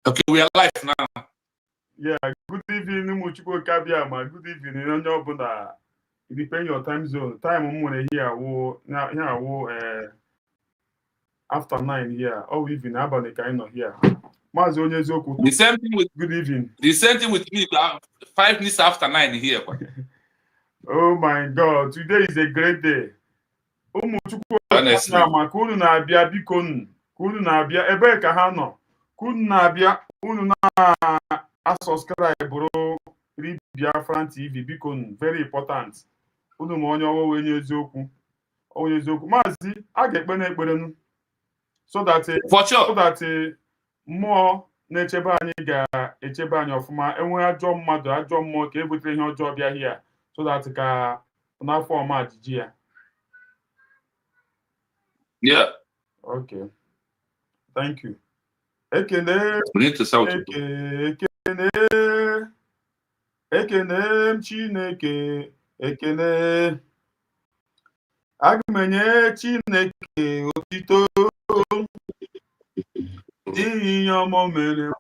Okay, we are live now. Yeah, good evening, Muchiko Kabiama. Good evening, on your Buddha. It depends your time zone. Time I'm here, after 9 here. Oh, even about kind of here. The same thing with good evening. The same thing with me. 5 minutes after 9 here. Oh my God, today is a great day. Honestly. Kunu na-abịa biko kunu na-abịa ebe ka ha nọ kunu na-abịa unu na-asubscribe bụrụ Biafran TV biko very important unu ma onye ọwa onye eziokwu maazị a ga-ekpe n'ekperenu so that mmụọ na-echebe anyị ga-echebe anyị ọfụma enwe ajọ mmadụ ajọ mmụọ ka ebutere ihe ọjọọ bịa hia so that ka n'afọ ọma ajiji ya. Yeah. Okay. Thank you. Ekene. We need to shout. Ekene Chineke. Ekene. Aga m enye Chineke otito n'ihi ihe ọma mere.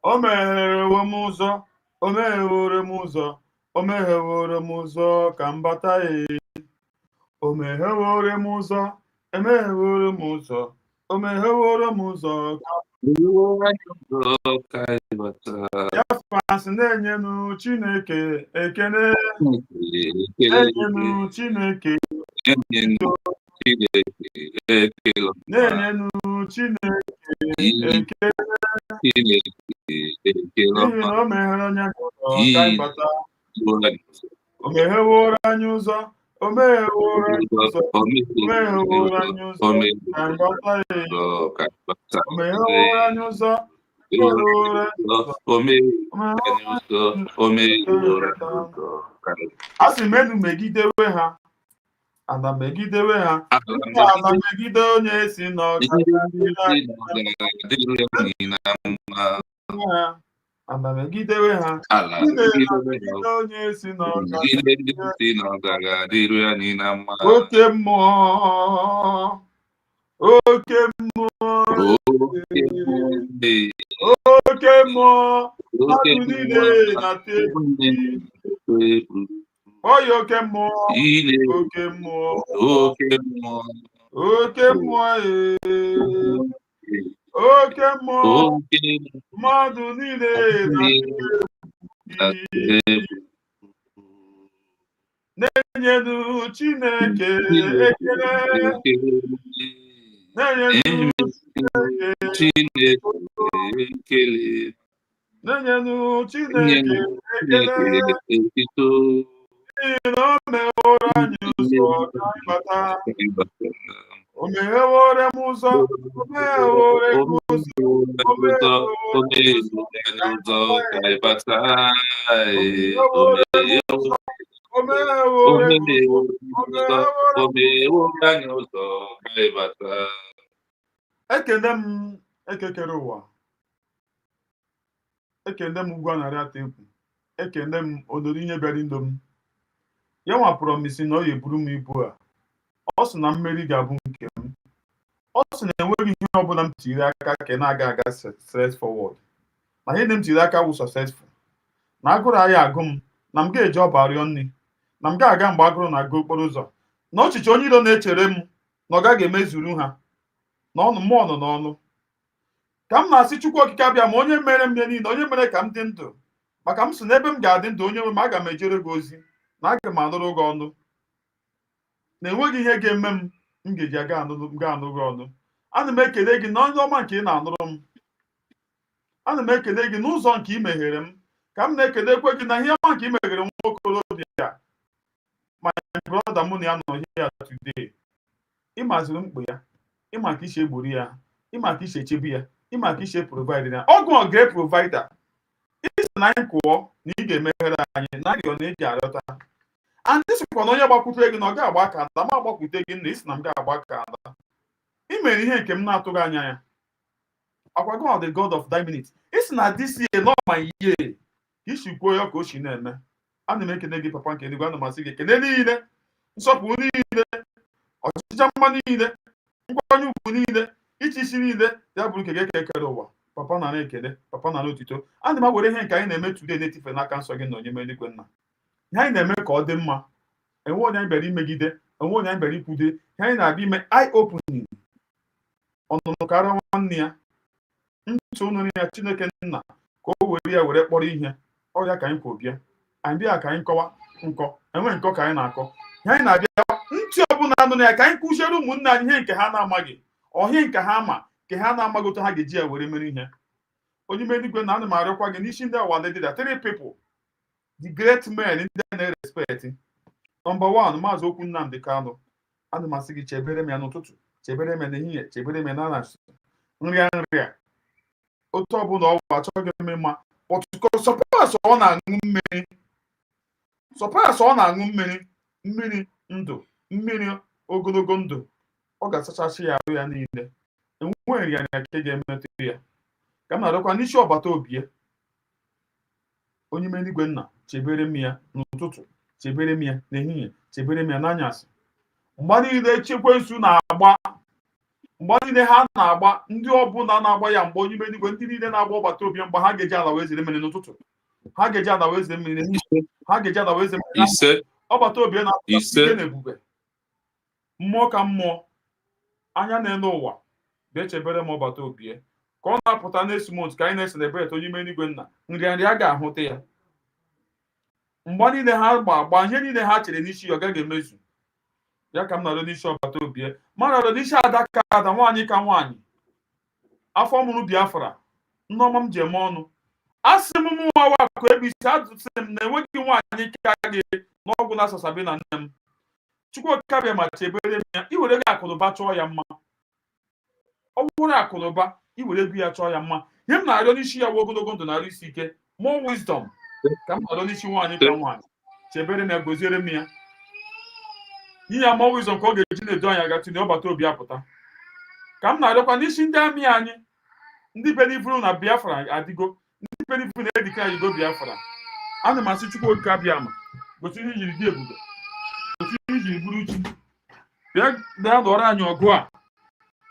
O megherewo m ụzọ. O megheworo m ụzọ. O megheworo m ụzọ ka m bata O megheworo m ụzọ. Emegheworo m ụzọ. O megheworo m ụzọ. Ya fasị na-enyenu Chineke ekene. Na-enyenu Chineke. Na-enyenu Chineke ekene. N'ihi na o meghere onye ụzọ ka anyị bata. O megheworo anyị ụzọ. O megheworo anyị ụzọ. O megheworo anyị ụzọ ka anyị bata. O megheworo anyị ụzọ. A sị m enu megidewe ha. Ana megidewe ha. Ana megide onye si Ana megidewe ha. Onye si oke mmụọ. Oke mmụọ. Oke mmụọ. Mmadụ niile na-atụ egwu. Oyi oke mmụọ. Oke mmụọ. Oke mmụọ. Oke mmụọ. Oke mmụọ. Mmadụ niile na-atụ egwu. Na-enyenu Chineke ekele. Na-enyenu Chineke ekele. Na-enyenu Chineke ekele. N'ihi na o megheworo anyị ụzọ ka anyị bata. O megheworo m ụzọ. O megheworo m ụzọ. O megheworo m ụzọ ka anyị bata. Ekene m ekekere ụwa. Ekene m ugwu anarị ata egwu. Ekene m ododo ihe bịara indo m. Ya nwa promise na ọ ga-eburu m ibu a. Ọ sị na mmeri ga-abụ nke m. Ọ sị na enweghị ihe ọbụla m tiri aka ka na-aga aga straight forward. Na ihe m tiri aka wụ successful. Na agụrụ anyị agụ m. Na m ga-eji ọba rịọ nri. Na m ga-aga mgbe agụrụ na-aga okporo ụzọ. Na ọchịchị onye iro na-echere m na ọ gaghị emezuru ha. N'ọnụ mmụọ nọ n'ọnụ. Ka m na-asị Chukwu okike abịa ma onye mere m ihe niile, onye mere ka m dị ndụ. Maka m sị n'ebe m ga-adị ndụ onye nwe m aga m ejere gị ozi. Na aga m anụrụ gị ọnụ. Na enweghị ihe ga-eme m ga-eji aga anụ gị ọnụ. Ana m ekele gị na ndị ọma nke ị na-anụrụ m. Ana m ekele gị n'ụzọ nke ị meghere m. Ka m na-ekelekwe gị na ihe ọma nke ị meghere nwa okorobịa. My brother mụ na ya nọ here today. Ịmaziri mkpa ya. Ịma ka isi egburu ya. Ịma ka isi echebe ya. Ịma ka isi provide ya. Ọgụ great provider. Isi na anyị kụọ na ị ga-emeghere anyị na arịọ na eji arịọta. And this kwa na onye gbakwutere gị na ọ ga-agba aka nda ma agbakwute gị na isi na m ga-agba aka nda. Ị mere ihe nke m na-atụghị anya ya. Akwa God the God of that minute. Isi na this year not my year. Isi kwuo ya ka o si na-eme. Ana m ekene gị papa nke eluigwe, ana m asị gị ekene niile, nsọpụrụ niile, ọchịchị mma niile, nkwanye ugwu niile, iche isi niile ya bụrụ nke gị ekekere ụwa. papa na ekele papa na otito ana m were ihe nke anyị na-eme today na-etife n'aka nsọ gị na onye eluigwe nna ihe anyị na-eme ka ọ dị mma enwe onye anyị bịara imegide enwe onye anyị bịara ikwude ihe anyị na-abịa ime eye opening ọnụnụ karịa nwanne ya ntụ ụnụ ya Chineke nna ka o were ya were kpọrọ ihe ọrịa ka anyị kwobịa anyị bịa ka anyị kọwa nkọ enwe nkọ ka anyị na-akọ ihe anyị na-abịa ntị ọbụla anụ na ya ka anyị kụziere ụmụnne anyị ihe nke ha na-amaghị ọhịa nke ha ma nke ha na-amaghị otu ha ga-eji ya were mere ihe onye eluigwe na ana m arịọkwa gị n'isi ndị awa ndị dịda three people the great men ndị a na-respect number one maazị Okwu Nnamdi Kanu ana m asị gị chebere m ya n'ụtụtụ chebere m ya n'ehihie chebere m ya n'anyasị nrịa nrịa otu ọbụla ọ bụ achọghị m mma sọpas ọ na-aṅụ mmiri sọpas ọ na-aṅụ mmiri ndụ mmiri ogologo ndụ ọ ga-asachasị ya arụ ya niile enweghị ya na nke ga-emetụ ya ka m na-arịọkwa n'isi ọbata obi ya onye eluigwe nna chebere m ya n'ụtụtụ chebere m ya n'ehihie chebere m ya n'anyasị mgbe niile Ekwensu na-agba mgbe niile ha na-agba ndị ọbụla na-agba ya mgbe onye eluigwe ndị niile na-agba ọbata obi mgbe ha ga-eji ala wee zere mmiri n'ụtụtụ ha ga-eji ala wee zere mmiri n'ehihie ha ga-eji ala wee zere mmiri ọbata obi na-apụta ike na ebube mmụọ ka mmụọ anya na-ene ụwa bịa-chebere m ọbata obi ka ọ na-apụta next month ka anyị na-eselebrate onye eluigwe nna nrịanrịa ga-ahụta ya mgbe niile ha agba ihe niile ha chere n'isi ya ọ gaghị emezu ya ka m na-arịọ n'isi ọbata obi ma na-arịọ n'isi ada ka ada nwaanyị ka nwaanyị afọ mụrụ Biafra nneọma m ji eme ọnụ asị m mụnwa wakụ ebisi adụsị m na enweghị nwaanyị ka gị n'ọgwụ na-asasabe na nne m Chukwuka bịa ma chebere m ya iwere gị akụnụba chọọ ya mma ọ bụrụ akụnụba iwere gị ya chọọ ya mma ihe m na-arịọ n'isi ya bụ ogologo ndụ na-arụ isi ike more wisdom ka m na-arịọ n'isi nwaanyị ka nwaanyị chebere m ya goziere m ya ihe ya more wisdom ka ọ ga-eji na-edo anyị aga tinye ọbata obi apụta ka m na-arịọkwa n'isi ndị amị anyị ndị benivuru na Biafra adịgo ndị benivuru na-edike anyị go Biafra ana m asị Chukwuka bịa ma gosi ihe ijiri dị ebube gosi ihe ijiri bụrụ chi bịa lụọrọ anyị ọgụ a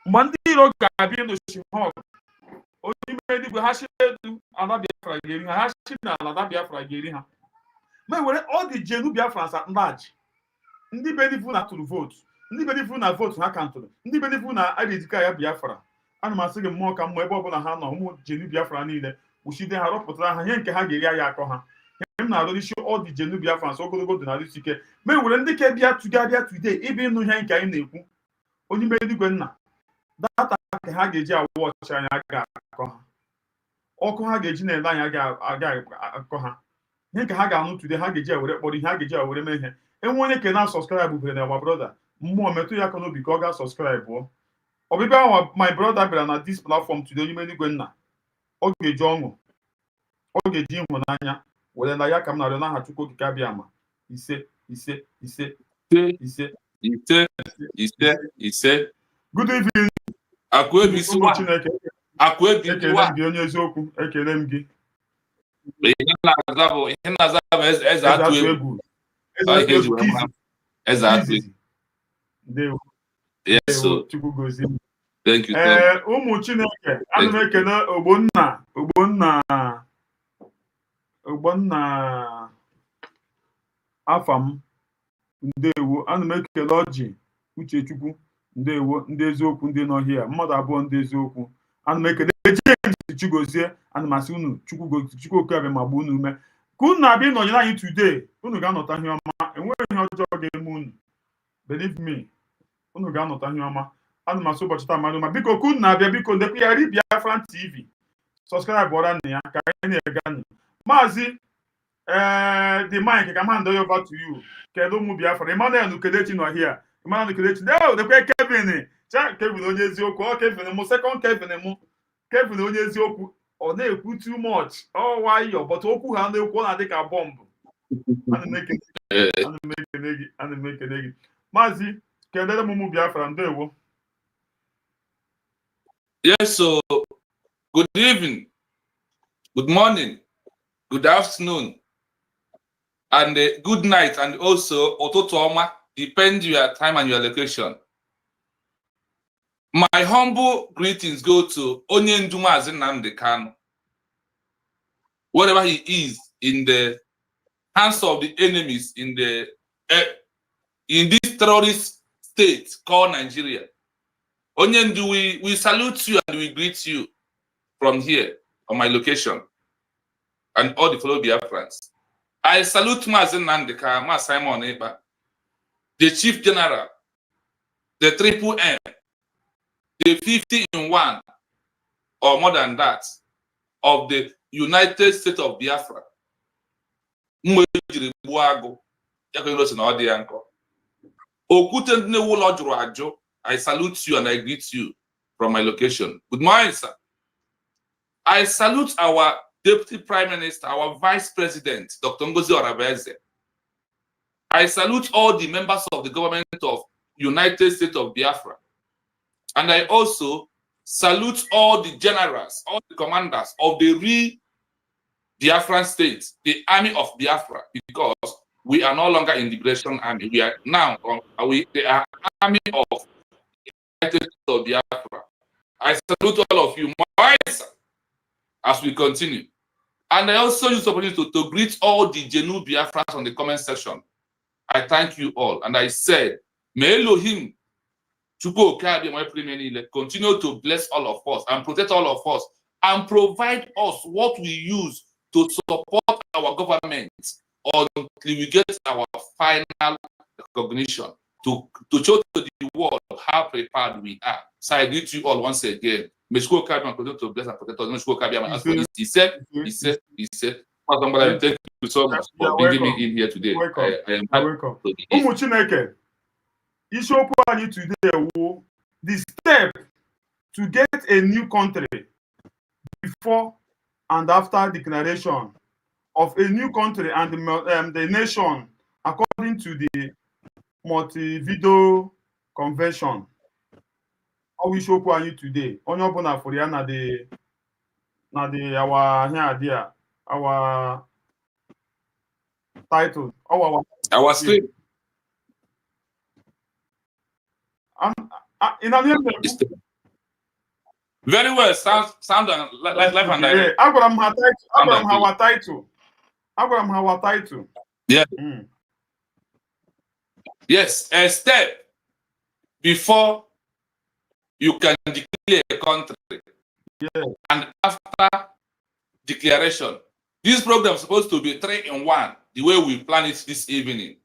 mgbe ndị iro ga-abịa ịnụchi ha ọgụ onye eluigwe ha si elu ala Biafra ga-eri ha si na ala Biafra ga-eri ha ma were ọ dị jenu Biafra sa ndaghachi ndị benivu na tụrụ vootu ndị benivu na vootu ha kantụrụ ndị benivu na adịdika ya Biafra ana m asị gị mmụọ ka mmụọ ebe ọbụla ha nọ ụmụ jenu Biafra niile kwụchide ha rọpụtara ha ihe nke ha ga-eri ya akọ ha ihe m na-arụ n'isi ọ dị jenu Biafra nso ogologo dị narị isi ike ma were ndị ka bịa tụgharịa today ịbịa ịnụ ihe nke anyị na-ekwu onye eluigwe nna data ka ha ga-eji awụ ọchịchị anya ga-akọ ha ọkụ ha ga-eji na-ele anya aga akọ ha ihe nke ha ga-anụ today ha ga-eji ewere kpọrọ ihe ha ga-eji ewere mee ihe enwe onye ke na-asọskraịbụ bere na brother mmụọ metụ ya aka n'obi ka ọ ga-asọskraịbụ ọbịbịa ahụ my brother bịara na this platform today onye eluigwe nna ọ ga-eji ọṅụ ọ ga-eji ịhụnanya were na ya ka m na-arịọ n'aha Chukwu Okike abịa ma ise ise ise ise ise ise ise good evening Akwebi ụmụ Chineke Akwebi ekele m gị onye eziokwu ekele m gị ihe na-aza bụ eze atụ egwu eze atụ egwu ndewo yes so Chukwu gozie thank you ụmụ Chineke ana m ekele ogbonna afa m ndewo ana m ekele ọjị Uchechukwu ndewo ndị eziokwu ndị nọ hia mmadụ abụọ ndị eziokwu ana m ekele James Chigozie ana m asị unu Chukwu Okabịa ma gba unu ume ka unu na-abịa ịnọnyere anyị today unu ga-anọta ihe ọma enweghị ihe ọjọọ ga-eme unu believe me unu ga-anọta ihe ọma ana m asị ụbọchị taa mmadụ ma biko ka unu na-abịa biko ndekwa ya ri Biafra TV subscribe ọra nna ya ka anyị na-ega maazị the mic ka m hand over to you kedu ụmụ Biafra Emmanuel Kelechi nọ hia Emmanuel Kelechi dekwe Kevin onye eziokwu ọ Kevin mụ second Kevin onye eziokwu ọ na-ekwu too much ọ nwayọ but okwu ha na-ekwu ọ na-adị ka bọmbụ ana m ekele gị maazị kedere m ụmụ Biafra ndewo yes so good evening good morning good afternoon and good night and also ụtụtụ ọma depend your time and your location My humble greetings go to Onyendu Mazi Nnamdi Kanu. Wherever he is in the hands of the enemies in this terrorist state called Nigeria. Onyendu, we salute you and we greet you from here on my location and all the fellow Biafrans. I salute Mazi Nnamdi Kanu, Mazi Simon Ekpa, the Chief General, the Triple M, the 50 in 1 or more than that of the United States of Biafra. I salute you and I greet you from my location. Good morning, sir. I salute our Deputy Prime Minister, our Vice President, Dr. Ngozi Orabeze. I salute all the members of the government of United States of Biafra. And I also salute all the generals, all the commanders of the real Biafran states, the army of Biafra, because we are no longer in the Liberation Army. We are now the army of United States of Biafra. I salute all of you, as we continue. And I also use the opportunity to greet all the Genu Biafrans on the comment section. I thank you all. And I said, may Elohim continue to bless all of us and protect all of us and provide us what we use to support our government until we get our final recognition to show to the world how prepared we are. So I greet you all once again. May God continue to bless and protect us. He said, thank you so much for bringing me in here today. I am welcome. Isiokwu anyị today wo the step to get a new country before and after declaration of a new country and the nation according to the Montevideo Convention. Our isiokwu anyị today. Onye ọbụla fụrụ ya na our title. Our stream. Very well. Sound live and direct. Abraham our title. Yeah. Yes, a step before you can declare a country. Yeah. And after declaration. This program is supposed to be 3 in 1, the way we plan it this evening,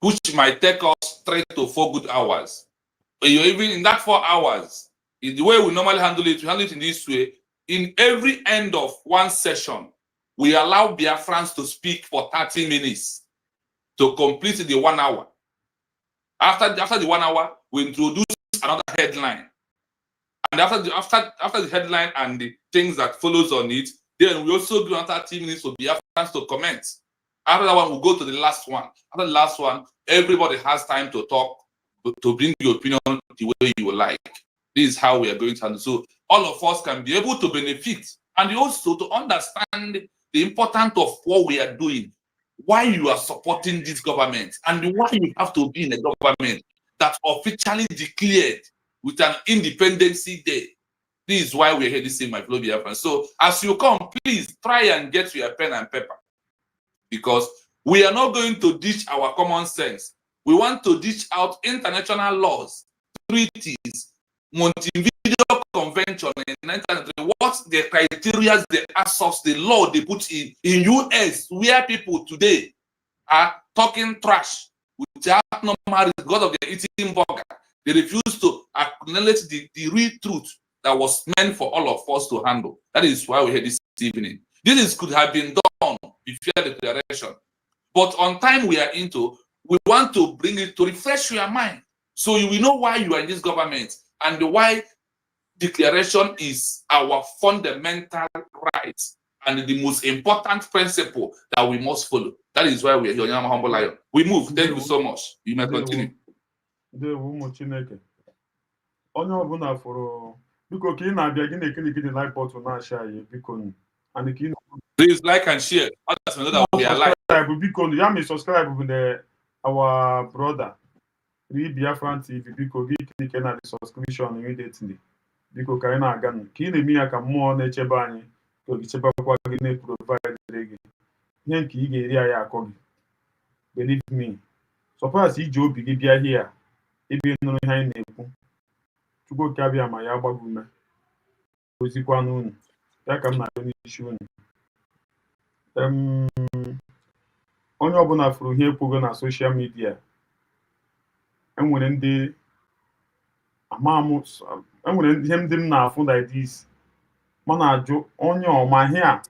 which might take us 3 to 4 good hours. Even in that 4 hours, in the way we normally handle it, we handle it in this way. In every end of one session, we allow Biafrans to speak for 30 minutes to complete the 1 hour. After the 1 hour, we introduce another headline. And after the headline and the things that follows on it, then we also give another 30 minutes for Biafrans to comment. After that one, we'll go to the last one. After the last one, everybody has time to talk, to bring your opinion the way you like. This is how we are going to handle. So all of us can be able to benefit and also to understand the importance of what we are doing, why you are supporting this government, and why you have to be in a government that officially declared with an independency day. This is why we're here this evening, my fellow Biafrans. So as you come, please try and get your pen and paper, because we are not going to ditch our common sense. We want to ditch out international laws, treaties, Montevideo Convention in 1993. What's the criteria, the assaults, the law they put in US, where people today are talking trash without normal because of their eating burger. They refuse to acknowledge the real truth that was meant for all of us to handle. That is why we're here this evening. This could have been done before the declaration. But on time we are into, we want to bring it to refresh your mind, so you will know why you are in this government and why declaration is our fundamental right and the most important principle that we must follow. That is why we are here. Humble Lion. We move. Thank you so much. You may continue. Onye ọbụla fọrọ biko ka ị na-abịa gị na-ekiri live portal na-ashare anyị biko and ka ị please like and share. Others know that we are live. Biko ya me subscribe with our brother Read Biafran TV, biko gị click na the subscription immediately. Biko ka anyị na-aga nụ. Ka ị na-eme ya ka mmụọ na-echebe anyị, ka oge chebekwa gị na-provide gị. Ihe nke ị ga-eri anyị akọ gị. Believe me. Sọpas iji obi gị bịa hie a, ebe nụrụ ihe anyị na-ekwu. Chukwu oke abịa ma ya gbago ume. Ozikwa n'unu. Ya ka m na-arịọ n'isi unu. Onye ọbụla fụrụ ihe ekwugo na soshal midia, enwere ndị ihe ndị m na-afụ like this, ma na-ajụ onye ọma ihe a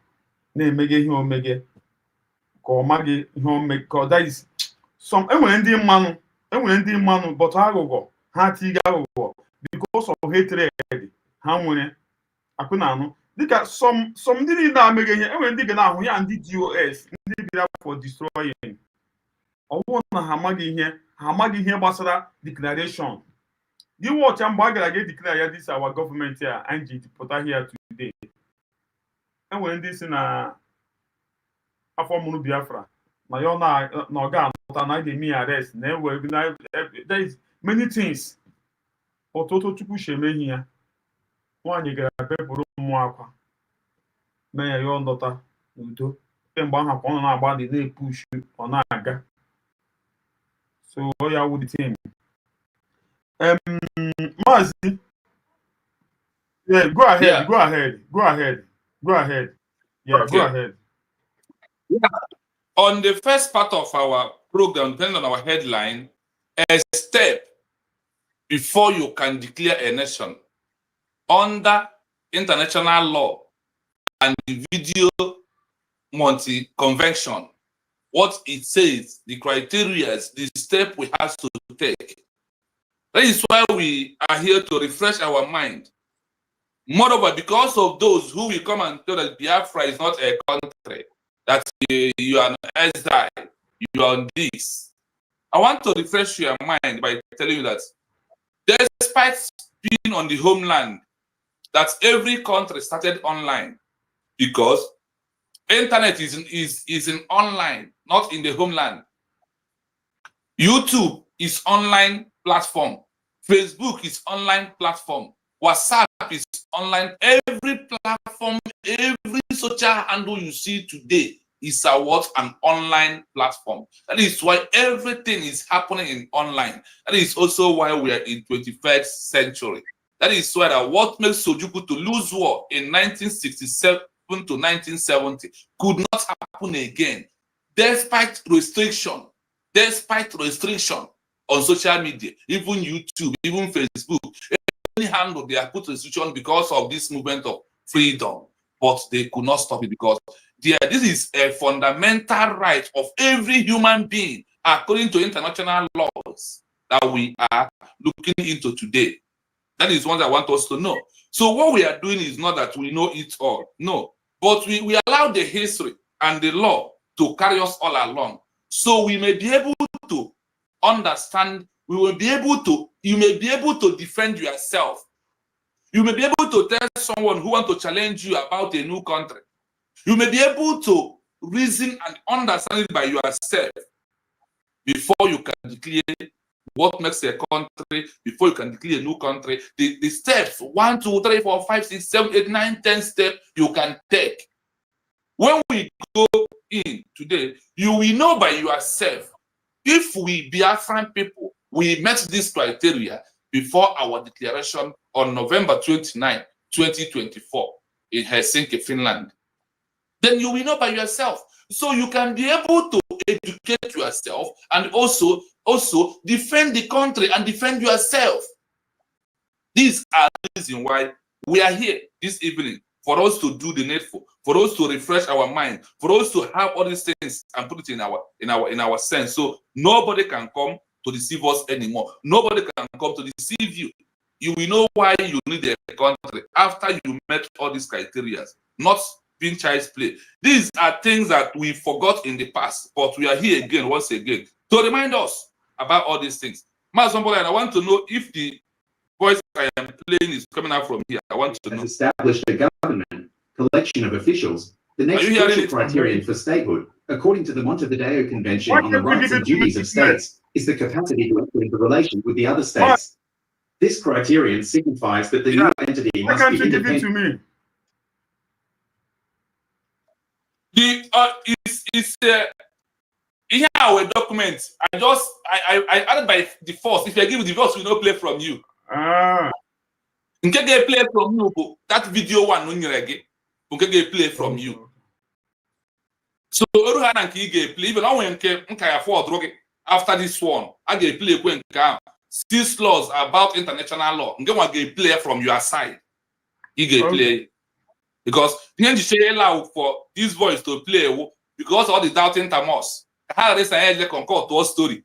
na-emege ihe omege ka ọ maghị ihe omege ka ọ daiz enwere ndị mmanụ but aghụghọ ha tiga aghụghọ because of hatred ha nwere akụ na anụ dịka some ndị niile na-amege ihe. Enwere ndị ga na-ahụ ya ndị DOS ndị bịara for destroying. Ọ bụrụ na ha amaghị ihe gbasara declaration. Gị wọcha mgbe a gara ga declare ya this our government a anyị ji pụta here today. Enwere ndị si na afọ mụrụ Biafra na ya ọ ga-anọta na a ga-eme ya arrest na there is many things. Ọtụtụ Chukwu si eme ihe ya. Nwaanyị gara bepụrụ mmụọ akwa mee ya ọ ndọta n'udo. Mgbe ahụ ka ọ nọ na-agba dị na-epushu ọ na-aga. So ya wụ the thing. Mazi, yeah, go ahead. Yeah. Go ahead. Yeah, Okay. Go ahead. Yeah. On the first part of our program, depending on our headline, a step before you can declare a nation under international law and the video Monty Convention. What it says, the criteria, the step we have to take. That is why we are here to refresh our mind. Moreover, because of those who will come and tell that Biafra is not a country, that you are an SI, you are on this. I want to refresh your mind by telling you that despite being on the homeland, that every country started online because internet is in online, not in the homeland. YouTube is online platform. Facebook is online platform. WhatsApp is online. Every platform, every social handle you see today is an online platform. That is why everything is happening in online. That is also why we are in 21st century. That is why what makes Sojuku to lose war in 1967 to 1970 could not happen again, despite restriction on social media, even YouTube, even Facebook. Any handle they are put restriction because of this movement of freedom, but they could not stop it because this is a fundamental right of every human being according to international laws that we are looking into today. That is one that I want us to know. So what we are doing is not that we know it all, no, but we allow the history and the law to carry us all along, so we may be able to understand. You may be able to defend yourself. You may be able to tell someone who wants to challenge you about a new country. You may be able to reason and understand it by yourself before you can declare what makes a country, before you can declare a new country. The steps 1, 2, 3, 4, 5, 6, 7, 8, 9, 10 steps you can take. When we go in today, you will know by yourself if we Biafran people, we met this criteria before our declaration on November 29, 2024 in Helsinki, Finland. Then you will know by yourself. So you can be able to educate yourself and also defend the country and defend yourself. These are the reasons why we are here this evening, for us to do the needful, for us to refresh our mind, for us to have all these things and put it in our sense. So nobody can come to deceive us anymore. Nobody can come to deceive you. You will know why you need a country after you met all these criteria, not being child's play. These are things that we forgot in the past, but we are here again, once again, to remind us about all these things. Somebody, I want to know if the voice I am playing is coming out from here. I want to know. Has established a government collection of officials. The next crucial criterion for statehood according to the Montevideo Convention Why on the can't you Rights give and it to me? Duties of States, is the capacity to enter into relation with the other states. This criterion signifies that the new entity Why must can't be you give it independent. to me? Here our document. I added by default. If you give divorce, we no play from you. In case they play from you, that video one when you again, they play from you. So Oruhan and Kige play even when Nkaya afford after this one, I get play when six laws about international law. Nge get play from your side. He get play because the say allow for this voice to play because all the doubting Thomas. How they say concord to a story.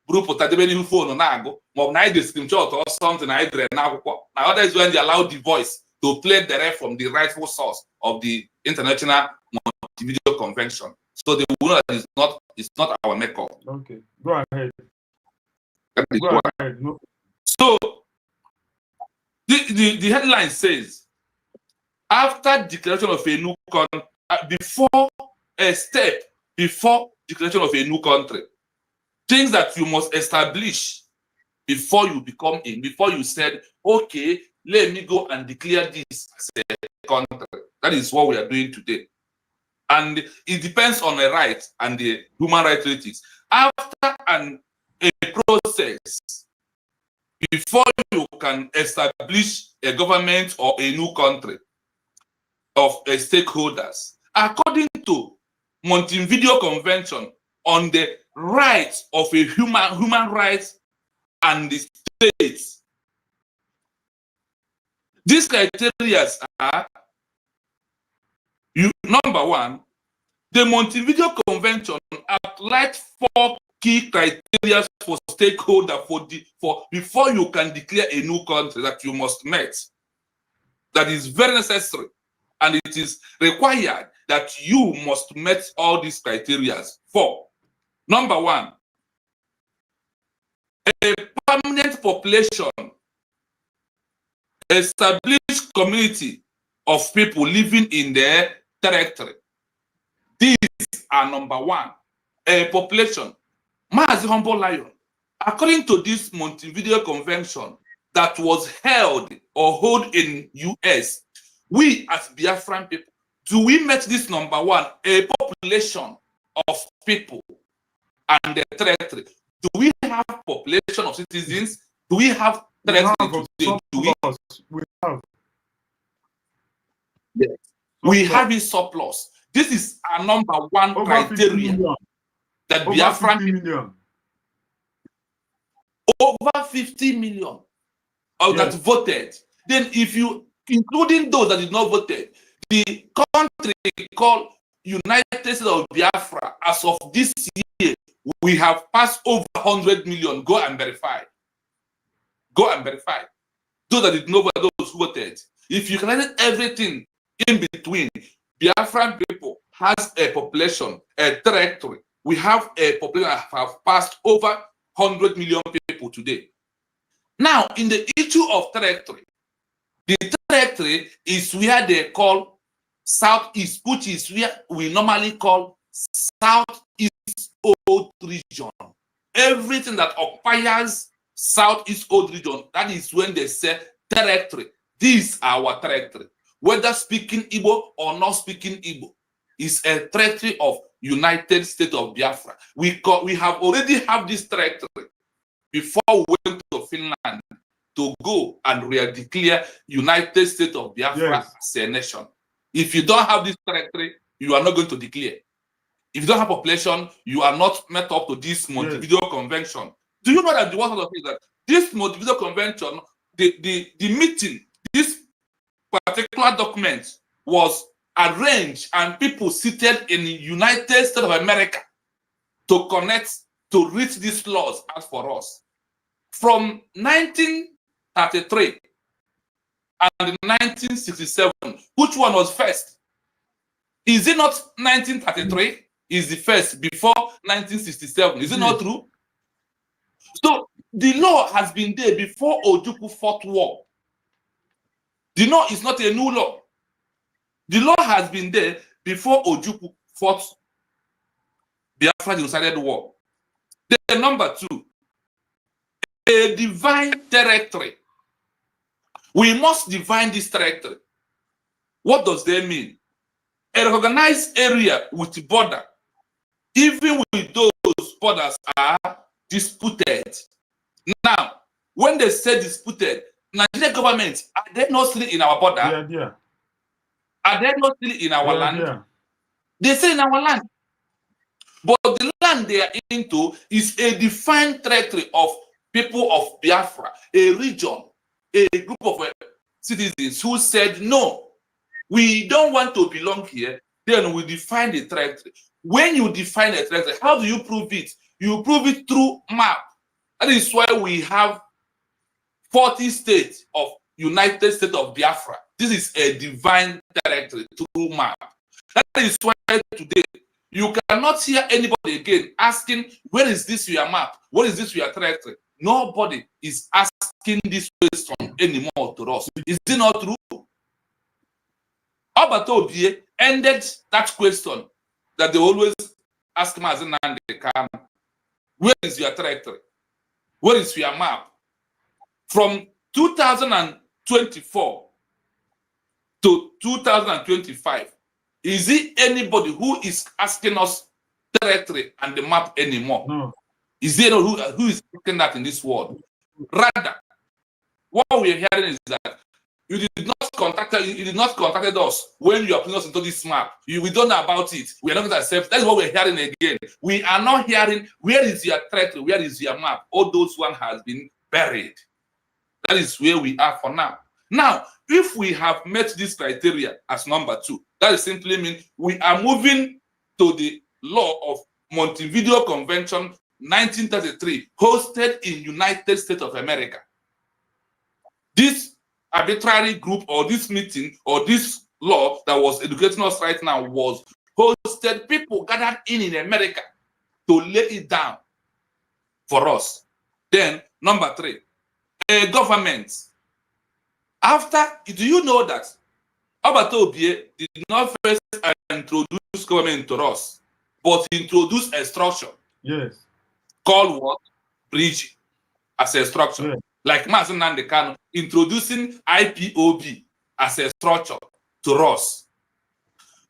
Group of the phone on Mob night the screenshot or something I dread now. Now others when they allow the voice to play direct from the rightful source of the International Montevideo Convention. So the winner is not our makeup. Okay, go ahead. Go ahead. No. So the headline says after declaration of a new country, before a step before declaration of a new country, things that you must establish before you become in, before you said, okay, let me go and declare this as a country. That is what we are doing today. And it depends on the right and the human rights ethics. After a process, before you can establish a government or a new country of stakeholders, according to Montevideo Convention on the rights of a human rights and the states, these criteria are number one, the Montevideo Convention outlines 4 key criteria for stakeholder for before you can declare a new country that you must meet. That is very necessary, and it is required that you must meet all these criteria. 4. Number 1, a permanent population, established community of people living in their territory. These are number 1. A population. Mazi Humble Lion. According to this Montevideo Convention that was held or held in US, we as Biafran people, do we meet this number 1, a population of people and their territory? Do we have population of citizens? Do we have territory today? Do we? We have. Yes. We have a surplus. This is our number 1 Over criteria that Biafran people, over 50 million that voted. Then if you, including those that did not vote, the country called United States of Biafra, as of this year, we have passed over 100 million. Go and verify. Go and verify. Those that did not vote, those who voted. If you calculate everything in between, Biafran people has a population, a territory. We have a population that have passed over 100 million people today. Now, in the issue of territory, the territory is where they call Southeast, which is where we normally call Southeast Old Region. Everything that occupies Southeast Old Region, that is when they say territory. This is our territory. Whether speaking Igbo or not speaking Igbo, is a territory of United States of Biafra. We have already have this territory before we went to Finland to go and declare United States of Biafra as a nation. If you don't have this territory, you are not going to declare. If you don't have population, you are not met up to this Montevideo Convention. Do you know that the one of the things that this Montevideo Convention, the meeting, this particular document was arranged and people seated in the United States of America to connect, to reach these laws as for us. From 1933 and 1967, which one was first? Is it not 1933 is the first before 1967? Is it not true? So the law has been there before Ojukwu fought war. The law is not a new law. The law has been there before Ojukwu fought Biafra genocidal war. Then number 2, a divine territory. We must define this territory. What does that mean? A recognized area with border, even with those borders are disputed. Now, when they say disputed, Nigerian government, are they not still in our border? Yeah. Are they not still in our land? Yeah. They say in our land. But the land they are into is a defined territory of people of Biafra, a region, a group of citizens who said, no, we don't want to belong here. Then we define the territory. When you define a territory, how do you prove it? You prove it through map. That is why we have 40 states of United States of Biafra. This is a divine territory through map. That is why today you cannot hear anybody again asking, where is this your map? What is this your territory? Nobody is asking this question anymore to us. Is it not true? Albert Obie ended that question that they always ask Mazen Nandekam. Where is your territory? Where is your map? From 2024 to 2025, is it anybody who is asking us territory and the map anymore? No. Is there who is asking that in this world? Rather, what we are hearing is that you did not contact us when you are putting us into this map. We don't know about it. We are not going to accept. That's what we're hearing again. We are not hearing where is your territory, where is your map. All those one has been buried. That is where we are for now. Now, if we have met this criteria as number 2, that simply means we are moving to the law of Montevideo Convention 1933, hosted in United States of America. This arbitrary group or this meeting or this law that was educating us right now was hosted, people gathered in America to lay it down for us. Then, number 3, a government. After, do you know that Albert Obie did not first introduce government to us, but he introduced a structure. Yes. Called what? Bridge as a structure. Yes. Like Mazen Nandekano introducing IPOB as a structure to us.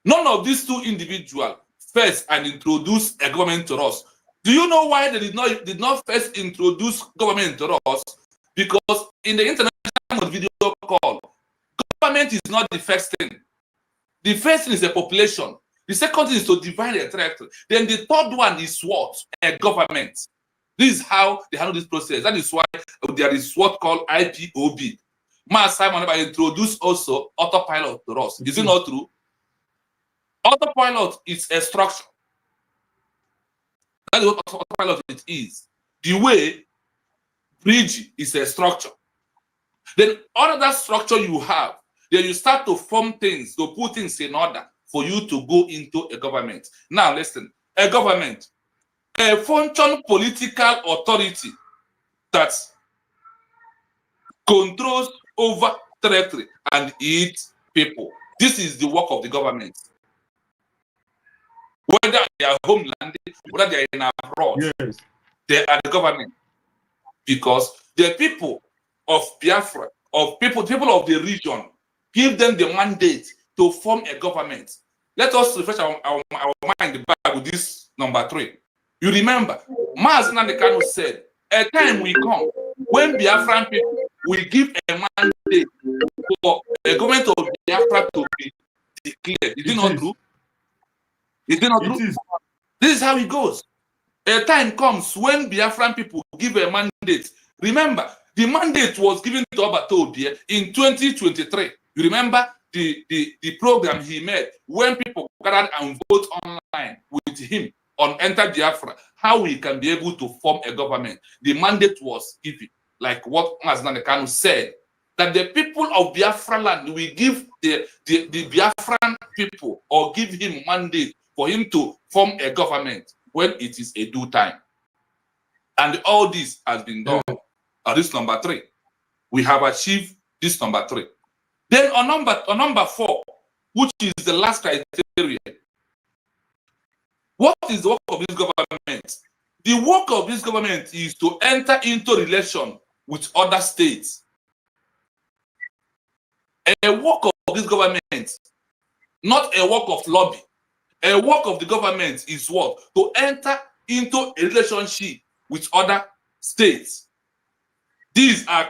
None of these 2 individuals first and introduced a government to us. Do you know why they did not first introduce government to us? Because in the international video call, government is not the first thing. The first thing is a population. The second thing is to divide a territory. Then the third one is what? A government. This is how they handle this process. That is why there is what called IPOB. Mas Simon introduced also autopilot to us. Is it not true? Autopilot is a structure. That is what autopilot it is. The way bridge is a structure. Then all that structure you have, then you start to form things, to put things in order for you to go into a government. Now listen, a government, a function political authority that controls over territory and its people. This is the work of the government. Whether they are homeland, whether they are in abroad, Yes. they are the government. Because the people of Biafra, of people of the region, give them the mandate to form a government. Let us refresh our mind back with this number 3. You remember, Mazen Nandekano said, a time will come when Biafran people will give a mandate for a government of Biafra to be declared. Is it not true? Is it not true? It is. This is how it goes. A time comes when Biafran people give a mandate. Remember, the mandate was given to Albert Obie in 2023. You remember the program he made when people gathered and vote online with him on Enter Biafra, how we can be able to form a government. The mandate was given, like what Mazen Nandekano said, that the people of Biafra land will give the Biafran people or give him mandate for him to form a government when it is a due time. And all this has been done. This number 3. We have achieved this number 3. Then on number 4, which is the last criteria, What is the work of this government? The work of this government is to enter into relation with other states. A work of this government, not a work of lobby. A work of the government is what? To enter into a relationship with other states. These are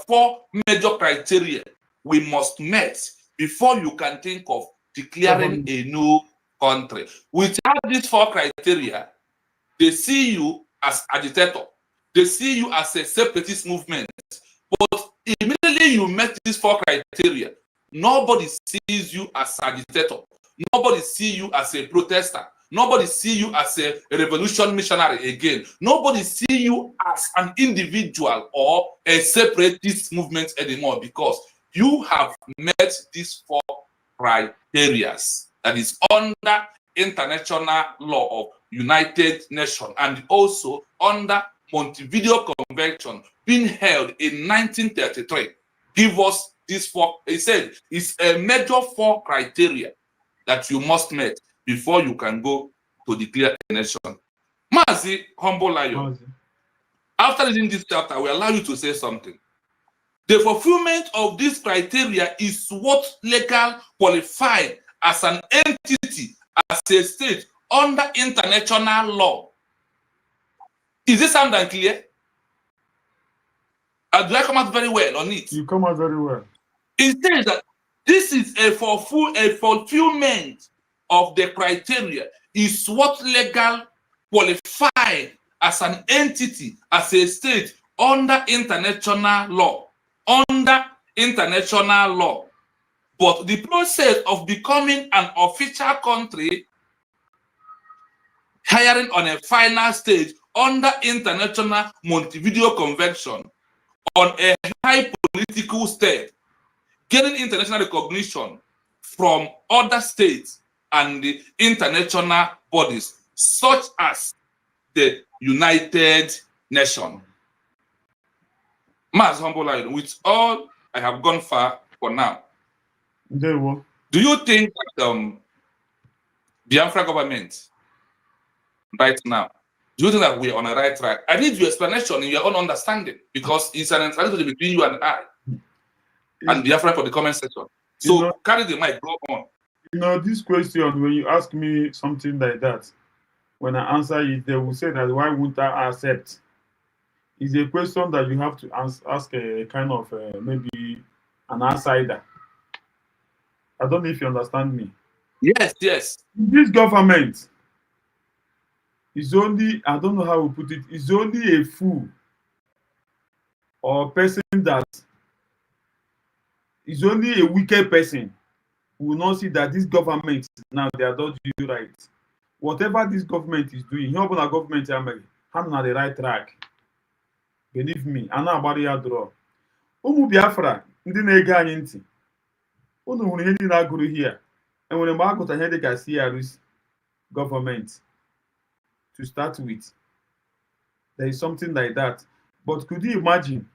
4 major criteria we must meet before you can think of declaring a new country. Without these 4 criteria, they see you as agitator. They see you as a separatist movement. But immediately you met these 4 criteria, nobody sees you as agitator. Nobody sees you as a protester. Nobody sees you as a revolution missionary again. Nobody sees you as an individual or a separatist movement anymore, because you have met these 4 criteria that is under international law of United Nations and also under Montevideo Convention being held in 1933. Give us these 4. He said it's a major 4 criteria that you must meet before you can go to declare a nation. Mazi Humble Lion, after reading this chapter, we allow you to say something. The fulfillment of this criteria is what legal qualified as an entity, as a state under international law. Is this sound clear? Do I come out very well on it? You come out very well. It says that this is a fulfillment of the criteria is what legal qualified as an entity, as a state under international law. Under international law. But the process of becoming an official country, hiring on a final stage under international Montevideo Convention, on a high political state, getting international recognition from other states and the international bodies, such as the United Nations. Mas Humble Lion, with all I have gone far for now, do you think that Biafra government right now, do you think that we are on the right track? I need your explanation in your own understanding, because it's an interaction between you and I and Biafra for the comment section. So carry the mic, go on. You know, this question, when you ask me something like that, when I answer it, they will say that why won't I accept? It's a question that you have to ask a kind of maybe an outsider. I don't know if you understand me. Yes, yes. This government is only, I don't know how we put it, is only a fool or a person that is only a wicked person who will not see that this government now they are not doing right. Whatever this government is doing, here the government I'm on the right track. Believe me, I know about your draw. Umu Biafra, ndị na-ege anyị ntị. Unu hụrụ ihe niile agụrụ here. Enwere mgbe agụta ihe dị ka CRC government to start with. There is something like that. But could you imagine,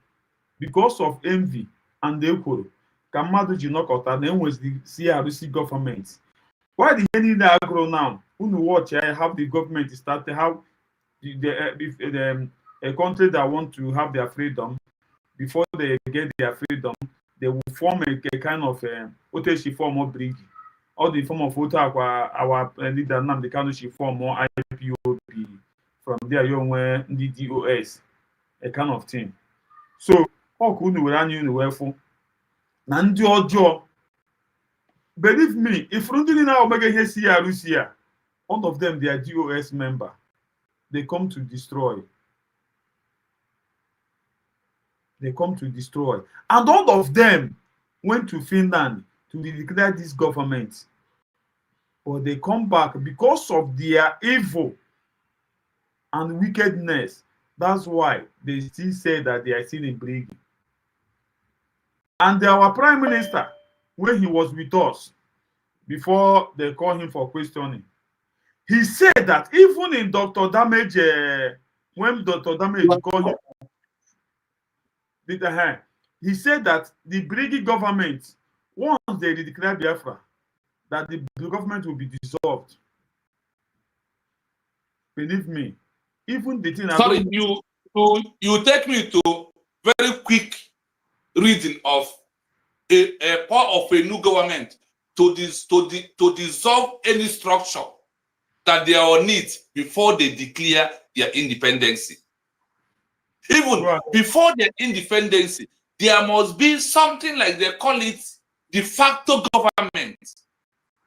because of envy and equal, ka mmadụ ji nọkọta na enwezi the CRC government? Why the any agro now? Unu watch, I have the government started, how a country that want to have their freedom, before they get their freedom, they will form a kind of Oteshi form of bridge, or the form of our leader now, the kind of she form more IPOB. From there, you know, the DOS, a kind of thing. So, how could you run you in the believe me, if you don't know Russia, all of them, they are DOS member. They come to destroy. They come to destroy. And all of them went to Finland to declare this government. But they come back because of their evil and wickedness. That's why they still say that they are still in Briggy. And our prime minister, when he was with us, before they call him for questioning, he said that even in Dr. Damage, when Dr. Damage called him, he said that the Briggy government, once they declare Biafra, that the government will be dissolved. believe me, even the thing Sorry, you take me to very quick reading of a part of a new government to dissolve any structure that they are on it before they declare their independence. Even before their independence, there must be something like they call it de facto government.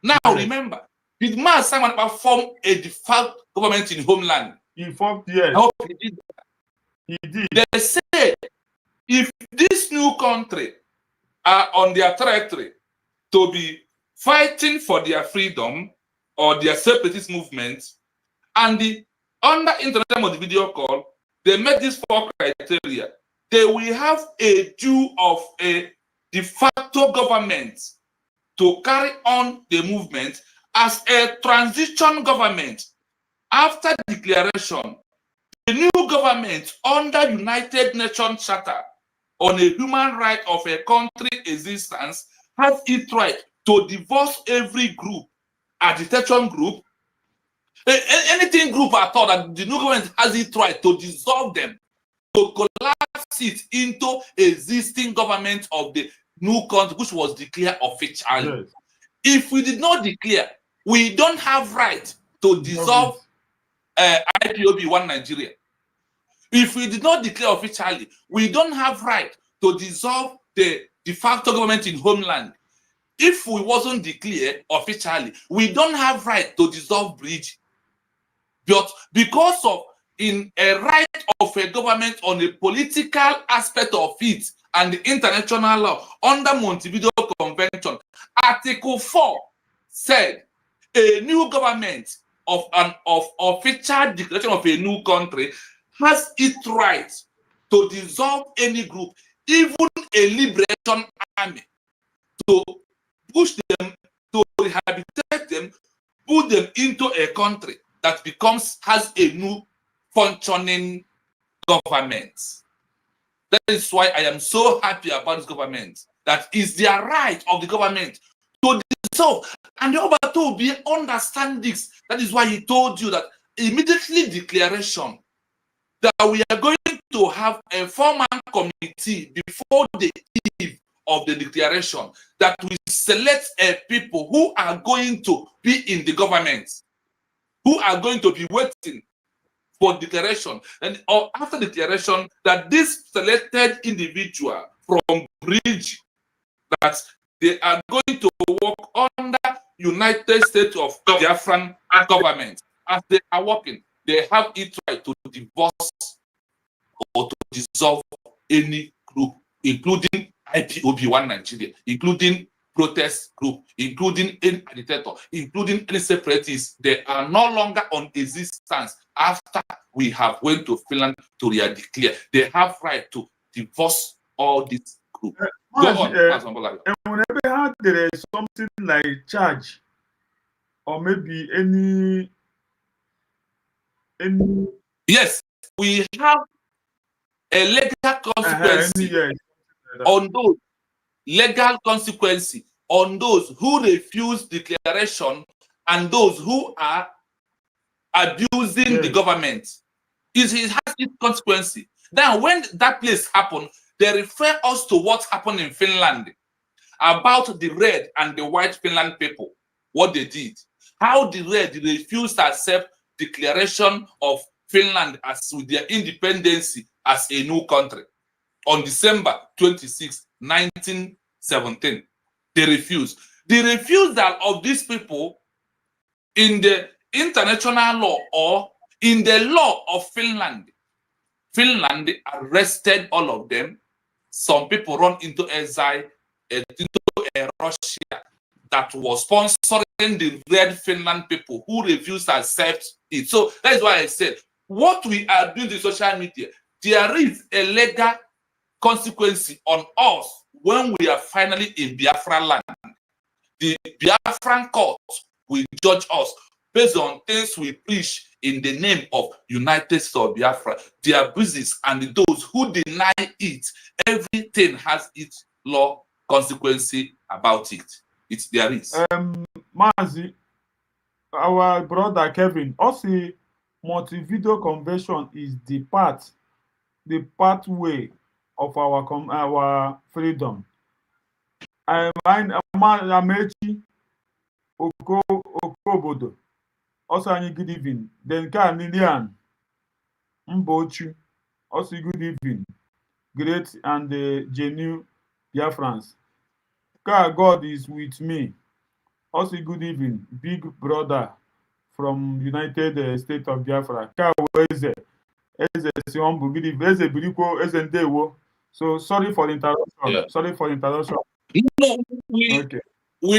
Now remember, did Man Simon form a de facto government in homeland? He formed, yes. I hope he did. He did. They said if this new country are on their territory to be fighting for their freedom or their separatist movement, and under international Montevideo call, they met these 4 criteria. They will have a due of a de facto government to carry on the movement as a transition government. After declaration, the new government under United Nations Charter on a human right of a country existence has its right to divorce every group, agitation group, anything group at all that the new government has its right to dissolve them, to collapse it into existing government of the new country, which was declared officially. Yes. If we did not declare, we don't have right to dissolve IPOB One Nigeria. If we did not declare officially, we don't have right to dissolve the de facto government in homeland. If we wasn't declared officially, we don't have right to dissolve bridge. But because of in a right of a government on a political aspect of it and the international law under Montevideo Convention, Article 4 said a new government of official declaration of a new country has its right to dissolve any group, even a liberation army, to push them, to rehabilitate them, put them into a country that has a new functioning government. That is why I am so happy about this government. That is their right of the government to dissolve. And the other two will understand this. That is why he told you that immediately declaration that we are going to have a 4-man committee before the eve of the declaration, that we select people who are going to be in the government, who are going to be waiting for declaration, and or after declaration, that this selected individual from bridge, that they are going to work under United States of Biafran government. As they are working, they have it right to divorce or to dissolve any group, including IPOB One Nigeria, including protest group, including any agitator, including any separatists. They are no longer on existence after we have went to Finland to declare. They have right to divorce all these groups. Go on, and whenever there is something like charge or maybe any yes, we have a legal consequence on those legal consequences on those who refuse declaration and those who are abusing the government. It has its consequences. Then when that place happened, they refer us to what happened in Finland about the red and the white Finland people, what they did. How the red refused to accept declaration of Finland as with their independence as a new country on December 26, 1917. They refused. The refusal of these people in the international law or in the law of Finland, Finland arrested all of them. Some people run into exile, into a Russia that was sponsoring the red Finland people who refused to accept it. So that's why I said, what we are doing in social media, there is a legal consequence on us when we are finally in Biafra land. The Biafran court will judge us based on things we preach in the name of United States of Biafra. Their business and those who deny it, everything has its law consequence about it. There is. Mazi, our brother Kevin, also Montevideo Convention is the pathway of our freedom. Amaechi Okobodo, also anyị good evening. Then Ka Lilian Mbochu, also good evening. Great and genuine Biafrans. Ka God is with me, also good evening. Big brother from United States of Biafra. Ka Eze si humble, good evening. Eze Birikwo, Eze Ndewo. So sorry for the interruption. Yeah. Sorry for the interruption. No, we Okay.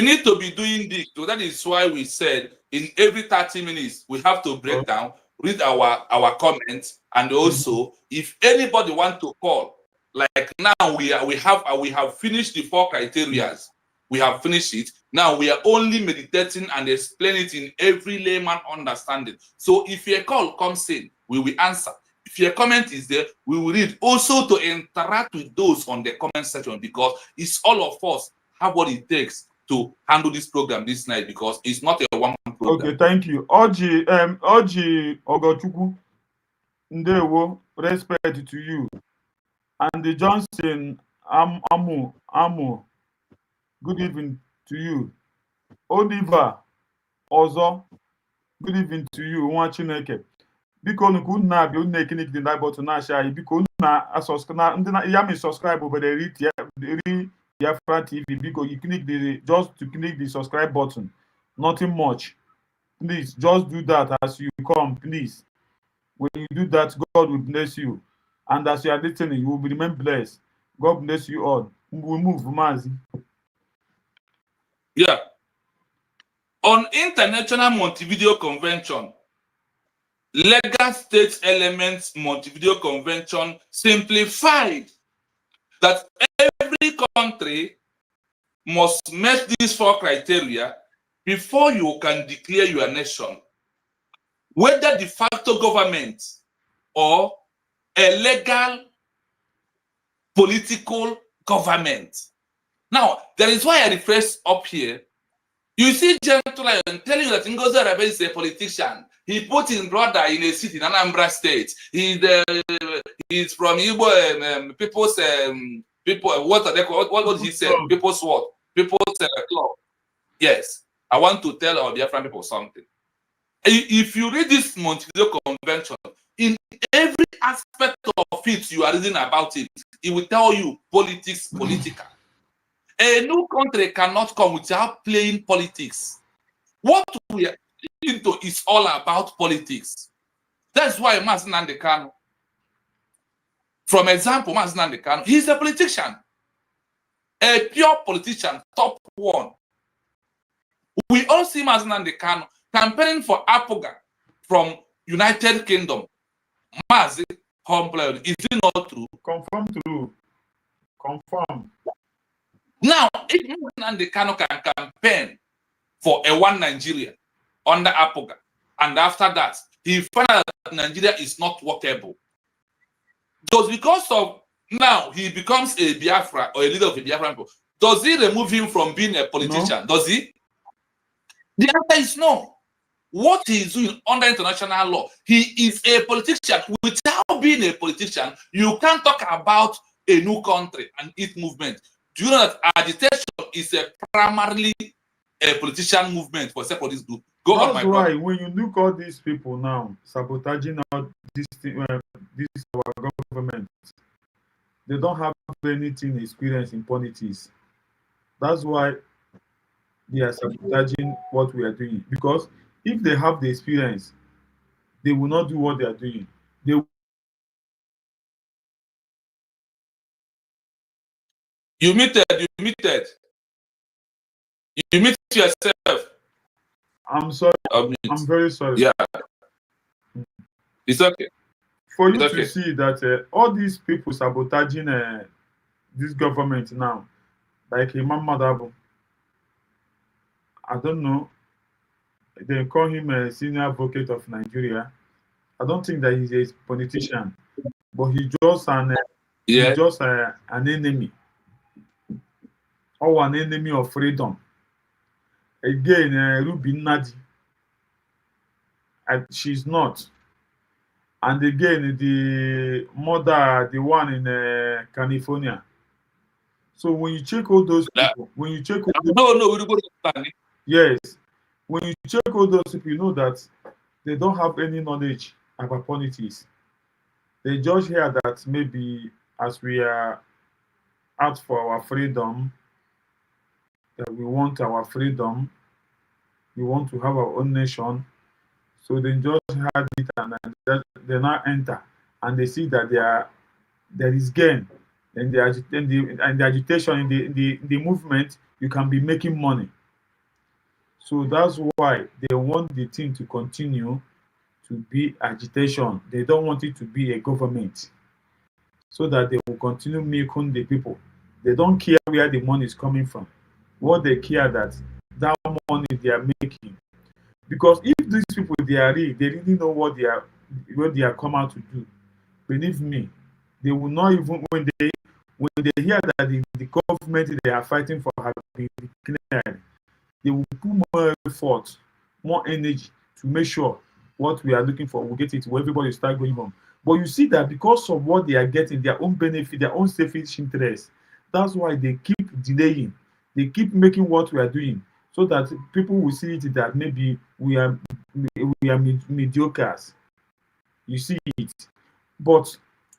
need to be doing this. So that is why we said in every 30 minutes we have to break down, read our comments, and also if anybody want to call, like now we have finished the 4 criteria. We have finished it. Now we are only meditating and explain it in every layman understanding. So if your call comes in, we will answer. If your comment is there, we will read. Also to interact with those on the comment section, because it's all of us have what it takes to handle this program this night, because it's not a one-man program. Okay, thank you. Oji Ogochukwu, Ndewo, respect to you. And the Johnson Amu, good evening to you. Oliver Ozo, good evening to you. Nwa Chineke. Biko unu ka unu na-abịa unu na-ekinik dị live button na-ashị anyị. Biko unu subscribe over the Ri Biafra TV. Biko you just to click the subscribe button. Nothing much. Please just do that as you come, please. When you do that, God will bless you. And as you are listening, you will remain blessed. God bless you all. We move, Mazi. Yeah. On International Montevideo Convention, legal state elements Montevideo Convention simplified that every country must meet these 4 criteria before you can declare your nation, whether de facto government or a legal political government. Now, there is why I refresh up here. You see, gentlemen, telling you that Ngozi Arabe is a politician. He put his brother in a seat in Anambra State. He's from Igbo people's people. What are they called? What did he say? People's what? People's club. Yes, I want to tell our Biafran people something. If you read this Montevideo Convention, in every aspect of it you are reading about it, it will tell you politics, political. A new country cannot come without playing politics. What we are into is all about politics. That's why Mazi Nnamdi Kanu, from example, Mazi Nnamdi Kanu, he's a politician, a pure politician, top one. We all see Mazi Nnamdi Kanu campaigning for Apoga from United Kingdom. Mazi, complained, is it not true? Confirm true. Confirm. Now, if Nnamdi Kanu can campaign for a one Nigeria under Apoga, and after that, he found out that Nigeria is not workable. Just because of now he becomes a Biafra or a leader of a Biafra people, does he remove him from being a politician? No. Does he? The answer is no. What he is doing under international law, he is a politician. Without being a politician, you can't talk about a new country and its movement. Do you know that agitation is primarily a politician movement for this group? Go on, my why brother. when you look at these people now sabotaging out this our government, they don't have anything experience in politics. That's why they are sabotaging what we are doing. Because if they have the experience, they will not do what they are doing. You muted. You mute yourself. I'm sorry. I'm very sorry. Yeah. It's okay. For you to see that all these people sabotaging this government now, like Imam Madabu, I don't know, they call him a senior advocate of Nigeria. I don't think that he's a politician, but he's just an enemy, or an enemy of freedom. Again, Ruby Nadi, she's not. and again the mother, the one in California. So when you check all those Like, people, when you check all no, we don't go to Stanley. yes, when you check all those people, you know that they don't have any knowledge about politics. They just hear that maybe as we are out for our freedom, that we want our freedom, we want to have our own nation. So they just had it and they now enter and they see that there is gain in the agitation in the movement. You can be making money. So that's why they want the thing to continue to be agitation. They don't want it to be a government, so that they will continue milking the people. They don't care where the money is coming from. What they care that money they are making. Because if these people they are real, they really know what they are come out to do. Believe me, they will not even when they hear that the government they are fighting for have been declared, they will put more effort, more energy to make sure what we are looking for will get it where everybody start going home. But you see that because of what they are getting, their own benefit, their own selfish interest, that's why they keep delaying. They keep making what we are doing so that people will see it that maybe we are mediocres. You see it. But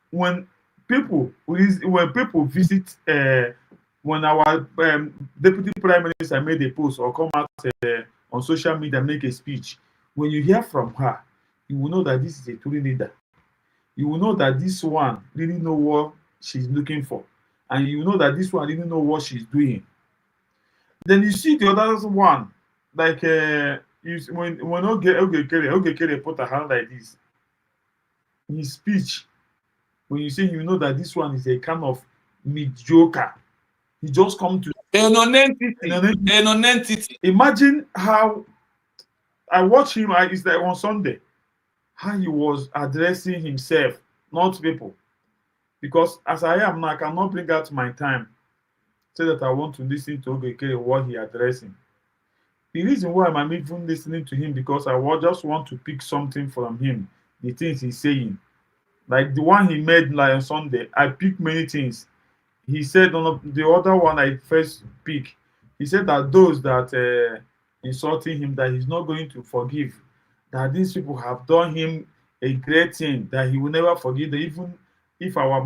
when people visit, when our deputy prime minister made a post or come out on social media make a speech, when you hear from her, you will know that this is a true leader. You will know that this one really know what she's looking for, and you know that this one really know what she's doing. Then you see the other one, like when Ogekere put her hand like this, in his speech, when you say you know that this one is a kind of mediocre, he just come to A non-entity. imagine how I watched him. It's like on Sunday, how he was addressing himself, not people. Because as I am now, I cannot bring out my time, say that I want to listen to Ogekere what he addressing. The reason why I'm even listening to him because just want to pick something from him, the things he's saying. Like the one he made like on Sunday, I picked many things. He said on the other one I first pick, he said that those that insulting him, that he's not going to forgive, that these people have done him a great thing, that he will never forgive them. Even if our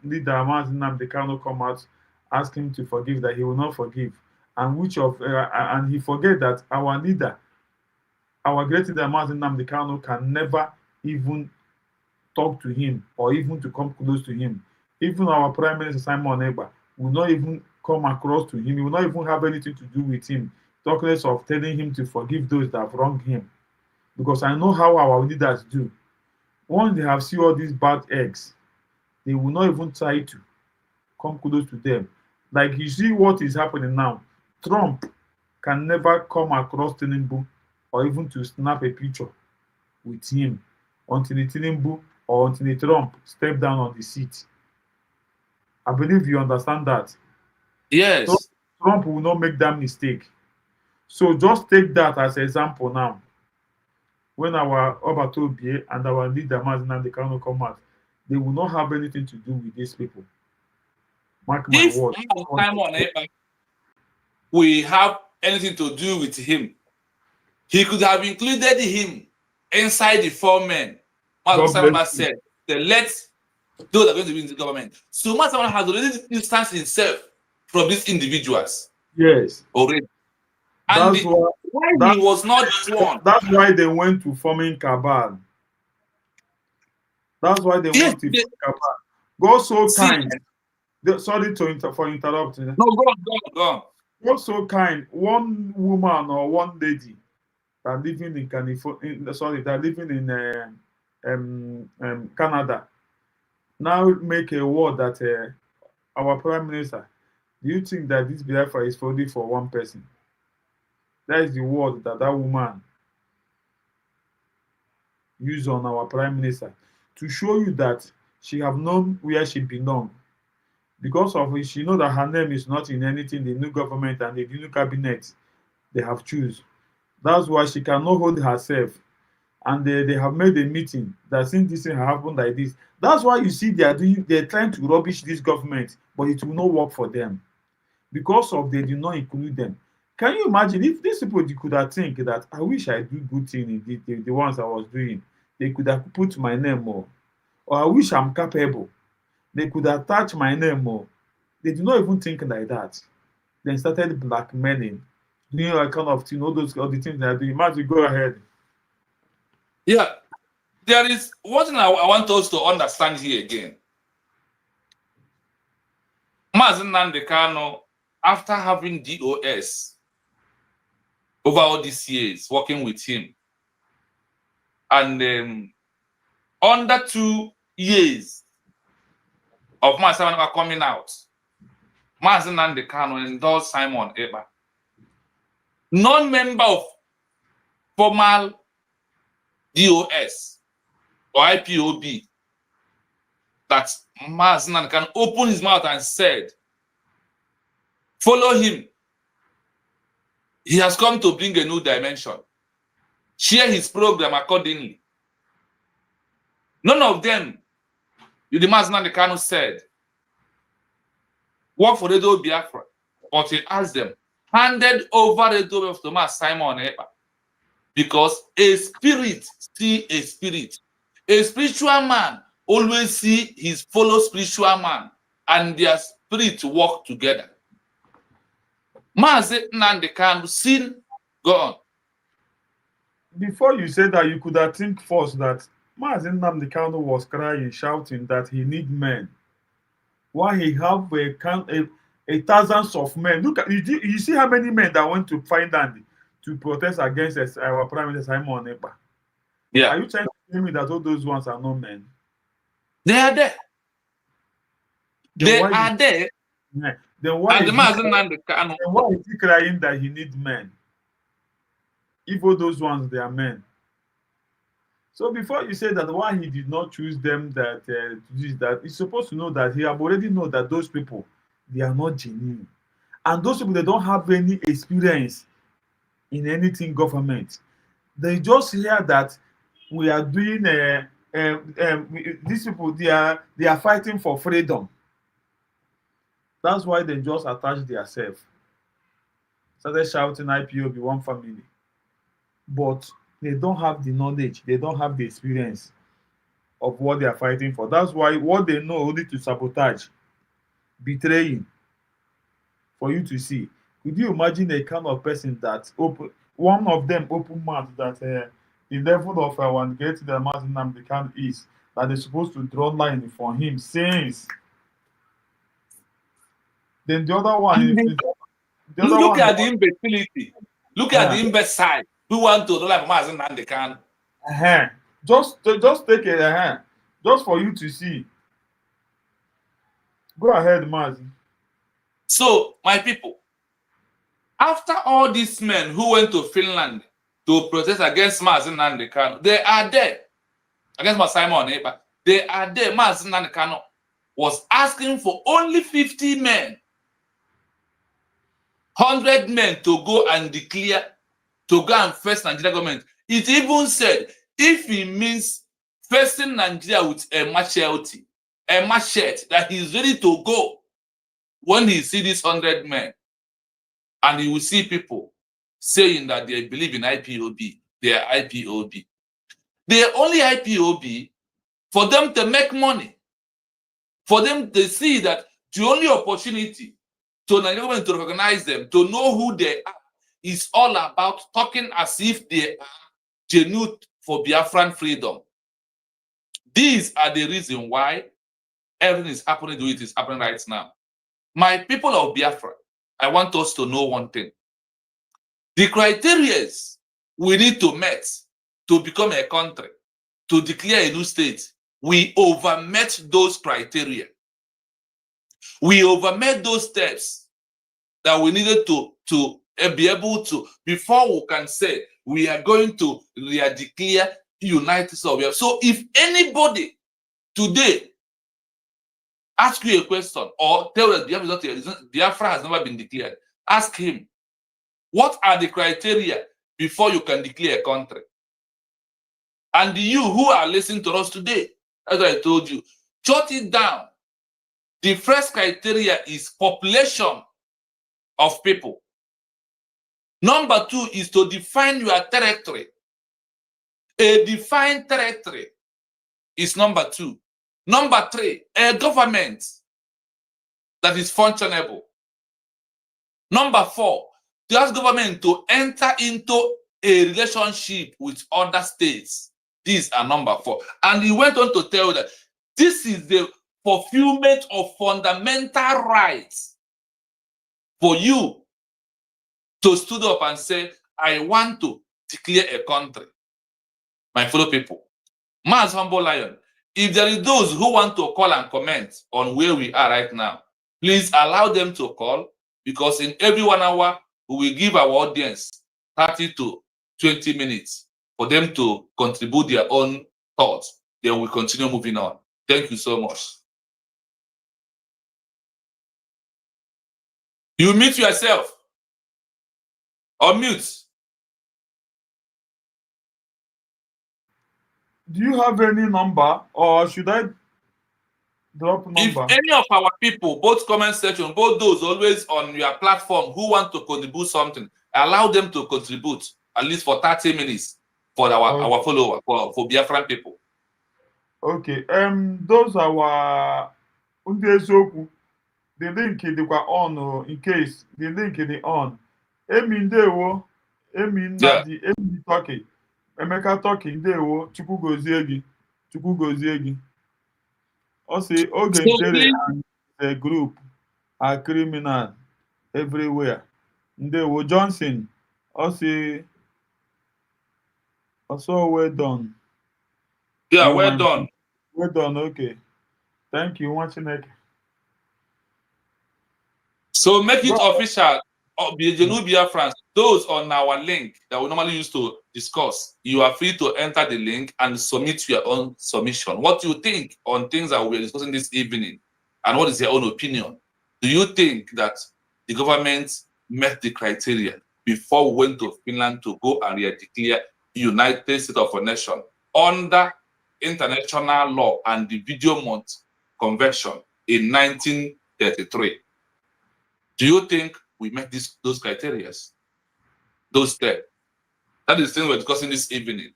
leader Nnamdi Kanu come out ask him to forgive, that he will not forgive. And and he forget that our leader, our great leader Nnamdi Kanu can never even talk to him or even to come close to him. Even our Prime Minister Simon Egba will not even come across to him. He will not even have anything to do with him. Talk less of telling him to forgive those that have wronged him. Because I know how our leaders do. Once they have seen all these bad eggs, they will not even try to come close to them. Like you see what is happening now. Trump can never come across Tinubu or even to snap a picture with him until Tinubu or until Trump step down on the seat. I believe you understand that. Yes. So Trump will not make that mistake. So just take that as an example now. When our Obatobie and our leader Mazinandi Kanu come out, they will not have anything to do with these people. Mark my If word. Simon Ekpa we have anything to do with him, he could have included him inside the 4 men. As Simon said, let's those that are going to be in the government. So Simon has already distanced himself from these individuals. Yes. Already. And That's why he was not sworn. That's why they went to forming cabal. That's why they went to form cabal. God so kind. Sorry for interrupting. No, go on. God so kind. One woman or one lady that living in California, that living in Canada, now make a word that our prime minister. Do you think that this Biafra is only for one person? That is the word that woman used on our prime minister to show you that she have known where she belong. Because of it, she know that her name is not in anything the new government and the new cabinet they have choose. That's why she cannot hold herself and they have made a meeting that since this thing happened like this, that's why you see they're trying to rubbish this government, but it will not work for them because of they did not include them. Can you imagine if these people could have think that I wish I do good thing in the ones I was doing, they could have put my name more, or I wish I'm capable, they could attach my name more. They did not even think like that. Then started blackmailing, doing all kind of thing, all the things they are doing. Imagine, go ahead. Yeah, there is one thing I want us to understand here again. Mazen Nandekano, after having DOS over all these years, working with him, and under 2 years of Mazen coming out, Mazen Nandekano endorsed Simon Ekpa, non-member of formal DOS or IPOB, that Mazen can open his mouth and said, follow him. He has come to bring a new dimension. Share his program accordingly. None of them, the Mazen Kanu said, work for Radio Biafra, but he asked them, handed over Radio of Thomas Simon Ekpa, because a spirit see a spirit. A spiritual man always see his fellow spiritual man, and their spirit work together. Mazen Kanu sin, go on. Before you said that, you could have think first that Mazen Kanu was crying, shouting that he need men. Why he have a thousands of men? Look at you see how many men that went to find Andy to protest against our Prime Minister Simon Ekpa. Yeah. Are you trying to tell me that all those ones are not men? They are there. They are there. Yeah. Then why is he crying that he need men? If all those ones they are men. So before you say that why he did not choose them, that he's supposed to know that he have already know that those people, they are not genuine, and those people, they don't have any experience in anything government. They just hear that we are doing these people, they are fighting for freedom. That's why they just attach themselves, started shouting IPOB one family, but they don't have the knowledge, they don't have the experience of what they are fighting for. That's why what they know only to sabotage, betraying, for you to see. Could you imagine a kind of person that one of them open mouth that the level of one get the Mazen Kanu is that they're supposed to draw line for him since. Then the other one, look at the imbecility. Look at the imbecile who want to like Mazen Kanu. Just take it, just for you to see. Go ahead, Mazen. So, my people, after all these men who went to Finland to protest against Mazen Kanu, they are there. Against Simon Ekpa, they are there. Mazen Kanu was asking for only 50 men, 100 men to go and declare, to go and face Nigeria government. It even said, if he means facing Nigeria with a machete, that he's ready to go when he see these 100 men. And you will see people saying that they believe in IPOB. They are IPOB. They are only IPOB for them to make money. For them to see that the only opportunity to Nigeria government to recognize them, to know who they are, is all about talking as if they are genuine for Biafran freedom. These are the reason why everything is happening the way it is happening right now. My people of Biafra, I want us to know one thing. The criteria we need to meet to become a country, to declare a new state, we overmet those criteria. We overmet those steps that we needed to be able to, before we can say we are going to declare United States. So if anybody today ask you a question or tell us Biafra has never been declared, ask him, what are the criteria before you can declare a country? And you who are listening to us today, as I told you, jot it down. The first criteria is population of people. Number 2 is to define your territory. A defined territory is number 2. Number 3, a government that is functionable. Number 4, to ask government to enter into a relationship with other states. These are number 4. And he went on to tell that this is the fulfillment of fundamental rights for you to stood up and say, I want to declare a country. My fellow people, Mass Humble Lion, if there is those who want to call and comment on where we are right now, please allow them to call, because in every 1 hour, we will give our audience 30 to 20 minutes for them to contribute their own thoughts. Then we continue moving on. Thank you so much. You mute yourself. Unmute. Do you have any number, or should I drop number? If any of our people, both comment section, both those always on your platform who want to contribute something, allow them to contribute at least for 30 minutes for our follower, for Biafran people. Okay. Those are ndị eziokwu. The link dịkwa on in case the link dị on. Emi ndewo, Emi Nnadi, Emi Turkey, Emeka Turkey ndewo, Chukwu gozie gị, Chukwu gozie gị. Ọ sị oge ntere and the group are criminal everywhere. Ndewo Johnson, ọ sị also well done. Yeah, well done. Well done, okay. Thank you, nwa Chineke. So make it official. Biafrans, those on our link that we normally use to discuss, you are free to enter the link and submit your own submission. What do you think on things that we're discussing this evening? And what is your own opinion? Do you think that the government met the criteria before we went to Finland to go and declare United States of a Nation under international law and the Video Month Convention in 1933? Do you think we met those criteria? Those steps? That is the thing we're discussing this evening.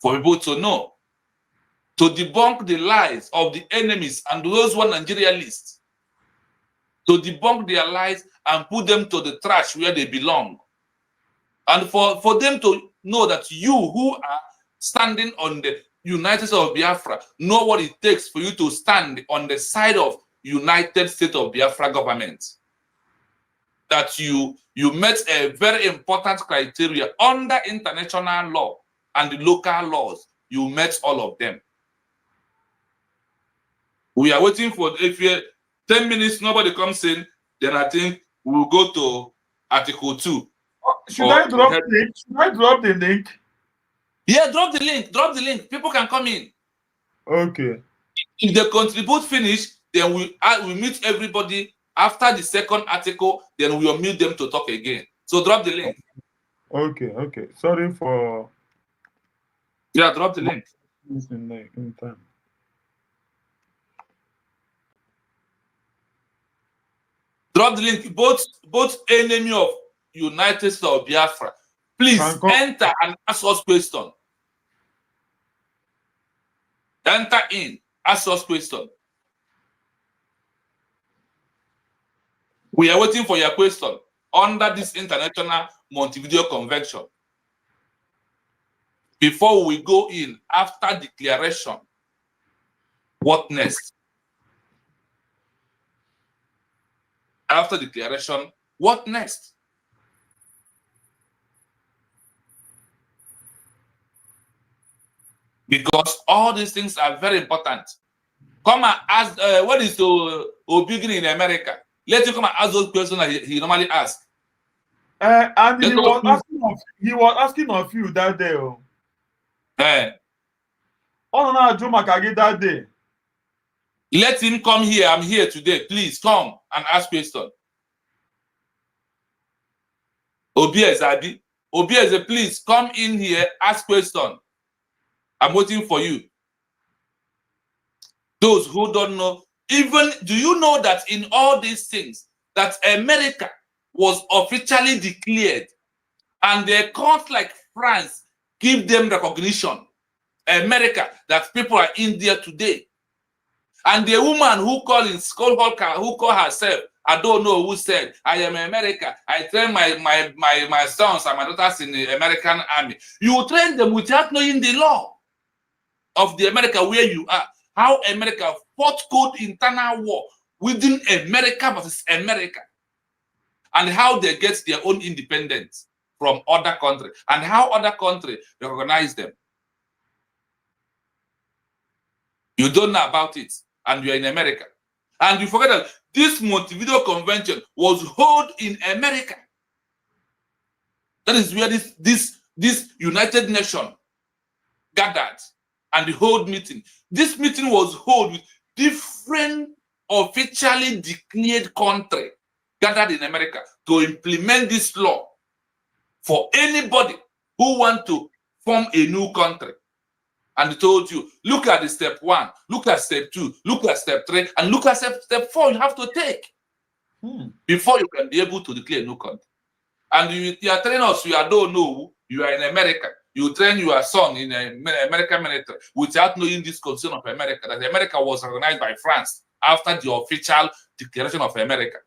For people to know, to debunk the lies of the enemies and those who are Nigeria list, to debunk their lies and put them to the trash where they belong. And for them to know that you who are standing on the United States of Biafra know what it takes for you to stand on the side of United States of Biafra government. That you met a very important criteria under international law and the local laws. You met all of them. We are waiting for, if you 10 minutes, nobody comes in, then I think we'll go to Article 2. Should I drop the link? Should I drop the link? Yeah, drop the link. Drop the link. People can come in. Okay. If they contribute finish, then we meet everybody after the second article, then we'll meet them to talk again. So drop the link. Okay. Sorry for... Yeah, drop the link. In time. Drop the link. Both enemy of United States of Biafra, please enter and ask us question. Enter in, ask us question. We are waiting for your question under this International Montevideo Convention. Before we go in, after declaration, what next? After declaration, what next? Because all these things are very important. Come and ask, what is Obigin in America? Let him come and ask those questions that he normally asks. And he was asking of you that day. Oh, no, Jumaka that day. Let him come here. I'm here today. Please come and ask questions. Obi Ezabi, Obieze, please come in here, ask question. I'm waiting for you. Those who don't know, even do you know that in all these things, that America was officially declared, and the countries like France give them recognition. America, that people are in there today. And the woman who called herself, I don't know who said, I am America. I train my sons and my daughters in the American army. You train them without knowing the law of the America where you are. How America fought good internal war within America versus America. And how they get their own independence from other countries. And how other countries recognize them. You don't know about it, and you're in America. And you forget that this Montevideo Convention was held in America. That is where this United Nations gathered and the whole meeting. This meeting was held with different officially declared countries gathered in America to implement this law for anybody who want to form a new country. And he told you, look at the step 1, look at step 2, look at step 3, and look at step 4 you have to take before you can be able to declare a new country. And you are telling us you don't know, you are in America. You train your son in the American military without knowing this condition of America, that America was recognized by France after the official declaration of America.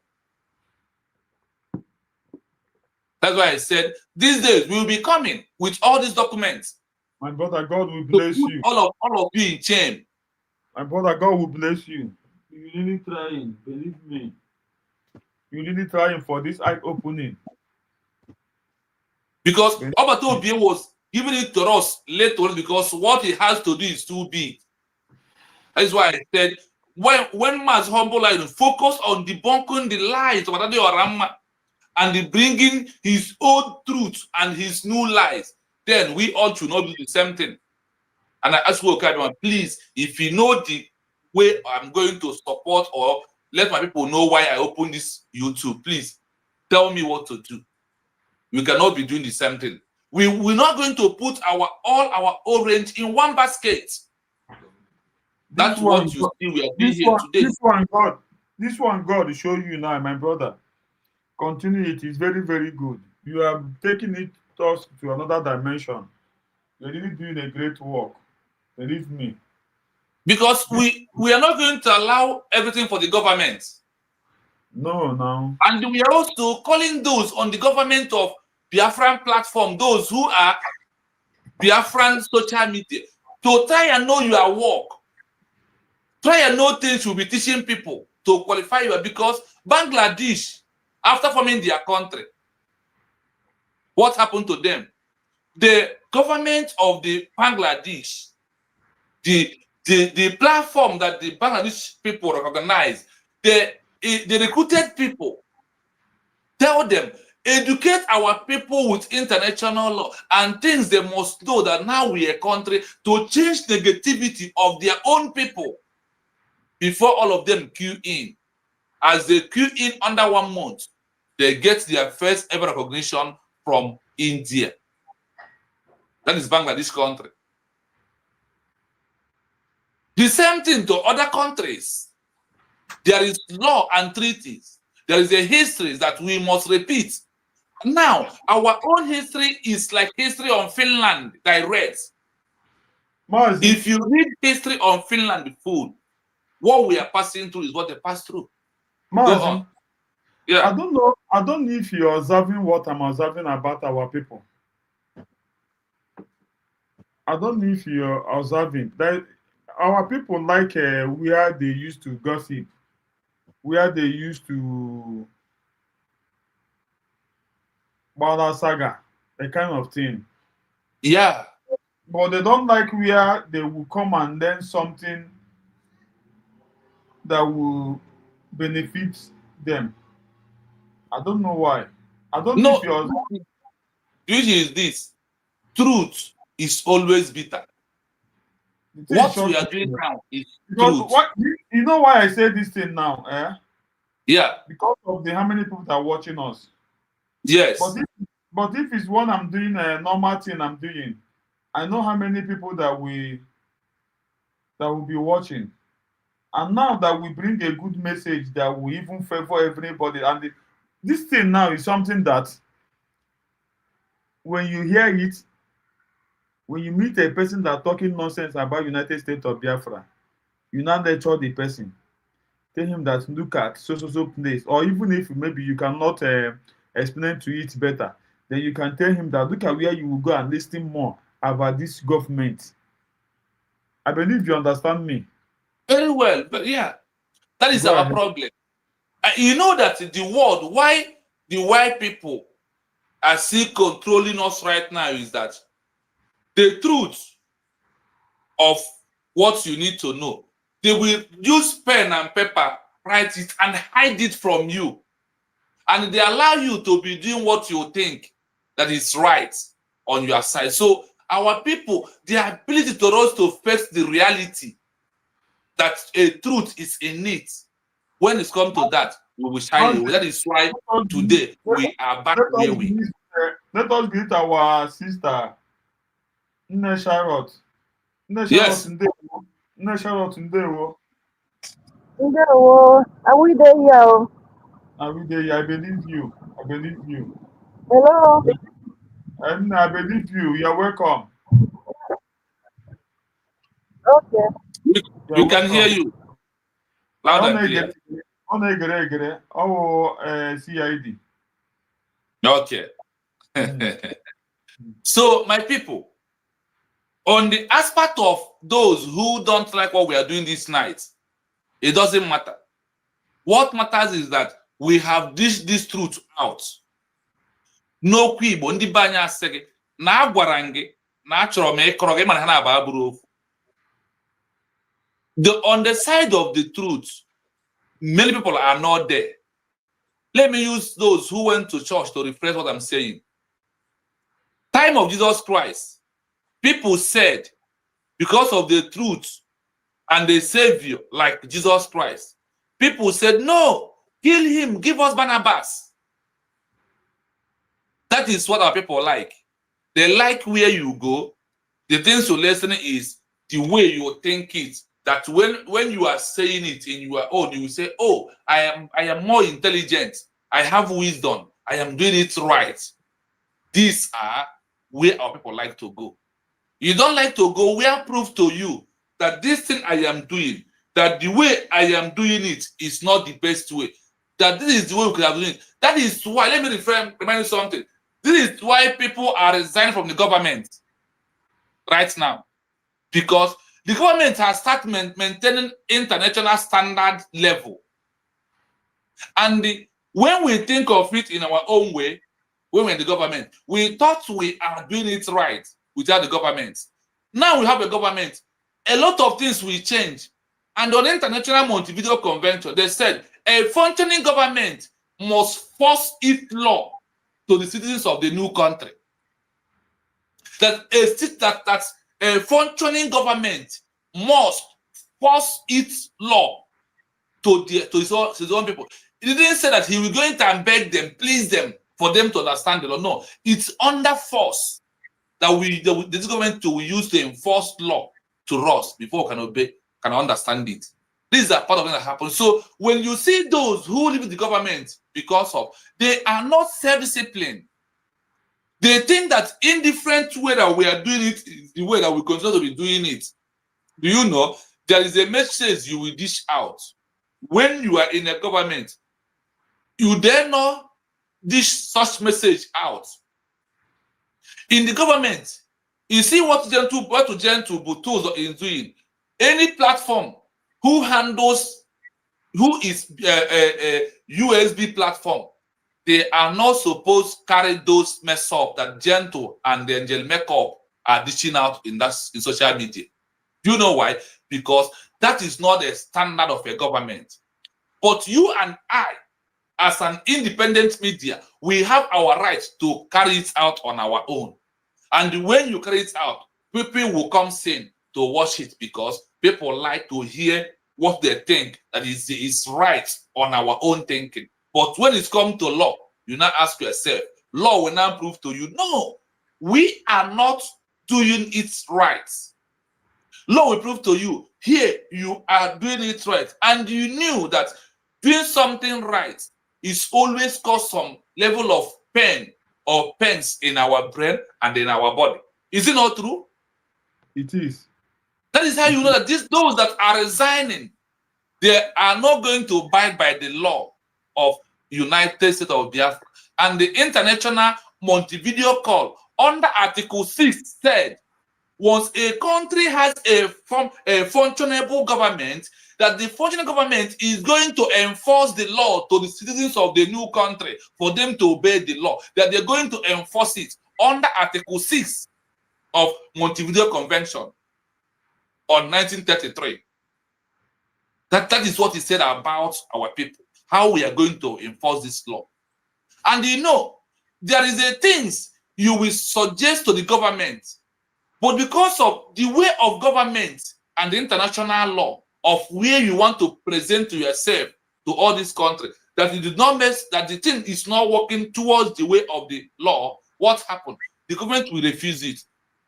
That's why I said, these days we will be coming with all these documents. My brother, God will bless you. All of you in chain. My brother, God will bless you. You really trying, believe me. You really trying for this eye opening. Because Obatobie was giving it to us later because what he has to do is too big. That's why I said, when Mas Humble focus on debunking the lies of Adade Orama and bringing his old truth and his new lies, then we all should not do the same thing. And I ask you, please, if you know the way I'm going to support or let my people know why I open this YouTube, please tell me what to do. We cannot be doing the same thing. We're not going to put all our orange in one basket. That's what you see we are doing here today. This one, God, show you now, my brother. Continue. It is very, very good. You are taking it to another dimension. You're really doing a great work. Believe me. Because we are not going to allow everything for the government. No. And we are also calling those on the government of Biafran platform, those who are Biafran social media, to try and know your work. Try and know things you'll be teaching people to qualify you, because Bangladesh, after forming their country, what happened to them? The government of the Bangladesh, the platform that the Bangladesh people recognize, they recruited people, tell them, educate our people with international law and things they must know, that now we are a country, to change negativity of their own people before all of them queue in. As they queue in under 1 month, they get their first ever recognition from India. That is Bangladesh country. The same thing to other countries. There is law and treaties. There is a history that we must repeat. Now, our own history is like history on Finland direct. If you read history on Finland full, what we are passing through is what they pass through. Go on. Yeah. I don't know if you're observing what I'm observing about our people. I don't know if you're observing that our people like where they used to gossip, where they used to Bala saga, a kind of thing. Yeah. But they don't like where they will come and learn something that will benefit them. I don't know why. I don't know if you're. The issue is this: truth is always bitter. What we are doing now is truth. You know why I say this thing now? Eh? Yeah. Because of how many people that are watching us. Yes. But if it's one I'm doing, a normal thing I'm doing, I know how many people that will be watching. And now that we bring a good message that will even favor everybody, and this thing now is something that when you hear it, when you meet a person that talking nonsense about United States of Biafra, you now lecture the person, tell him that look at so place, or even if maybe you cannot explain to it better, then you can tell him that look at where you will go and listen more about this government. I believe you understand me. Very well, but yeah, that is Go our ahead. problem. You know that the world, why the white people are still controlling us right now is that the truth of what you need to know, they will use pen and paper, write it and hide it from you. And they allow you to be doing what you think that is right on your side. So our people, the ability to us to face the reality that a truth is in it, when it's come to that, we will shine away. That is why today we are back where we Let us greet our sister, Nne Charlotte. Nne Charlotte, yes. ndewo. Nne Charlotte, ndewo. Ndewo, are we there here? Abide, I believe you. I believe you. Hello? And I believe you. You're welcome. Okay. We can hear you loud and clear. CID. Okay. So, my people, on the aspect of those who don't like what we are doing this night, it doesn't matter. What matters is that we have dished this truth out. No Igbo ndị be anyị asị gị na agwara m gị na achọrọ m ịkọrọ gị mana ha na-aba bụrụ okwu. On the side of the truth, many people are not there. Let me use those who went to church to rephrase what I'm saying. Time of Jesus Christ, people said, because of the truth and the Savior like Jesus Christ, people said, no, kill him, give us Barnabas. That is what our people like. They like where you go. The things you listen is the way you think it. That when you are saying it in your own, you will say, oh, I am more intelligent. I have wisdom. I am doing it right. These are where our people like to go. You don't like to go where prove to you that this thing I am doing, that the way I am doing it is not the best way. That this is the way we could have done it. That is why, let me remind you something. This is why people are resigning from the government right now. Because the government has started maintaining international standard level. And when we think of it in our own way, when we're in the government, we thought we are doing it right without the government. Now we have a government. A lot of things will change. And on the International Montevideo Convention, they said a functioning government must force its law to the citizens of the new country. That a functioning government must force its law to his own people. He didn't say that he will go in and beg them, please them, for them to understand the law. No, it's under force that this government will use to enforce law to us before we can obey, can understand it. These are part of it that happens. So when you see those who leave the government because of, they are not self-disciplined. They think that in different way that we are doing it is the way that we continue to be doing it. Do you know there is a message you will dish out when you are in a government? You dare not dish such message out. In the government, you see what Gentle Butozo is doing. Any platform who is a USB platform, they are not supposed to carry those mess up that Gentle and the Angel Makeup are dishing out in social media. Do you know why? Because that is not a standard of a government. But you and I, as an independent media, we have our right to carry it out on our own. And when you carry it out, people will come in to watch it because people like to hear what they think that is right on our own thinking. But when it's come to law, you now ask yourself, law will now prove to you, no, we are not doing it right. Law will prove to you, here you are doing it right. And you knew that doing something right is always cause some level of pain or pains in our brain and in our body. Is it not true? It is. That is how you know that those that are resigning, they are not going to abide by the law of United States of Biafra. And the International Montevideo Call under Article 6 said, once a country has a functionable government, that the functional government is going to enforce the law to the citizens of the new country for them to obey the law, that they're going to enforce it under Article 6 of Montevideo Convention on 1933. That is what he said about our people, how we are going to enforce this law. And you know, there is a things you will suggest to the government, but because of the way of government and the international law of where you want to present to yourself to all this country, that you did not mess, that the thing is not working towards the way of the law, what happened? The government will refuse it.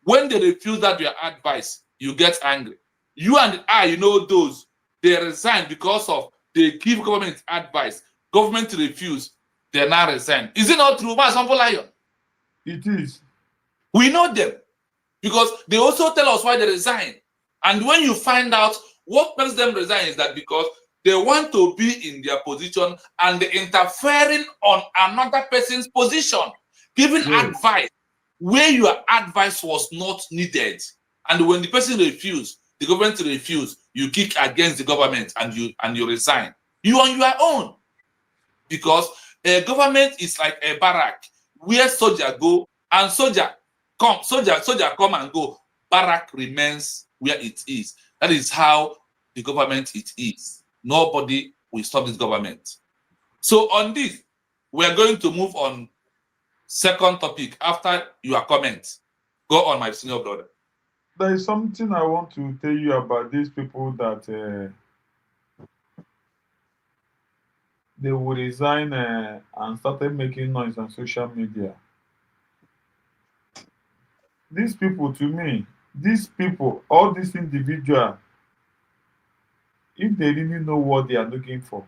When they refuse that your advice, you get angry. You and I, you know those, they resign because of they give government advice. Government refuse, they now resign. Is it not true, Masampo Lion? It is. We know them because they also tell us why they resign. And when you find out what makes them resign is that because they want to be in their position and they're interfering on another person's position, giving advice where your advice was not needed. And when the person refused, the government refused, you kick against the government and you resign. You on your own. Because a government is like a barrack where soldier go and soldier come and go. Barrack remains where it is. That is how the government it is. Nobody will stop this government. So on this, we are going to move on second topic after your comment. Go on, my senior brother. There is something I want to tell you about these people that they will resign and started making noise on social media. These people, to me, these people, all these individuals, if they really know what they are looking for,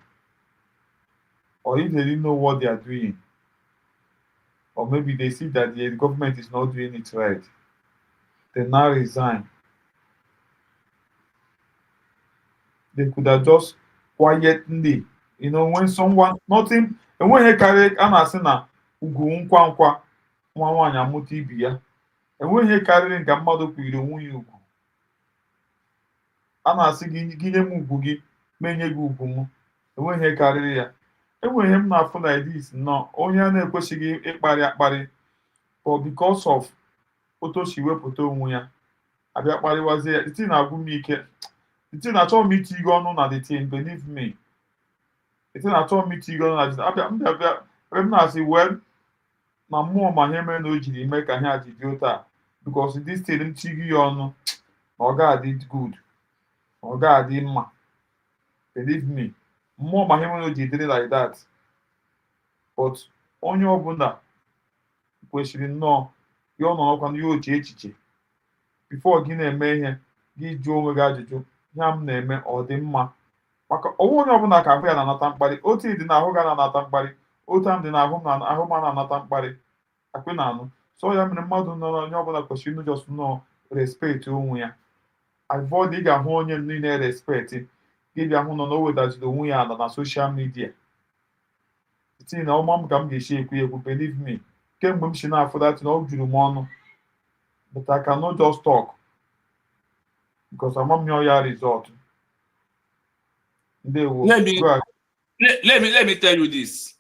or if they really know what they are doing, or maybe they see that the government is not doing it right, they now resign. They could have just quietly, when someone, nothing, and when he carry, I'm asking na ugu nkwa nkwa nwa nwaanyị amụta ibi ya, enweghị ihe karịrị nke mmadụ kwuru onwe ya ugwu. A na-asị gị nye m ugwu gị menye gị ugwu m, enweghị ihe karịrị ya. Enweghị ihe m na-afụ like this nọ onye a na-ekwesịghị ịkparị akparị, but because of otu si wepụta onwe ya abịa kparịwazie ya, iti na-agwụ m ike, iti na-achọ m iti gị ọnụ na the thing, believe me, iti na-achọ m iti gị ọnụ na the thing. Abịa m na-asị well na mmụọ ma ihe mere na o jiri mee ka ihe a ji dị otu a, because this thing m tigị ya ọnụ na ọ ga-adị good, ọ ga-adị mma, believe me, mmụọ ma ihe mere o ji dịrị like that. But onye ọbụla kwesịrị nnọọ ya ọ nọrọkwa ya oche echiche before gị na-eme ihe, gị jụọ onwe gị ajụjụ, ihe m na-eme ọ dị mma? Maka ọnwụ onye ọbụla ka ahụ ya na-anata mkparị, otu dị n'ahụ ga na-anata mkparị, otu ahụ dị n'ahụ ma na-anata mkparị, akpị na anụ. So ya mere mmadụ nọ onye ọbụla kwesịrị ịnụ just nnọọ respect onwe ya. Avoid ị ga-ahụ onye niile respect gị bịa hụ nọ na o wedaziri onwe ya ala na social media, tinye na ọma m ka m ga-esi ekwu, believe me, kemgbe m si na-afụ dat na ọ juru m ọnụ, but I cannot just talk because I'm not your result. Let me tell you this.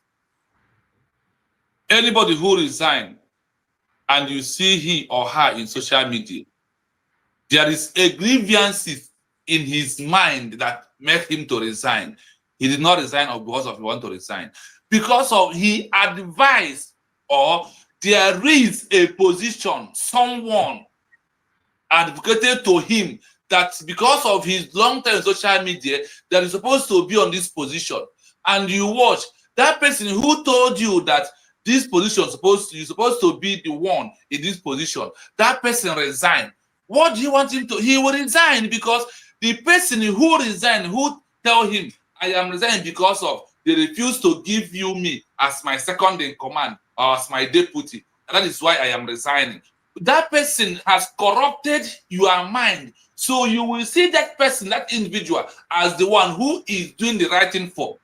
Anybody who resign and you see he or her in social media, there is a grievance in his mind that made him to resign. He did not resign because of he want to resign. Because of he advised, or there is a position, someone advocated to him that because of his long-term social media, that is supposed to be on this position. And you watch, that person who told you that this position you're supposed to be the one in this position. That person resigned. What do you want him to? He will resign because the person who resigned, who tell him, I am resigning because of they refuse to give you me as my second in command or as my deputy. And that is why I am resigning. That person has corrupted your mind. So you will see that person, that individual, as the one who is doing the right thing for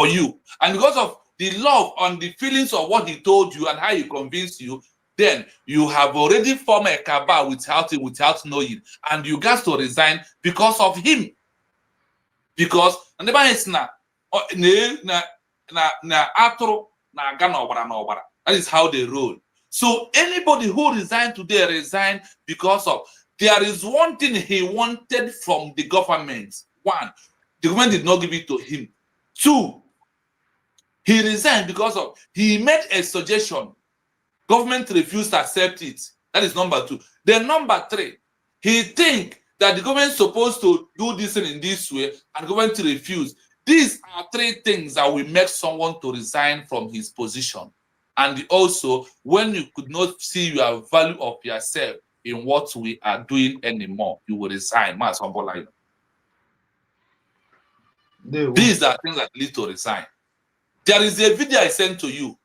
you. And because of the love and the feelings of what he told you and how he convinced you, then you have already formed a cabal without knowing, and you got to resign because of him. Because that is how they roll. So anybody who resigned today resigned because of there is one thing he wanted from the government. One, the government did not give it to him. Two, he resigned because of he made a suggestion. Government refused to accept it. That is number two. Then number three, he think that the government is supposed to do this thing in this way and government refuse. These are three things that will make someone to resign from his position. And also, when you could not see your value of yourself in what we are doing anymore, you will resign. These are things that lead to resign. There is a video I sent to you.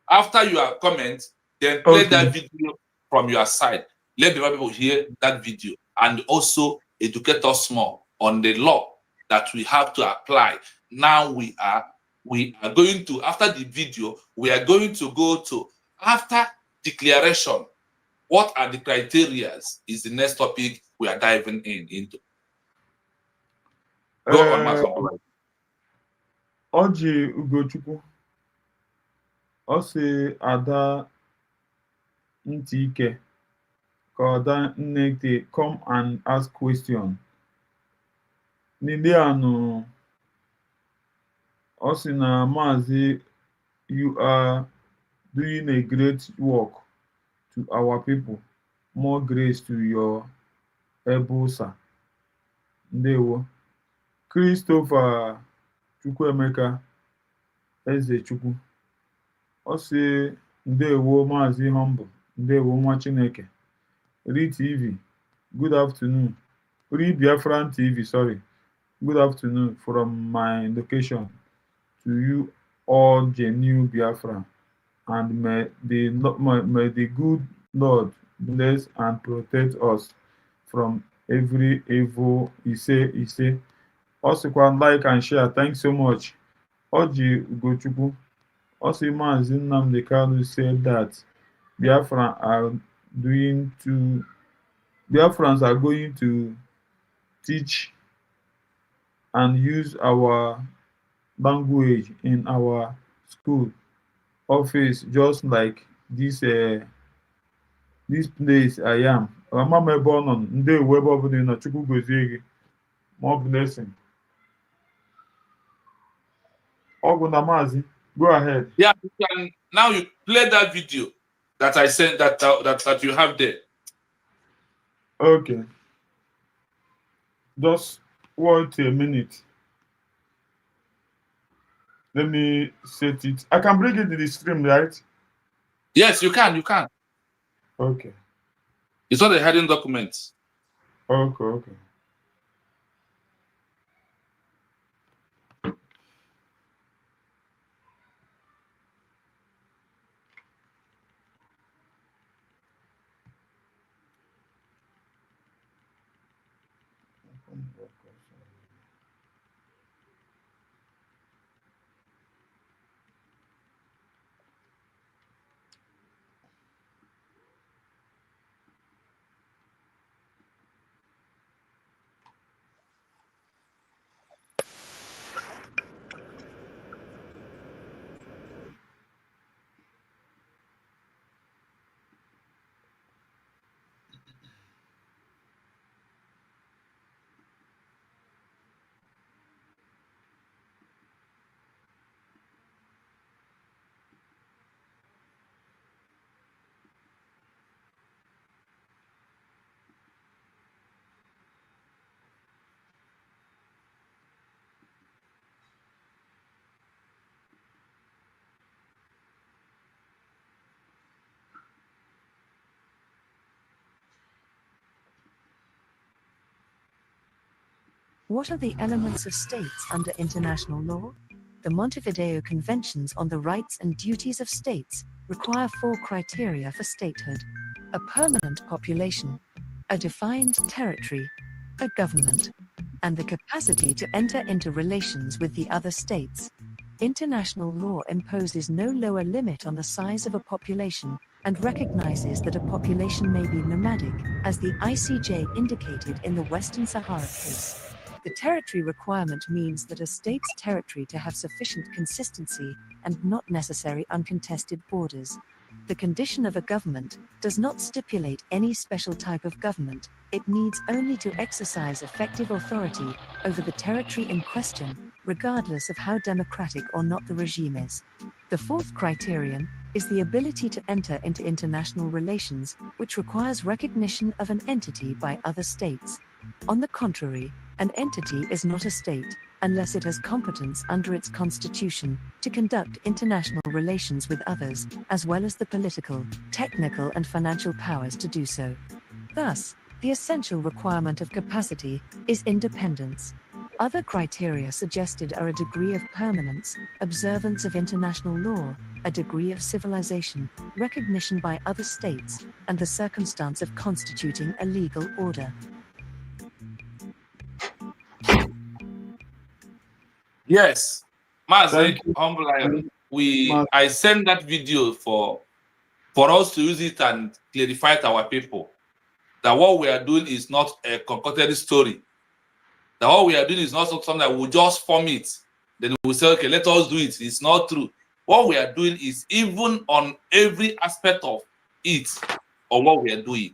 After your comment, then play that video from your side. Let the people hear that video and also educate us more on the law that we have to apply. Now we are going to, after the video, we are going to go to after declaration. What are the criteria is the next topic we are diving into. Go on, Master. Oji Ugochukwu, ọ sị Ada Ntike ka Ada Nneke come and ask question. N'ile anụ, ọ sị na Maazị, you are doing a great work to our people. More grace to your able sir. Ndewo. Christopher Chukwuemeka Ezechukwu, ọ sị ndewo Maazị Humble, ndewo nwa Chineke. TV, good afternoon. Biafran TV, sorry. Good afternoon from my location to you all genuine Biafran, and may the good Lord bless and protect us from every evil. Ise. Also, like and share. Thanks so much. Oji Ugochukwu, also Maazị Nnamdi Kanu said that Biafrans are going to teach and use our language in our school office, just like this place I am. Ama m ebe ọ nọ, ndewo ebe ọ bụla ị nọ, Chukwu gozie gị. More blessing. Ọgụ na Maazị, go ahead. Yeah, you can, now you play that video that I sent that you have there. Okay. Just wait a minute. Let me set it. I can bring it to the stream, right? Yes, you can. Okay. It's not a hidden document. Okay. What are the elements of states under international law? The Montevideo Conventions on the Rights and Duties of States require 4 criteria for statehood: a permanent population, a defined territory, a government, and the capacity to enter into relations with the other states. International law imposes no lower limit on the size of a population and recognizes that a population may be nomadic, as the ICJ indicated in the Western Sahara case. The territory requirement means that a state's territory to have sufficient consistency and not necessary uncontested borders. The condition of a government does not stipulate any special type of government. It needs only to exercise effective authority over the territory in question, regardless of how democratic or not the regime is. The 4th criterion is the ability to enter into international relations, which requires recognition of an entity by other states. On the contrary, an entity is not a state unless it has competence under its constitution to conduct international relations with others, as well as the political, technical, and financial powers to do so. Thus, the essential requirement of capacity is independence. Other criteria suggested are a degree of permanence, observance of international law, a degree of civilization, recognition by other states, and the circumstance of constituting a legal order. Yes, Mazi, Thank you. Humble Lion, Mazi. I sent that video for us to use it and clarify to our people that what we are doing is not a concocted story. That what we are doing is not something that we'll just form it. Then we'll say, okay, let us do it. It's not true. What we are doing is even on every aspect of it or what we are doing,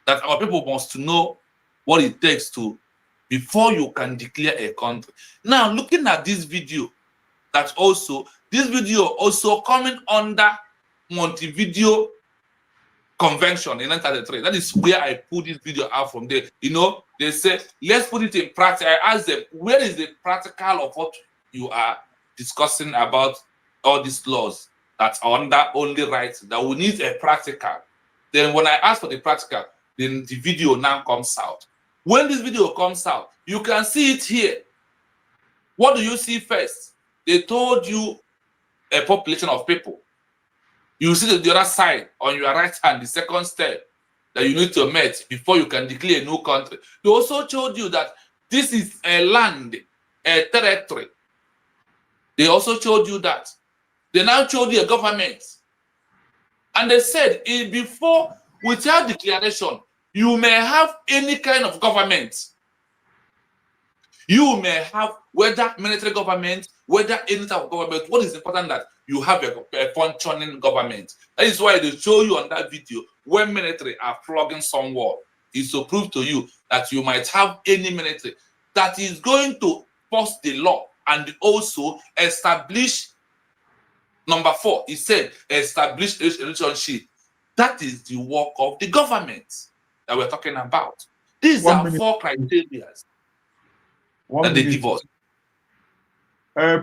that our people must to know what it takes to before you can declare a country. Now, looking at this video, this video also coming under Montevideo Convention in 1933. That is where I put this video out from there. You know, they say, let's put it in practice. I asked them, where is the practical of what you are discussing about all these laws that are under only rights, that we need a practical? Then when I ask for the practical, then the video now comes out. When this video comes out, you can see it here. What do you see first? They told you a population of people. You see the other side on your right hand, the second step that you need to meet before you can declare a new country. They also told you that this is a land, a territory. They also told you that. They now told you a government. And they said, before, without declaration, you may have any kind of government. You may have whether military government, whether any type of government. What is important that you have a functioning government. That is why they show you on that video when military are flogging someone. It's to prove to you that you might have any military that is going to force the law and also establish. Number 4, he said, establish a relationship. That is the work of the government that we're talking about. These are 4 criteria that they give us.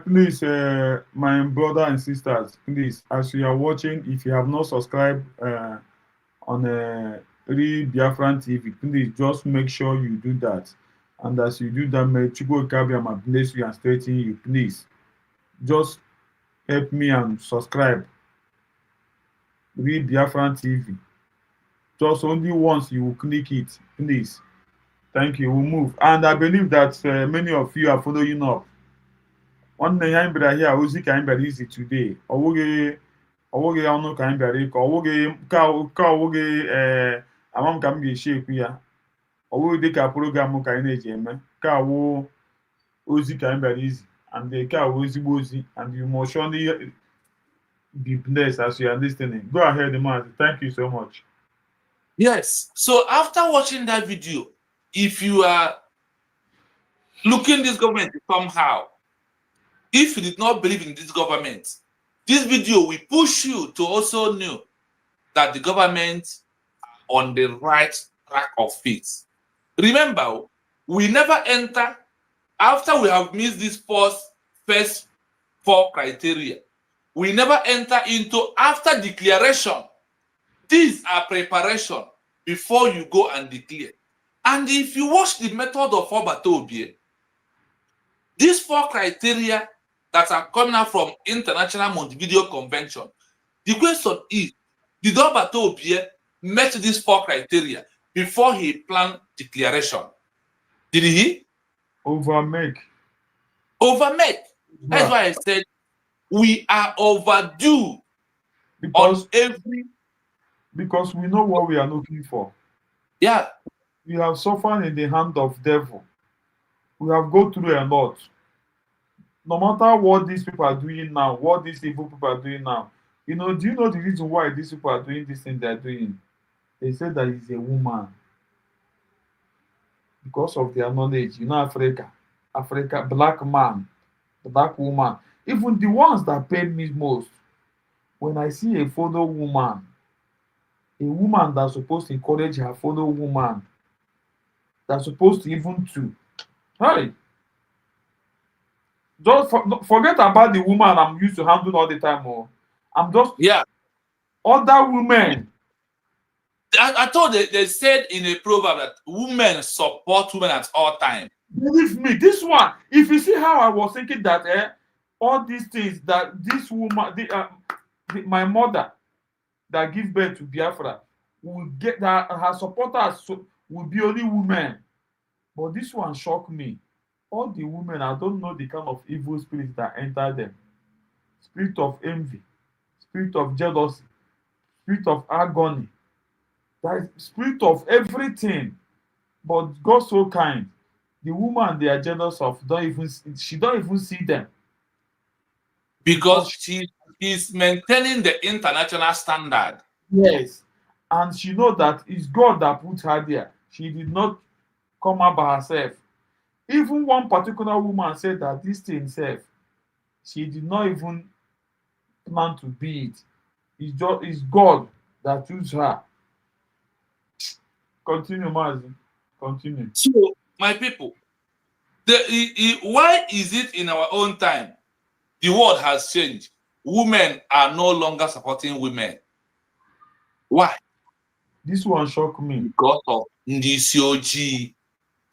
Please, my brother and sisters, please, as you are watching, if you have not subscribed on Real Biafran TV, please just make sure you do that. And as you do that, may Chigo Kabiama bless you and straighten you. Please, just help me and subscribe. Real Biafran TV. Just only once you will click it, please. Thank you. We'll move. And I believe that many of you are following up. One thing I'm here, Ozi can be easy today. Owoge ono can be ready. Owoge amam can be shape ya. Owoge deka program ka ina ejeme. Ka wo Ozi can be easy. And the ka Ozi Ozi, and you must surely be blessed as you are listening. Go ahead, man. Thank you so much. Yes. So after watching that video, if you are looking this government somehow, if you did not believe in this government, this video will push you to also know that the government are on the right track of it. Remember, we never enter after we have missed these first 4 criteria. We never enter into after declaration. These are preparation before you go and declare. And if you watch the method of Obatobie, these 4 criteria that are coming out from International Montevideo Convention, the question is, did Obatobie met these 4 criteria before he planned declaration? Did he? Overmake. Overmake. That's why I said we are overdue Because on every. because we know what we are looking for. Yeah. We have suffered in the hand of devil. We have gone through a lot. No matter what these people are doing now, what these evil people are doing now, do you know the reason why these people are doing this thing they're doing? They say that it's a woman. Because of their knowledge. Africa, black man, black woman. Even the ones that pain me most, when I see a fellow woman, a woman that's supposed to encourage her fellow woman, that's supposed to even to, hey, just forget about the woman I'm used to handling all the time. Oh, I'm just Yeah. other women. I thought they said in a proverb that women support women at all times. Believe me, this one, if you see how I was thinking that all these things that this woman, my mother that give birth to Biafra will get that her supporters will be only women. But this one shocked me. All the women, I don't know the kind of evil spirits that enter them. Spirit of envy, spirit of jealousy, spirit of agony, that is spirit of everything. But God so kind. The woman they are jealous of she don't even see them. Because she's maintaining the international standard. Yes. And she know that it's God that put her there. She did not come out by herself. Even one particular woman said that this thing self, she did not even plan to be it. It's God that chose her. Continue, Mazi. Continue. So, my people, why is it in our own time the world has changed? Women are no longer supporting women. Why? This one shocked me. Because of Ndisioji.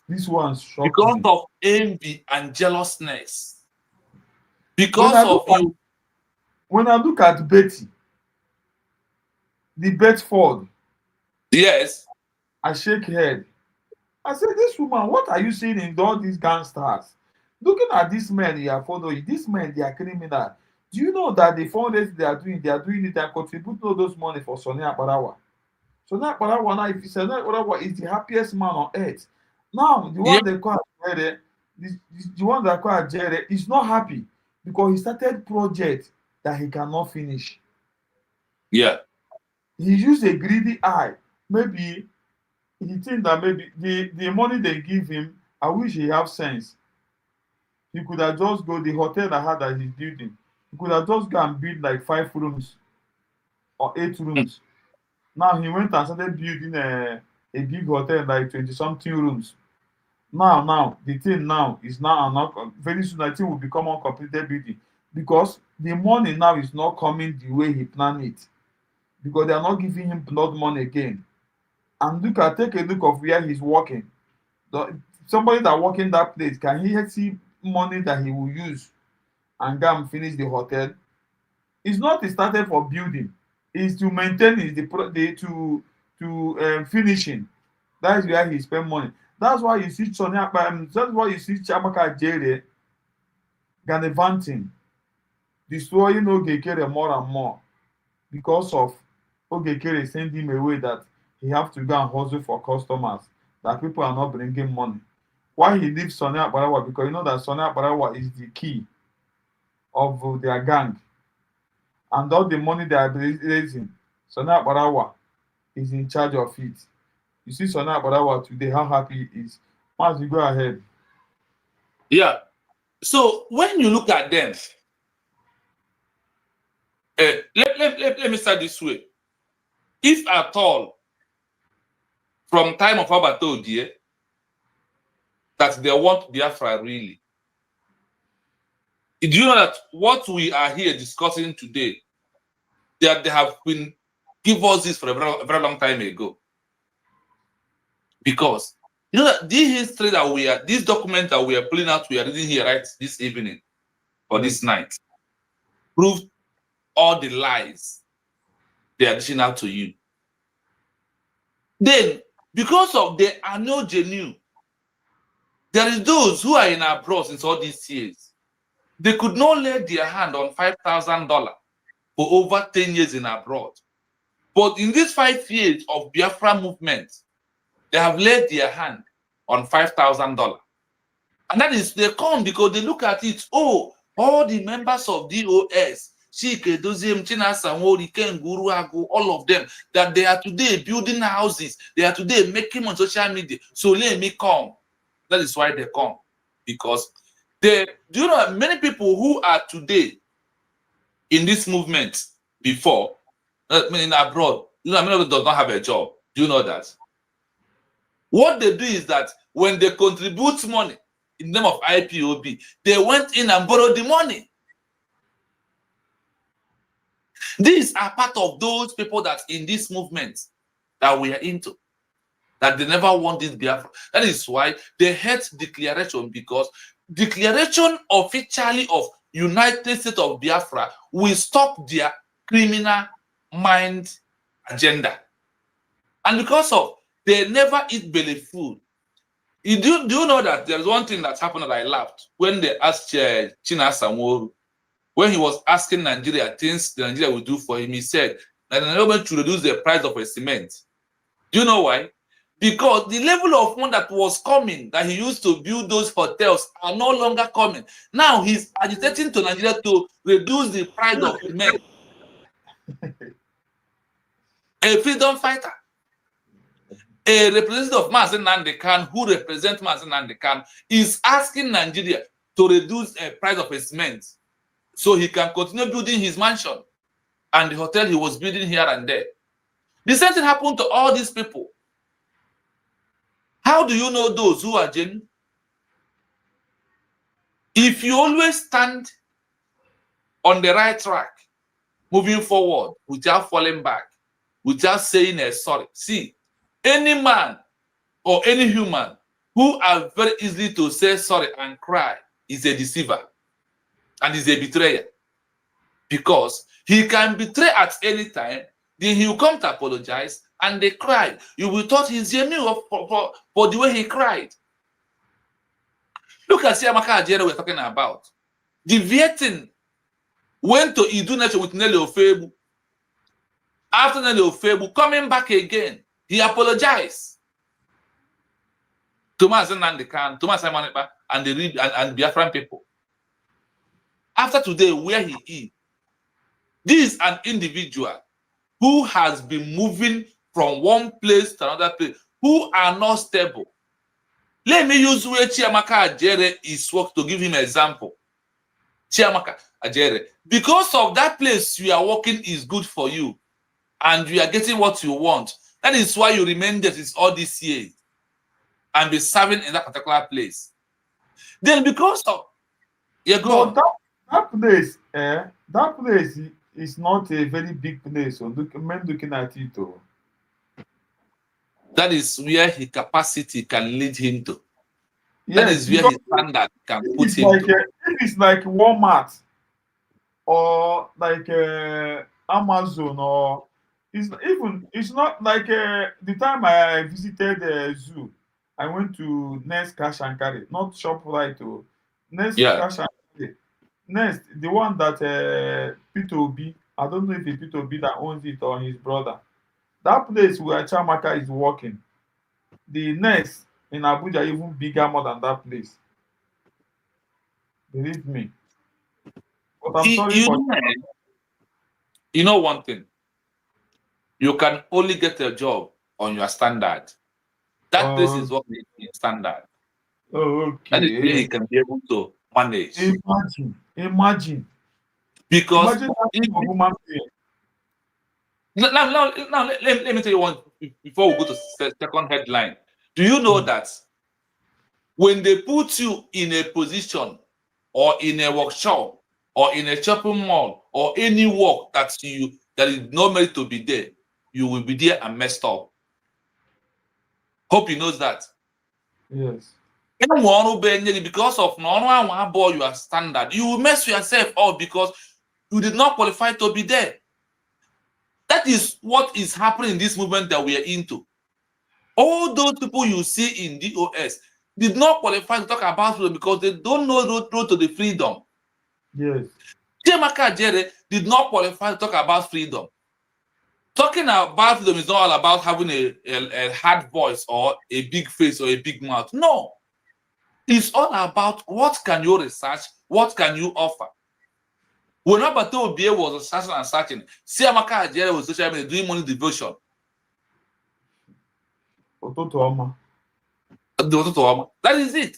This one shocked Because me. of envy and jealousness. When Because I of look at, you. when I look at Betty, the Bedford, Yes. I shake head. I said, this woman, what are you seeing in all these gangsters? Looking at these men you are following, these men, they are criminal. Do you know that the fundraising they are doing it, they are contributing all those money for Sonny Akbarawa? Sonny Akbarawa, now, if you say Sonny Akbarawa is the happiest man on earth. Now, the one they call Jere, the one that call Jere is not happy because he started project that he cannot finish. Yeah. He used a greedy eye. Maybe he think that maybe the money they give him, I wish he have sense. He could have just go the hotel that had that he's building. He could have just go and build like 5 rooms or 8 rooms. Now he went and started building a big hotel like 20 something rooms. Now the thing now is now very soon I think will become uncompleted building because the money now is not coming the way he planned it because they are not giving him blood money again. And take a look of where he's working. Somebody that work in that place, can he see money that he will use and go and finish the hotel? It's not started for building, it's to maintain it, to finishing. That is where he spend money. That's why you see that's why you see Chiamaka Jere gallivanting, destroying Ogekere more and more because of Ogekere send him away that he have to go and hustle for customers, that people are not bringing money. Why he leaves Sonny Akbarawa? Because you know that Sonny Akbarawa is the key of their gang. And all the money they are raising, Sonny Akbarawa is in charge of it. You see Sonny Akbarawa today, how happy he is. Once you go ahead. Yeah. So when you look at them, let me start this way. If at all, from time of Obatobie, that they want Biafra really, do you know that what we are here discussing today, that they have been give us this for a very long time ago? Because You know that this history that this document that we are pulling out, we are reading here right this evening or this night, prove all the lies they are dishing out to you. Then, because of they are no genuine, there is those who are in abroad since all these years. They could not lay their hand on $5,000 for over 10 years in abroad. But in these 5 years of Biafra movement, they have laid their hand on $5,000. And that is, they come because they look at it, oh, all the members of DOS, Chike Doziem, Chinasa Nwori, Ken Guru Agu, all of them, that they are today building houses, they are today making on social media. So let me come. That is why they come. Because do you know many people who are today in this movement before, in abroad, you know, many of them does not have a job. Do you know that? What they do is that when they contribute money in the name of IPOB, they went in and borrowed the money. These are part of those people that in this movement that we are into, that they never want this Biafra. That is why they hate declaration, because declaration officially of United States of Biafra will stop their criminal mind agenda. And because of they never eat belly food. Do you know that there's one thing that happened that I laughed when they asked Chinasa Nwori, when he was asking Nigeria things the Nigeria will do for him, he said that they're not going to reduce the price of a cement. Do you know why? Because the level of money that was coming, that he used to build those hotels, are no longer coming. Now he's agitating to Nigeria to reduce the price of cement. A freedom fighter, a representative of Mazen Nandekan, who represents Mazen Nandekan, is asking Nigeria to reduce the price of a cement so he can continue building his mansion and the hotel he was building here and there. The same thing happened to all these people. How do you know those who are genuine? If you always stand on the right track, moving forward without falling back, without saying a sorry. See, any man or any human who are very easily to say sorry and cry is a deceiver and is a betrayer, because he can betray at any time, then he will come to apologize and they cry. You will thought he's genuine for the way he cried. Look at Siamaka Ajere we're talking about. Deviating, went to Idu Nation with Nelly Ofebu. After Nelly Ofebu, coming back again, he apologized to Mazen Nandekan, to Mazen Manepa, and the Biafran people. After today, where he is, this is an individual who has been moving from one place to another place, who are not stable. Let me use where Chiamaka Ajere is work to give him an example. Chiamaka Ajere, because of that place you are working is good for you, and you are getting what you want. That is why you remain there since all these years and be serving in that particular place. Then because of that place is not a very big place. So looking at it, that is where his capacity can lead him to. Yes, that is where his standard can put him like, to. If it's like Walmart or like Amazon, or it's not like the time I visited the zoo, I went to Nest Cash and Carry, not ShopRite, to Nest Cash and Carry. Nest, the one that Peter Obi, I don't know if it's Peter Obi that owns it or his brother. That place where Chamaka is working, the Nest in Abuja even bigger more than that place. Believe me. But I'm sorry for you know one thing. You can only get a job on your standard. That place is what makes your standard. Okay. That is where he can be able to manage. Imagine. Because imagine now let me tell you one before we go to the second headline. Do you know that when they put you in a position or in a workshop or in a shopping mall or any work that is not meant to be there, you will be there and messed up? Hope he knows that. Yes. Because of no boy your standard, you will mess yourself up because you did not qualify to be there. That is what is happening in this movement that we are into. All those people you see in DOS did not qualify to talk about freedom because they don't know the road to the freedom. Yes. Chiamaka Jere did not qualify to talk about freedom. Talking about freedom is not all about having a hard voice or a big face or a big mouth. No. It's all about what can you research, what can you offer. When Abato Obie was researching and searching, Chiamaka Jere was social media doing money devotion. Ụtụtụ ọma. That is it.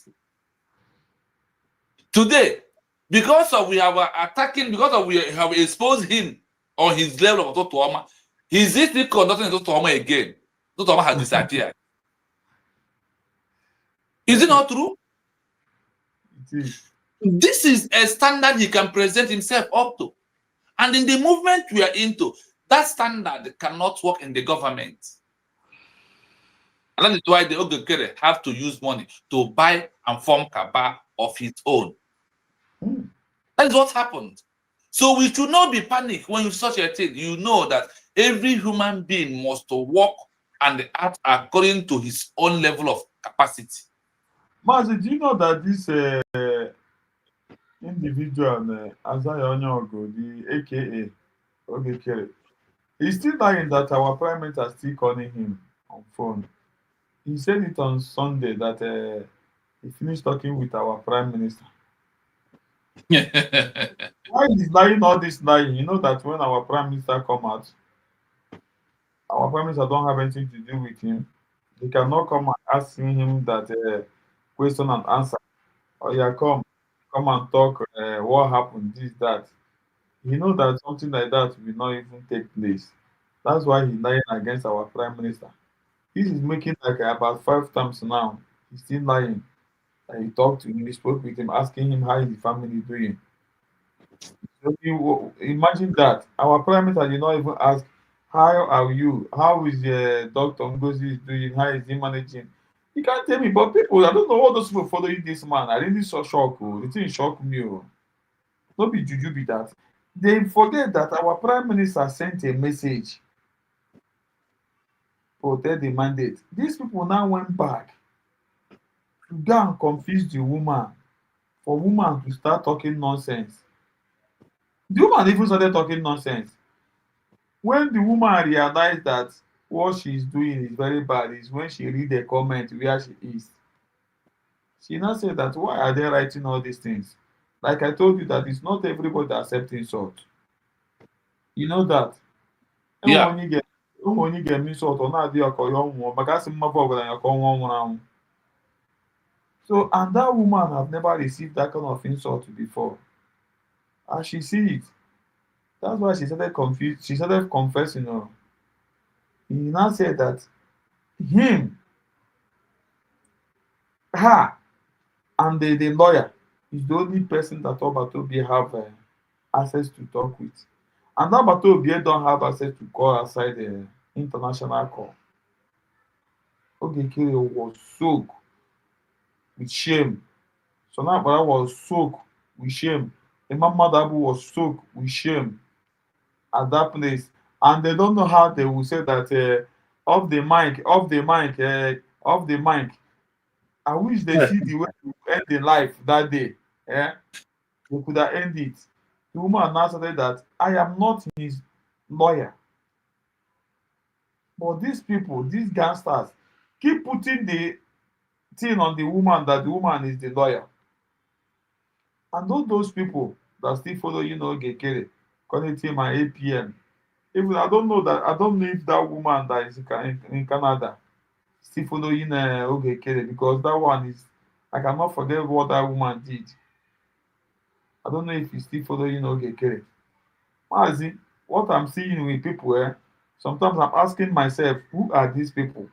Today, because of we have attacking, because of we have exposed him on his level of Ototooma, he's still conducting Ototooma again. Ototooma has disappeared. Is it not true? It is. This is a standard he can present himself up to. And in the movement we are into, that standard cannot work in the government. And that is why the Ogekere have to use money to buy and form Kaba of his own. That is what happened. So we should not be panicked when you such a thing. You know that every human being must work and act according to his own level of capacity. Mazi, do you know that this individual, Azaya Onyogo, the AKA Ogekere, he's still lying that our prime minister is still calling him on phone. He said it on Sunday that he finished talking with our prime minister. Why he's lying all this lying? You know that when our prime minister come out, our prime minister don't have anything to do with him. They cannot come and asking him that question and answer. Or yeah, come and talk. What happened? This that. You know that something like that will not even take place. That's why he's lying against our prime minister. This is making like about 5 times now. He's still lying. He talked to him, he spoke with him, asking him how is the family doing. So imagine that our prime minister did not even ask, "How are you? How is Dr. Ngozi doing? How is he managing?" He can't tell me, but people, I don't know what those people following this man. I really so shocked. Oh. The thing shocked me. Oh. Not be juju be that. They forget that our prime minister sent a message for the mandate. These people now went back to go and confuse the woman for woman to start talking nonsense. The woman even started talking nonsense. When the woman realized that what she's doing is very bad, is when she read the comment where she is. She now said that why are they writing all these things? Like I told you that it's not everybody that accepts insult. You know that. Yeah. Only get insult or not so and that woman have never received that kind of insult before. As she see it, that's why she started confused. She started confessing. He now said that him, her, and the lawyer is the only person that Obatobi have access to talk with. And that Obatobi don't have access to call outside the international call. Ogekere was soaked with shame. So now Bala was soaked with shame. Imam Madabu was soaked with shame at that place. And they don't know how they will say that off the mic, off the mic, off the mic. I wish they see the way to end the life that day. Yeah, they could have ended it. The woman now said that I am not his lawyer. But these people, these gangsters, keep putting the thing on the woman that the woman is the lawyer. And all those people that still follow, Gekere, connecting my APM. Even I don't know that I don't know if that woman that is in Canada still following Ogekere because that one is I cannot forget what that woman did. I don't know if he's still following Ogekere. Mazi, what I'm seeing with people, sometimes I'm asking myself, who are these people?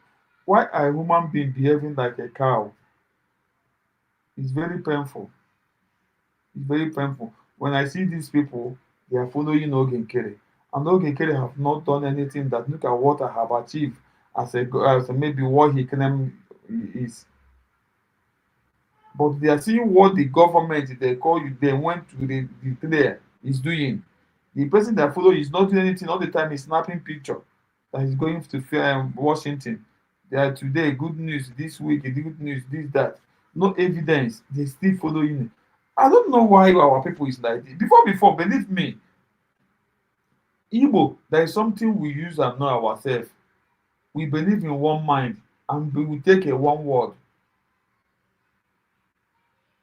Why are human being behaving like a cow? It's very painful. It's very painful. When I see these people, they are following Ogekere. And Ogekere have not done anything that look at what I have achieved as maybe what he claimed he is. but they are seeing what the government they call you they went to declare is doing. The person that follow is not doing anything all the time. Is snapping picture that is going to Washington. They are today good news this week, good news this that. No evidence. They still following. I don't know why our people is like this. Before, believe me, Igbo, there is something we use and know ourselves. We believe in one mind and we will take a one word.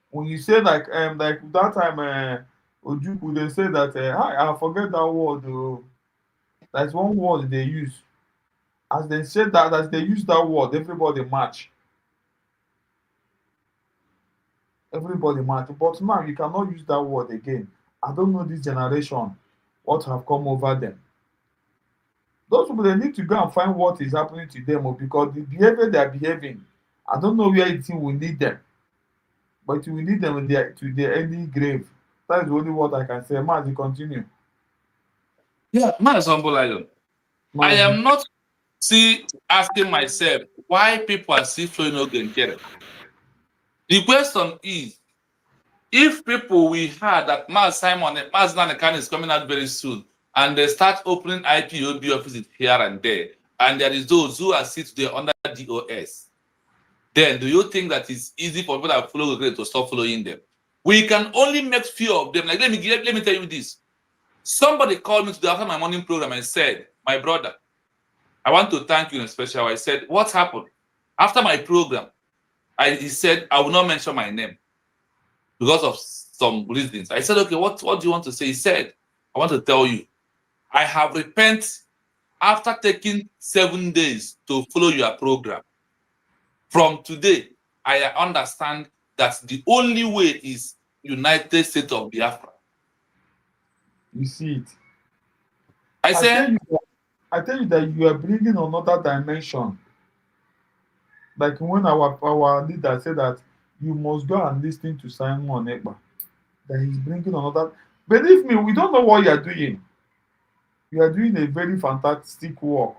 When you say like that time Ojukwu, they say that I forget that word. That's one word they use. As they said that, as they use that word, everybody match. Everybody match. But now you cannot use that word again. I don't know this generation what have come over them. Those people they need to go and find what is happening to them because the behavior they are behaving, I don't know where it will lead them. But we need them to their early grave. That is only what I can say. Mazi, continue. Yeah, Mas Humble Island. I Mazi. am not asking myself why people are still flowing Ogenkere. The question is, if people we heard that Mas Nanekan is coming out very soon, and they start opening IPOB offices here and there, and there is those who are still there under DOS, then do you think that it's easy for people that follow Ogenkere to stop following them? We can only make few of them. Like let me tell you this. Somebody called me today after my morning program and said, "My brother, I want to thank you in a special way." I said, "What happened?" After my program, he said, "I will not mention my name because of some reasons." I said, "Okay, what do you want to say?" He said, "I want to tell you, I have repented after taking 7 days to follow your program. From today, I understand that the only way is United States of Biafra." You see it. I said, I tell you that you are bringing another dimension. Like when our leader said that you must go and listen to Simon Ekpa, that he's bringing another. Believe me, we don't know what you are doing. You are doing a very fantastic work.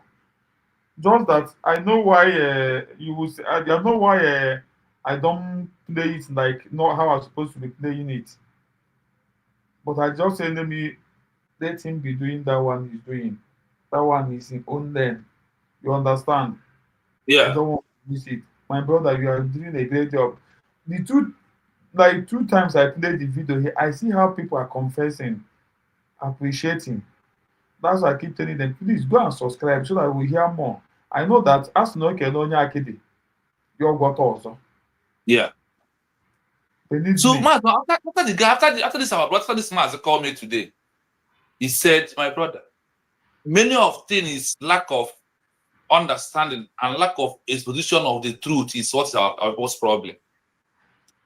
Just that I know why you will say, I know why I don't play it like not how I'm supposed to be playing it. But I just say let him be doing that one he's doing. That one is in own lane. You understand? I yeah, don't want to miss it. My brother, you are doing a great job. The two times I played the video here, I see how people are confessing, appreciating. That's why I keep telling them, please go and subscribe so that we hear more. I know that as no Kelonya Akidi, you're got also. yeah. Believe So, me. after this, our brother, after this man called me today, he said, "My brother, many of things is lack of understanding and lack of exposition of the truth is what's our most problem."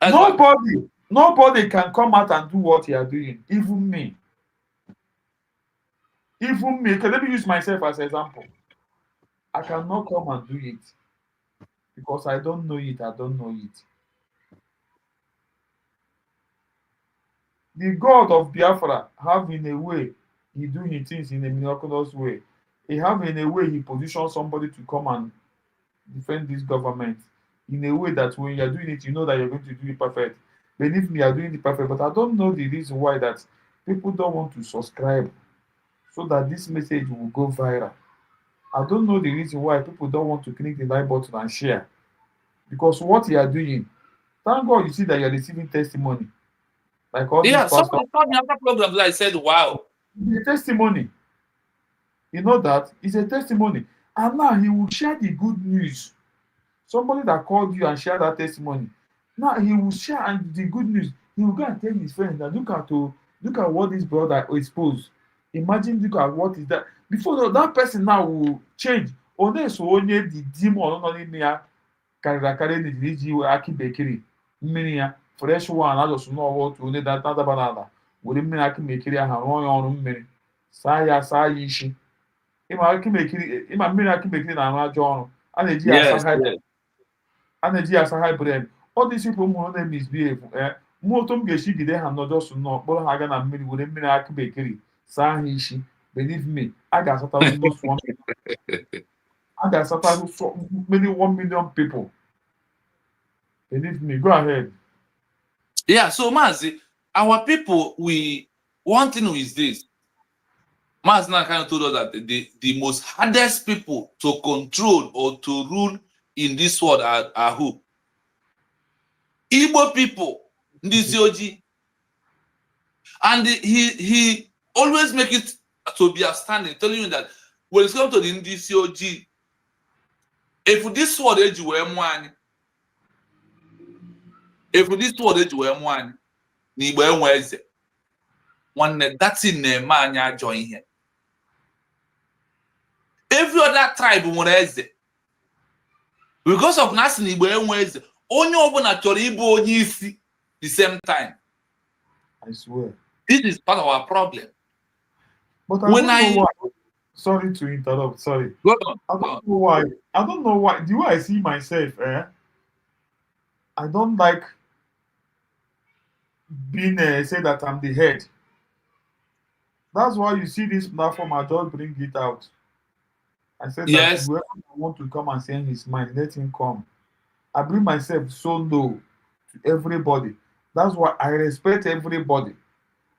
That's why. Nobody can come out and do what you are doing. Even me. Even me. Okay, let me use myself as an example. I cannot come and do it because I don't know it. I don't know it. The God of Biafra have in a way he do his things in a miraculous way. He have in a way he position somebody to come and defend this government in a way that when you're doing it, you know that you're going to do it perfect. Believe me, you're doing it perfect, but I don't know the reason why that people don't want to subscribe so that this message will go viral. I don't know the reason why people don't want to click the like button and share because what you are doing, thank God you see that you're receiving testimony like all these Yeah, pastors. somebody called me after programs. I said, "Wow." The testimony, you know that is a testimony, and now he will share the good news. Somebody that called you and shared that testimony, now he will share and the good news. He will go and tell his friends that look at what this brother exposed. Imagine look at what is that. Before that person now will change. Only so only the demon nọ n'ime ya karịrị akarị n'ejiri iji akị bekiri mmiri ya fresh one ajọsụ n'ọwa otu onye na-adaba n'ala were mmiri akị bekiri ahụ rụọ ya ọrụ mmiri saa ya isi ịma mmiri akị bekiri na-arụ ajọ ọrụ a na-eji ya asa Yes, ha yes. a na-eji ya asa hybrid all these people ụmụ na-emisbehave mụ otu m ga-esi gide ha n'ọjọsụ nnọọ kpọrọ ha aga na mmiri were mmiri akị bekiri saa ha isi believe me a ga-asata a ga-asata many 1 million people. Believe me, go ahead. Yeah, so Mazi, our people, one thing is this. Mazi now kind of told us that the most hardest people to control or to rule in this world are who? Igbo people, Ndisi Oji. And he always make it to be outstanding, telling you that when it's come to the Ndisi Oji, if this word age were one, if this word age were one, ni igbo enwe eze nwanne that thing na-eme anyị ajọ ihe. Every other tribe nwere eze because of na asị na igbo enwe eze onye ọbụla chọrọ ịbụ onye isi the same time. I swear. This is part of our problem. But I don't know why. Sorry to interrupt. Sorry. Go on. I don't know why. I don't know why. The way I see myself, I don't like being say that I'm the head. That's why you see this platform. I just bring it out. I said Yes. that whoever want to come and say his mind, let him come. I bring myself so low to everybody. That's why I respect everybody.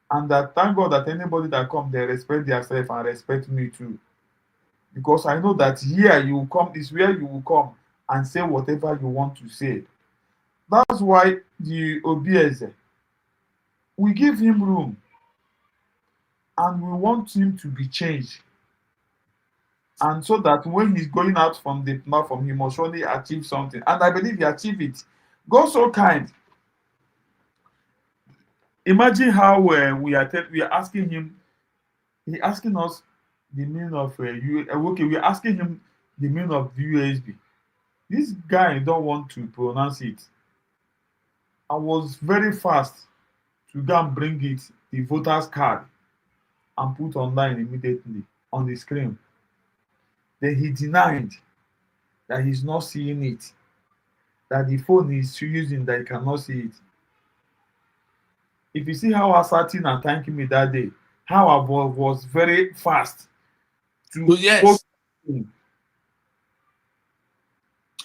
And that thank God that anybody that come, they respect themselves and respect me too. Because I know that here you will come, is where you will come and say whatever you want to say. That's why the Obieze, we give him room and we want him to be changed. And so that when he's going out from the platform, he must surely achieve something. And I believe he achieved it. God so kind. Imagine how we are asking him, he asking us the meaning of okay, we're asking him the meaning of USB. This guy don't want to pronounce it. I was very fast to go and bring it, the voter's card, and put online immediately on the screen. Then he denied that he's not seeing it, that the phone he's using that he cannot see it. If you see how asserting and thanking me that day, how I was very fast to yes.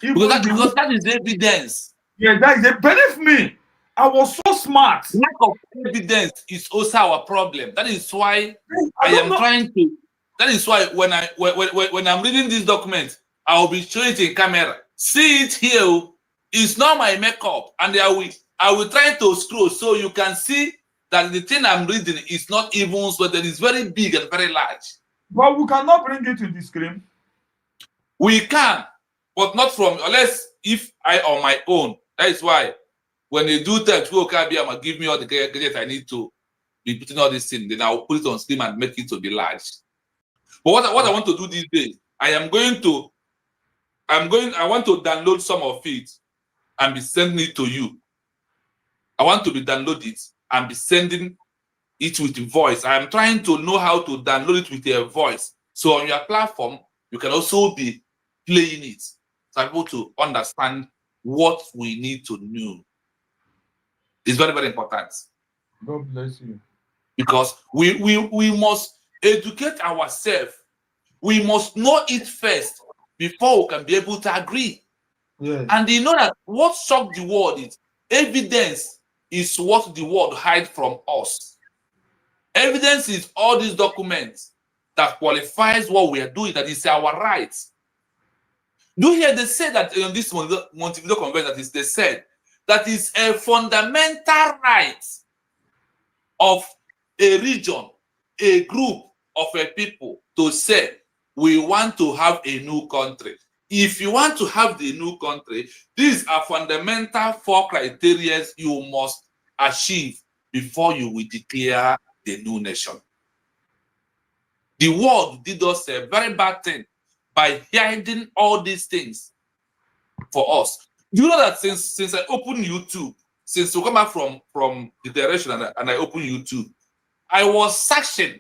Because that is evidence. Yeah, that is a benefit me. I was so smart. Lack of evidence is also our problem. That is why I am trying to. That is why when I'm reading this document, I will be showing it in camera. See it here. It's not my makeup, and I will try to scroll so you can see that the thing I'm reading is not even so that it's very big and very large. But we cannot bring it to the screen. We can, but not from unless if I on my own. That is why when they do text, give me all the gadgets I need to be putting all this in, then I'll put it on screen and make it to be large. But what I want to do these days, I want to download some of it and be sending it to you. I want to be download it and be sending it with voice. I am trying to know how to download it with a voice. So on your platform, you can also be playing it. So able to understand what we need to know. It's very, very important. God bless you. Because we must educate ourselves. We must know it first before we can be able to agree. Yes. And you know that what shocked the world is evidence is what the world hides from us. Evidence is all these documents that qualifies what we are doing, that is our rights. Do you hear they say that in this Montevideo Convention, they said that is a fundamental right of a region, a group of a people to say, we want to have a new country. If you want to have the new country, these are fundamental 4 criteria you must achieve before you will declare the new nation. The world did us a very bad thing by hiding all these things for us. Do you know that since I opened YouTube, since we come back from the direction and I opened YouTube, I was searching,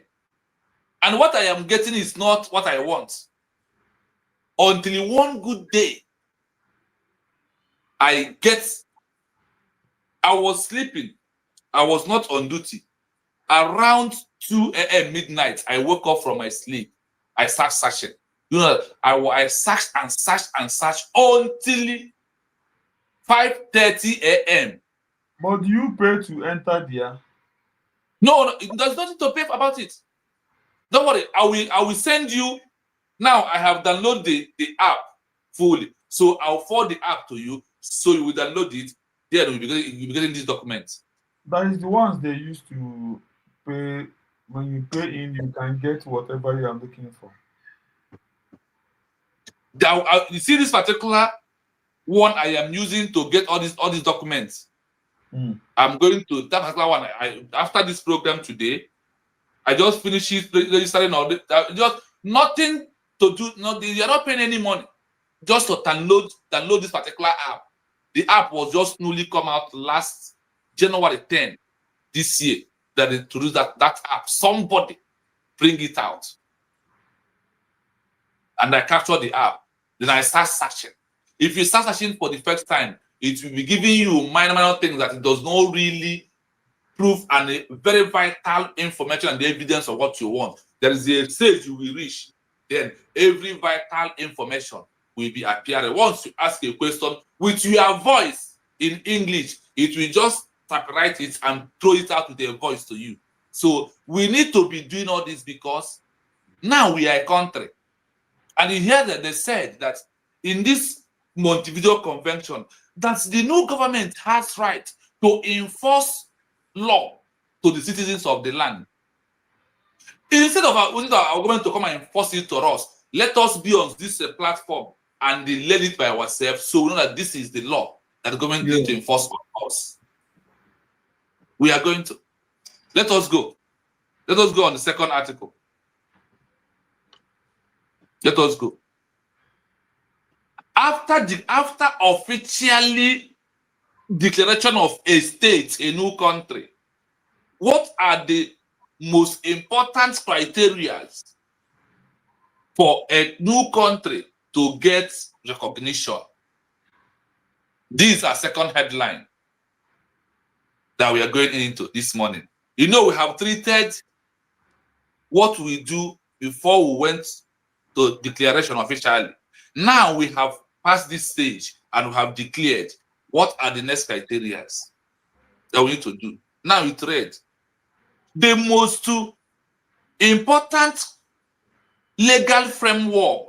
and what I am getting is not what I want. Until one good day, I was sleeping. I was not on duty. Around 2 a.m. midnight, I woke up from my sleep. I started searching. You know, I searched and searched and searched until 5:30 a.m. But do you pay to enter there? No, there's nothing to pay about it. Don't worry, I will send you. Now I have downloaded the app fully. So I'll forward the app to you. So you will download it. There you'll be getting this document. That is the ones they used to pay. When you pay in, you can get whatever you are looking for. You see this particular one I am using to get all these documents. I'm going to that particular one. After this program today, I just finished registering all this. Just nothing to do. You're not paying any money. Just to download this particular app. The app was just newly come out last January 10 this year. That introduced that app. Somebody bring it out, and I capture the app. Then I start searching. If you start searching for the first time, it will be giving you minor things that it does not really prove and a very vital information and the evidence of what you want. There is a stage you will reach. Then every vital information will be appearing. Once you ask a question with your voice in English, it will just typewrite it and throw it out with a voice to you. So we need to be doing all this because now we are a country. And you hear that they said that in this Montevideo Convention, that the new government has right to enforce law to the citizens of the land. Instead of our government to come and enforce it to us, let us be on this platform and learn it by ourselves, so we know that this is the law that the government needs to enforce on us. We are going to. Let us go. Let us go on the second article. Let us go. After officially declaration of a state, a new country, what are the most important criteria for a new country to get recognition? This is our second headline that we are going into this morning. You know, we have treated what we do before we went to declaration officially. Now we have passed this stage and we have declared what are the next criteria that we need to do. Now it read the most important legal framework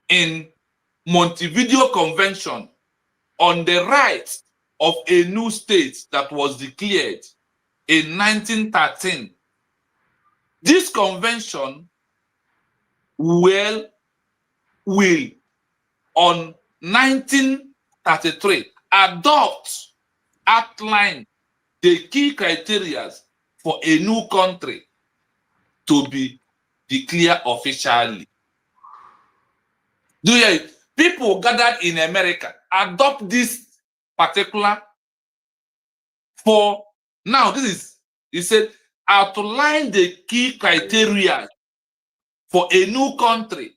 in Montevideo Convention on the rights of a new state that was declared in 1913. This convention will on 1933 outline the key criteria for a new country to be declared officially. Do you hear it? People gathered in America adopt this particular for now. This is, he said, outline the key criteria for a new country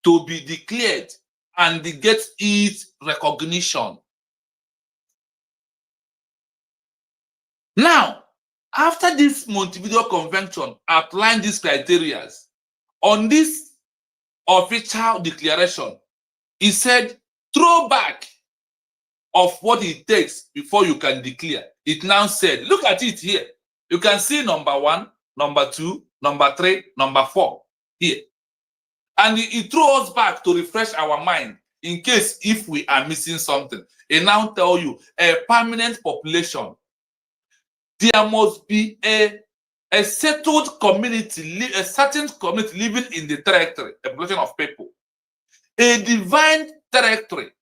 to be declared and get its recognition. Now, after this Montevideo Convention outlined these criteria, on this official declaration, he said, throwback of what it takes before you can declare. It now said, look at it here. You can see number 1, number 2, number 3, number 4 here. And it threw us back to refresh our mind in case if we are missing something. It now tell you a permanent population. There must be a settled community, a certain community living in the territory, a population of people. A divine territory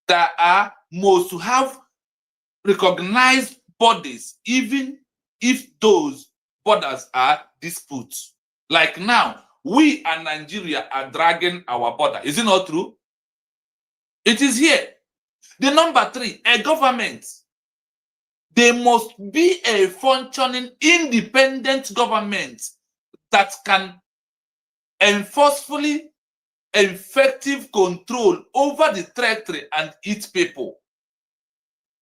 that must have recognized bodies, even if those borders are disputes. Like now, we and Nigeria are dragging our border. Is it not true? It is here. The number 3, a government. There must be a functioning independent government that can enforcefully effective control over the territory and its people.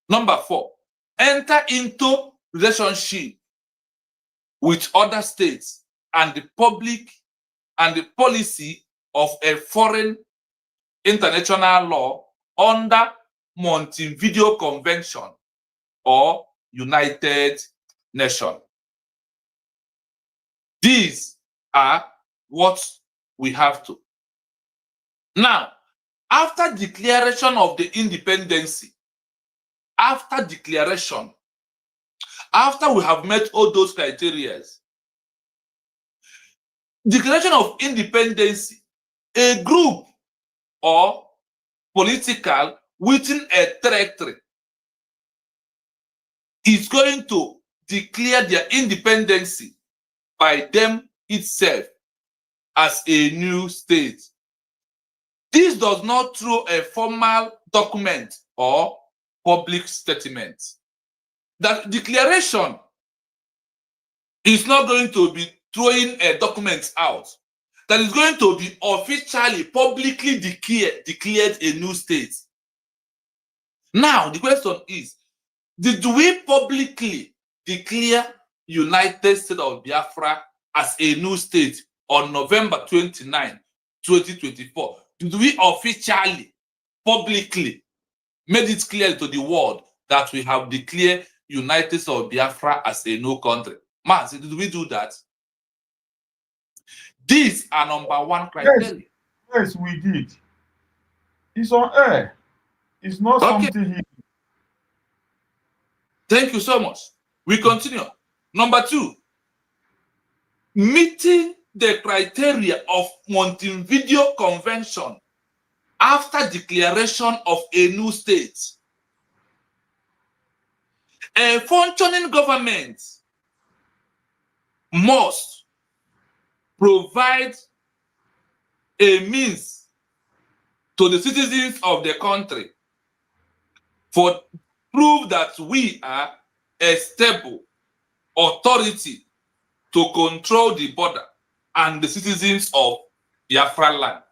Number 4, enter into relationship with other states and the public and the policy of a foreign international law under Montevideo Convention or United Nations. These are what we have to. Now, after declaration of the independence, after declaration, after we have met all those criteria, declaration of independence, a group or political within a territory is going to declare their independence by them itself as a new state. This does not through a formal document or public statement. That declaration is not going to be throwing a document out. That is going to be officially, publicly declared a new state. Now, the question is, did we publicly declare United States of Biafra as a new state on November 29, 2024? Did we officially, publicly made it clear to the world that we have declared United States of Biafra as a new country? Man, did we do that? These are number one criteria. Yes, we did. It's on air. It's not something hidden. Thank you so much. We continue. Number two, meeting the criteria of Montevideo Convention after declaration of a new state. A functioning government must provide a means to the citizens of the country for prove that we are a stable authority to control the border and the citizens of Biafra land.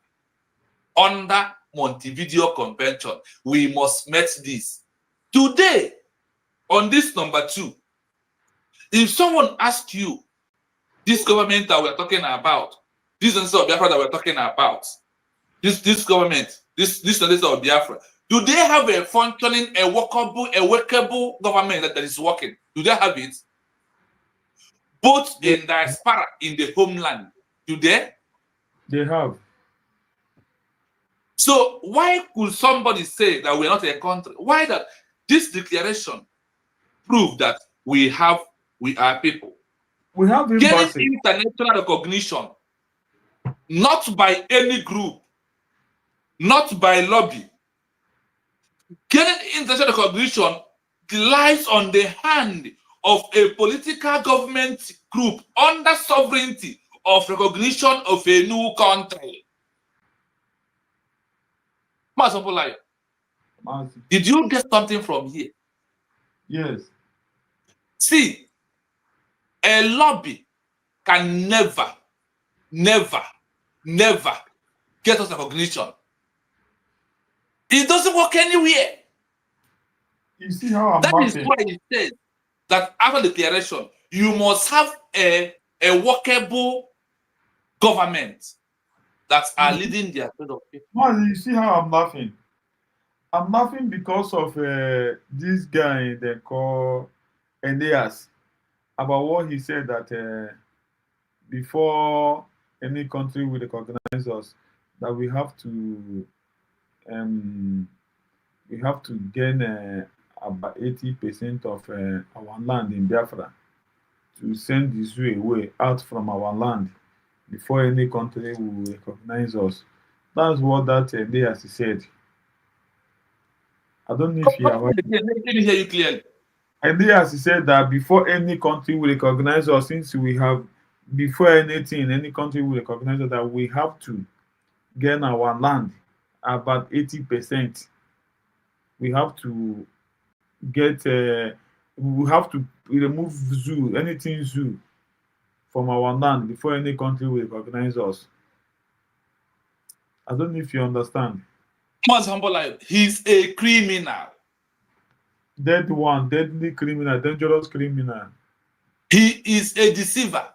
Under Montevideo Convention, we must meet this. Today, on this number two, if someone asks you, this government that we're talking about, this is of Biafra that we're talking about, this government, this is of Biafra, do they have a functioning, a workable government that is working? Do they have it? Both in diaspora, in the homeland, do they? They have. So why could somebody say that we're not a country? Why that? This declaration proves that we are people. We have getting international recognition, not by any group, not by lobby. Getting international recognition lies on the hand of a political government group under sovereignty of recognition of a new country. Did you get something from here? Yes. See, a lobby can never get us recognition. It doesn't work anywhere. You see how that is why it says that after declaration, you must have a workable government that are leading the affairs of people. Man, you see how I'm laughing? I'm laughing because of this guy they call Elias, about what he said that before any country will recognize us, that we have to gain about 80% of our land in Biafra to send the Zoo away out from our land before any country will recognize us. That's what that Elias said. I don't know if you are aware. Let me hear you clearly. Elias said that before any country will recognize us, since we have, before anything, any country will recognize us, that we have to gain our land about 80%. We have to get, we have to remove zoo, anything zoo from our land before any country will recognize us. I don't know if you understand. He's a criminal. Deadly criminal, dangerous criminal. He is a deceiver.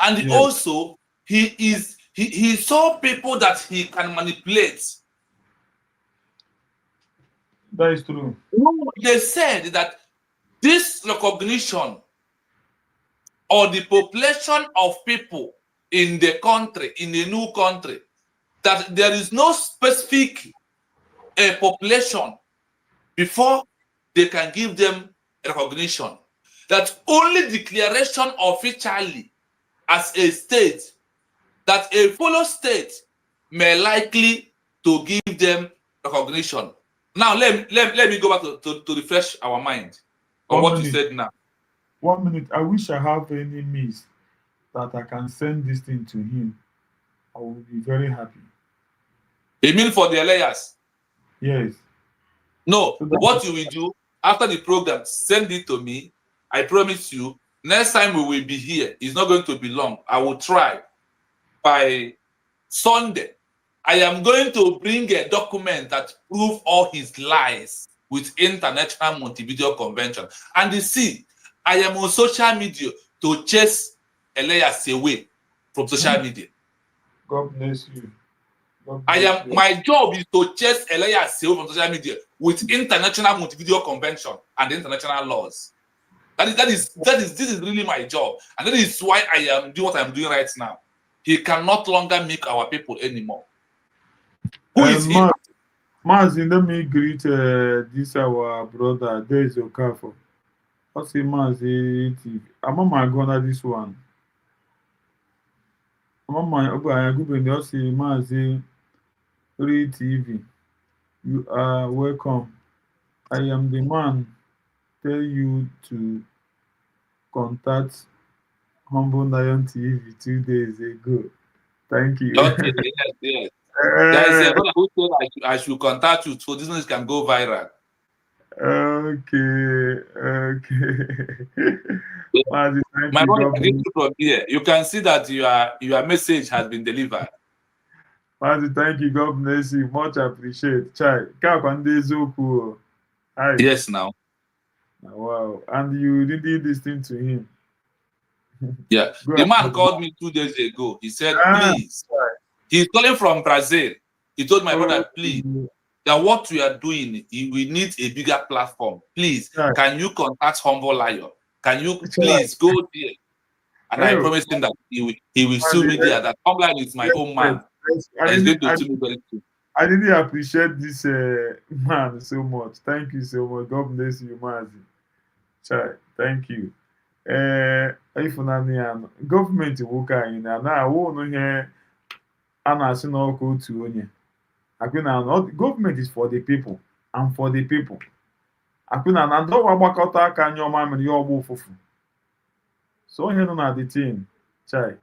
And yes, also, he saw people that he can manipulate. That is true. No, they said that this recognition or the population of people in the country, in a new country, that there is no specific population before they can give them recognition. That only declaration officially as a state, that a fellow state may likely to give them recognition. Now, let me go back to refresh our mind on what you said now. 1 minute. I wish I have any means that I can send this thing to him. I will be very happy. You mean for the layers? Yes. No, So that- what you will do after the program, send it to me. I promise you, next time we will be here, it's not going to be long. I will try by Sunday. I am going to bring a document that proves all his lies with International Montevideo Convention. And you see, I am on social media to chase Elias away from social media. God bless you. God I bless am you. my job is to chase Elias away from social media with International Montevideo Convention and international laws. This is really my job, and that is why I am doing what I'm doing right now. He can not longer make our people anymore. Who is he? Mazi, let me greet this our brother. There is Okafor. I say Mazi TV. I'm on my gonna this one. I'm on my Google. I say Mazi Free TV. You are welcome. I am the man. Tell you to contact Humble Lion TV 2 days ago. Thank you. Okay, yes. There is a brother who said I should contact you so this news can go viral. Okay. Mazi, thank My you. brother, God I bless. get you from here. You can see that your message has been delivered. Mazi, thank you. God bless you. Much appreciate. Chai. Kapandezoku. Hi. Yes, now. Wow. And you did this thing to him. Yeah. Go The man ahead. called me 2 days ago. He said, Ah, please. He's calling from Brazil. He told my brother, please, that what we are doing, we need a bigger platform. Please, Chai. can you contact Humble Lion? Can you please go there? And I promised him that he will sue me there, that Humble Lion is my own man. And he's going to sue me very soon. I really appreciate this man so much. Thank you so much. God bless you, Mazi. Chai. Thank you. Ifunani ya gọọmenti nwoke anyị na awụ ihe a na-asị n'ọkụ otu onye akwụna gọọmenti is for the people and for the people akwụna na ndị ọwa gbakọta aka anya ọma mere ya ọgba ụfụfụ so onye nọ na the team chai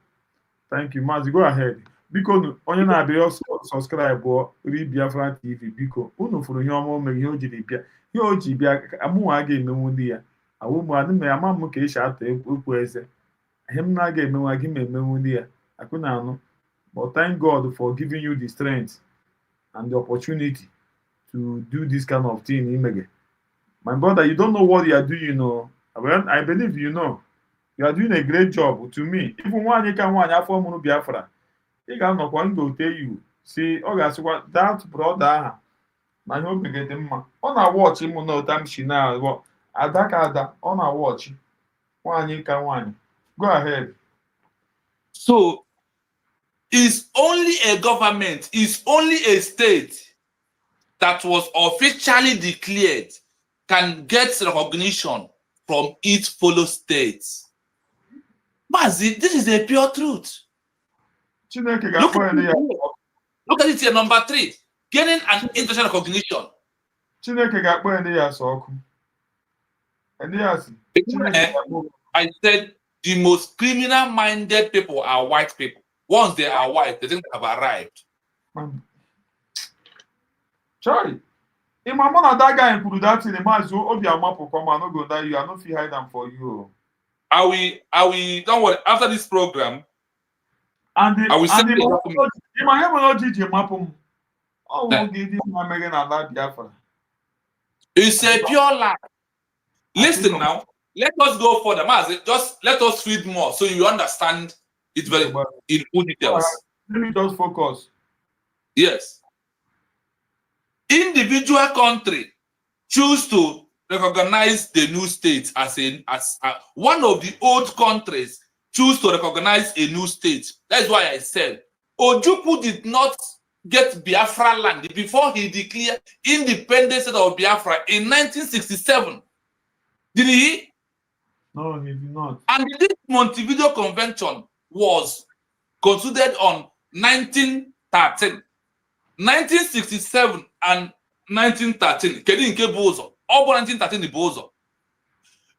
thank you Maazị go ahead biko onye na-abịa sọskraịbụ ri Biafra TV biko unu fụrụ ihe ọma o mere ihe o jiri bịa ihe o ji bịa amụnwa a ga-emenwu ndị ya ama m ka esi atọ ekwu eze ihe m na-aga emenwa gị ma emenwu ndị ya akụna anụ but thank God for giving you the strength and the opportunity to do this kind of thing imege my brother you don't know what you are doing no I believe you know you are doing a great job to me even nwaanyị ka nwaanyị afọ mụrụ Biafra ị ga-anọkwa m ga-ote you si ọ ga-asịkwa that brother aha na ihe oge dị mma ọ na-awọchị mụ na ụta m si na ada ka ada ọ na-awọchị nwaanyị ka nwaanyị go ahead. So it's only a government, it's only a state that was officially declared can get recognition from its fellow states. Mazi, this is a pure truth. Chineke Look at it here, number 3, gaining an international recognition. Chineke ga-akpọ ndị ya asọ ọkụ. I said the most criminal-minded people are white people. Once they are white, they think they have arrived. Sorry. If my mother that guy could do that in the match, Obi Amapo come and no go that you are not feel hide them for you. Are we don't worry, after this program, and I will send the my heaven not GG mapum. Oh, Yeah. give him my Megan and that Biafra. It's a pure lie. Listen now, let us go further. Mazi, just let us read more so you understand it very in full details. Let me just focus. Yes. Individual country choose to recognize the new state as one of the old countries choose to recognize a new state. That's why I said Ojukwu did not get Biafra land before he declared independence of Biafra in 1967. Did he? No, he did not. And this Montevideo Convention was considered on 1913. 1967 and 1913. Kedu nke bụ ụzọ? Ọ bụ 1913 bụ ụzọ.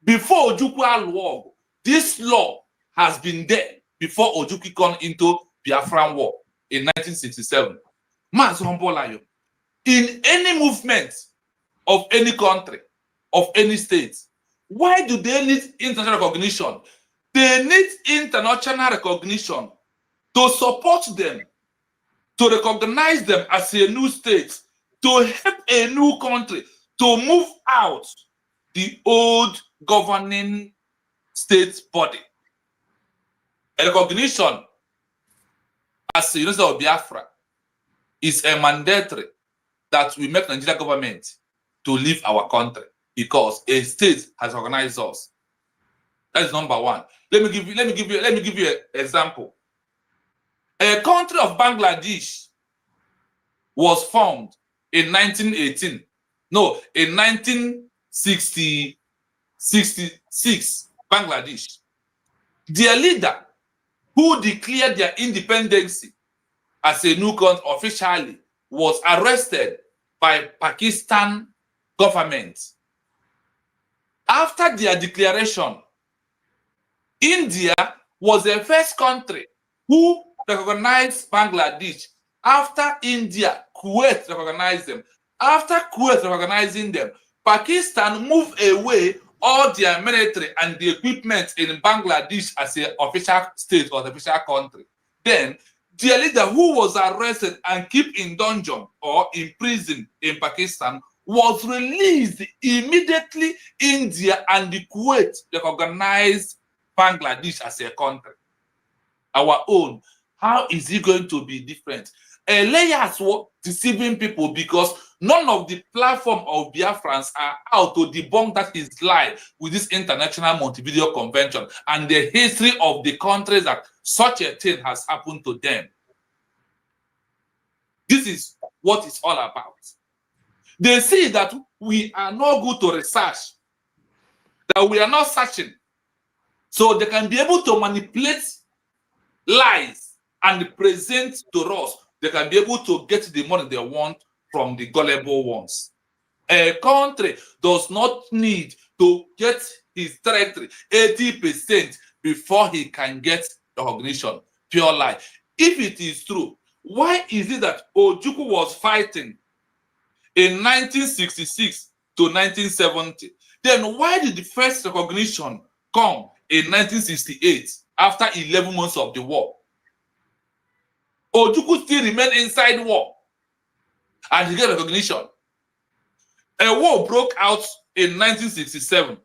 Before Ojukwu alụ ọgụ, this law has been there before Ojukwu gone into Biafran War in 1967. Maazị Humbolayo, in any movement of any country, of any state, why do they need international recognition? They need international recognition to support them, to recognize them as a new state, to help a new country to move out the old governing state body. A recognition as the University of Biafra is a mandatory that we make Nigeria government to leave our country because a state has recognized us. That is number one. Let me give you an example. A country of Bangladesh was formed in 1918. No, in 1966, Bangladesh. Their leader, who declared their independence as a new country officially, was arrested by Pakistan government. After their declaration, India was the first country who recognized Bangladesh. After India, Kuwait recognized them. After Kuwait recognizing them, Pakistan moved away all their military and the equipment in Bangladesh as an official state or official country. Then, their leader, who was arrested and kept in dungeon or in prison in Pakistan, was released immediately. India and the Kuwait recognized Bangladesh as a country. Our own. How is it going to be different? Elias was deceiving people because none of the platform of Biafrans are out to debunk that is lie with this International Montevideo Convention and the history of the countries that such a thing has happened to them. This is what it's all about. They see that we are not good to research, that we are not searching, so they can be able to manipulate lies and present to us. They can be able to get the money they want from the gullible ones. A country does not need to get his territory 80% before he can get recognition. Pure lie. If it is true, why is it that Ojukwu was fighting in 1966 to 1970? Then why did the first recognition come in 1968 after 11 months of the war? Ojukwu still remained inside war and he get recognition. A war broke out in 1967.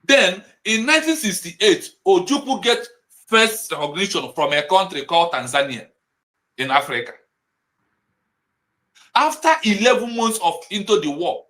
Then in 1968, Ojukwu get first recognition from a country called Tanzania in Africa. After 11 months of into the war,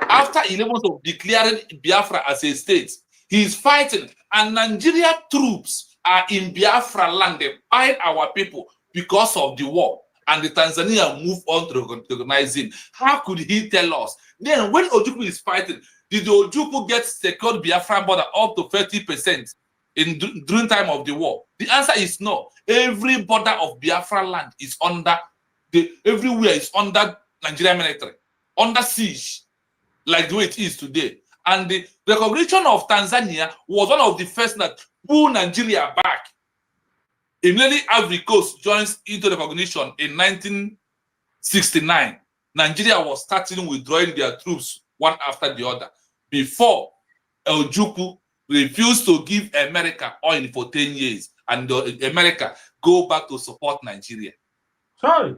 after 11 months of declaring Biafra as a state, he is fighting, and Nigeria troops are in Biafra land. They fight our people because of the war, and the Tanzania move on to recognize him. How could he tell us? Then when Ojukwu is fighting, did Ojukwu get secured Biafran border up to 30% during time of the war? The answer is no. Every border of Biafra land is everywhere is under Nigerian military, under siege, like the way it is today. And the recognition of Tanzania was one of the first that pulled Nigeria back. Immediately Ivory Coast joins into recognition in 1969. Nigeria was starting withdrawing their troops one after the other before Ojukwu refused to give America oil for 10 years and America go back to support Nigeria. Sorry.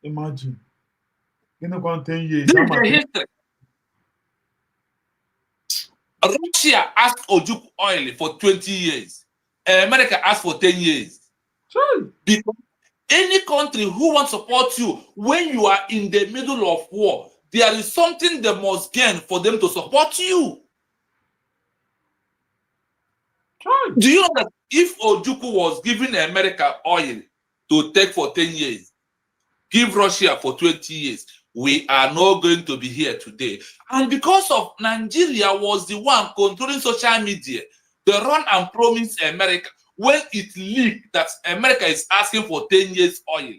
Imagine. You know, 10 years. This is the history. Russia asked Ojukwu oil for 20 years. America asked for 10 years. Sorry. Because any country who wants to support you when you are in the middle of war, there is something they must gain for them to support you. Do you know that if Ojukwu was giving America oil to take for 10 years, give Russia for 20 years, we are not going to be here today. And because of Nigeria was the one controlling social media, they run and promise America when it leaked that America is asking for 10 years oil.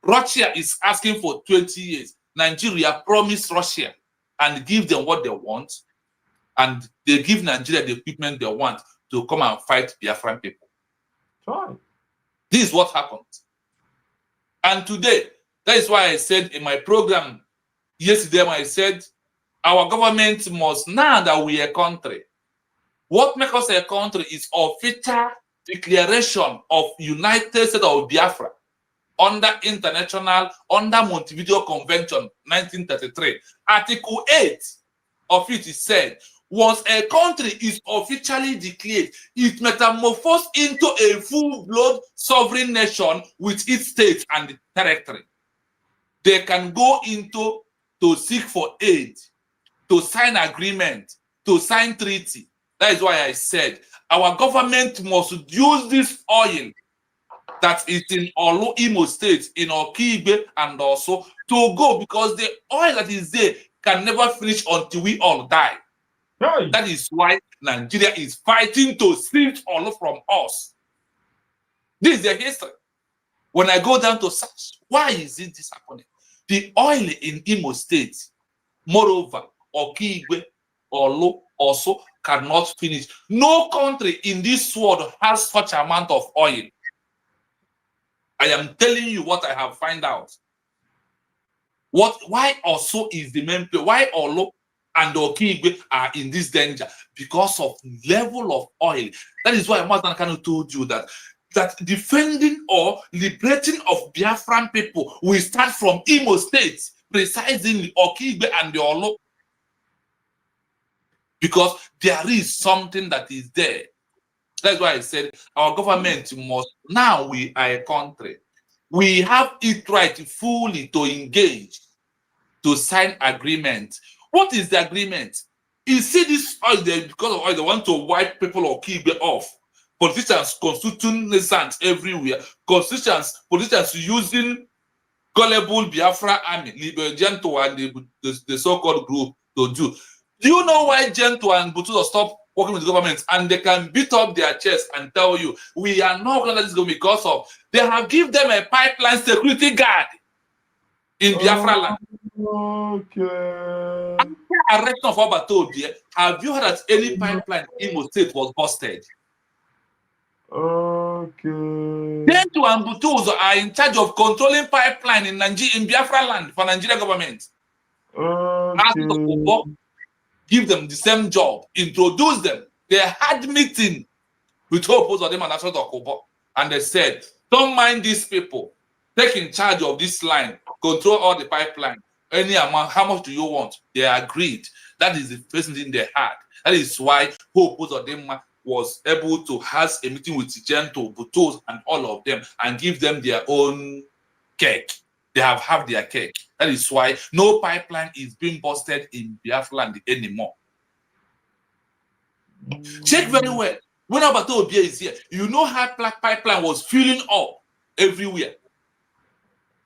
Russia is asking for 20 years. Nigeria promised Russia and give them what they want, and they give Nigeria the equipment they want to come and fight Biafran people. Right. This is what happened. And today, that is why I said in my program yesterday, I said our government must, now that we are a country, what makes us a country is official declaration of United States of Biafra under Montevideo Convention 1933. Article 8 of it is said, once a country is officially declared, it metamorphoses into a full-blood sovereign nation with its state and territory. They can go into to seek for aid, to sign agreement, to sign treaty. That is why I said our government must use this oil that is in Olu Imo State, in Okigbe, and also to go, because the oil that is there can never finish until we all die. Hey. That is why Nigeria is fighting to steal Olu from us. This is the history. When I go down to search, why is it this happening? The oil in Imo State, moreover, Okigbe, Olu also cannot finish. No country in this world has such amount of oil. I am telling you what I have found out. Why also is the main play? Why Olu and Okigbe are in this danger? Because of level of oil. That is why Mazdan Kanu told you that defending or liberating of Biafran people will start from Imo State, precisely Okigbe and the Olu. Because there is something that is there. That's why I said our government must, now we are a country, we have it right fully to engage, to sign agreement. What is the agreement? You see this oil there, because of oil, they want to wipe people or keep it off. Politicians constituting nations everywhere. Politicians using gullible Biafra army, Gento and the so-called group to do. Do you know why Gento and Butuzo stop working with the government, and they can beat up their chest and tell you, we are not going to let this go because of, they have given them a pipeline security guard in Biafra land. Okay. After arrest of Obatobie, have you heard that any pipeline in Imo State was busted? Okay. Gento and Butuzo are in charge of controlling pipeline in Biafra land for Nigeria government. Okay. Give them the same job, introduce them. They had meeting with Hope of them and Okobo, and they said, don't mind these people. Take in charge of this line, control all the pipeline. Any amount, how much do you want? They agreed. That is the first thing they had. That is why Hope of them was able to have a meeting with Gento, Butos, and all of them, and give them their own cake. They have their cake. That is why no pipeline is being busted in Biafra land anymore. Check very well. When Abato Obia is here, you know how pipeline was filling up everywhere.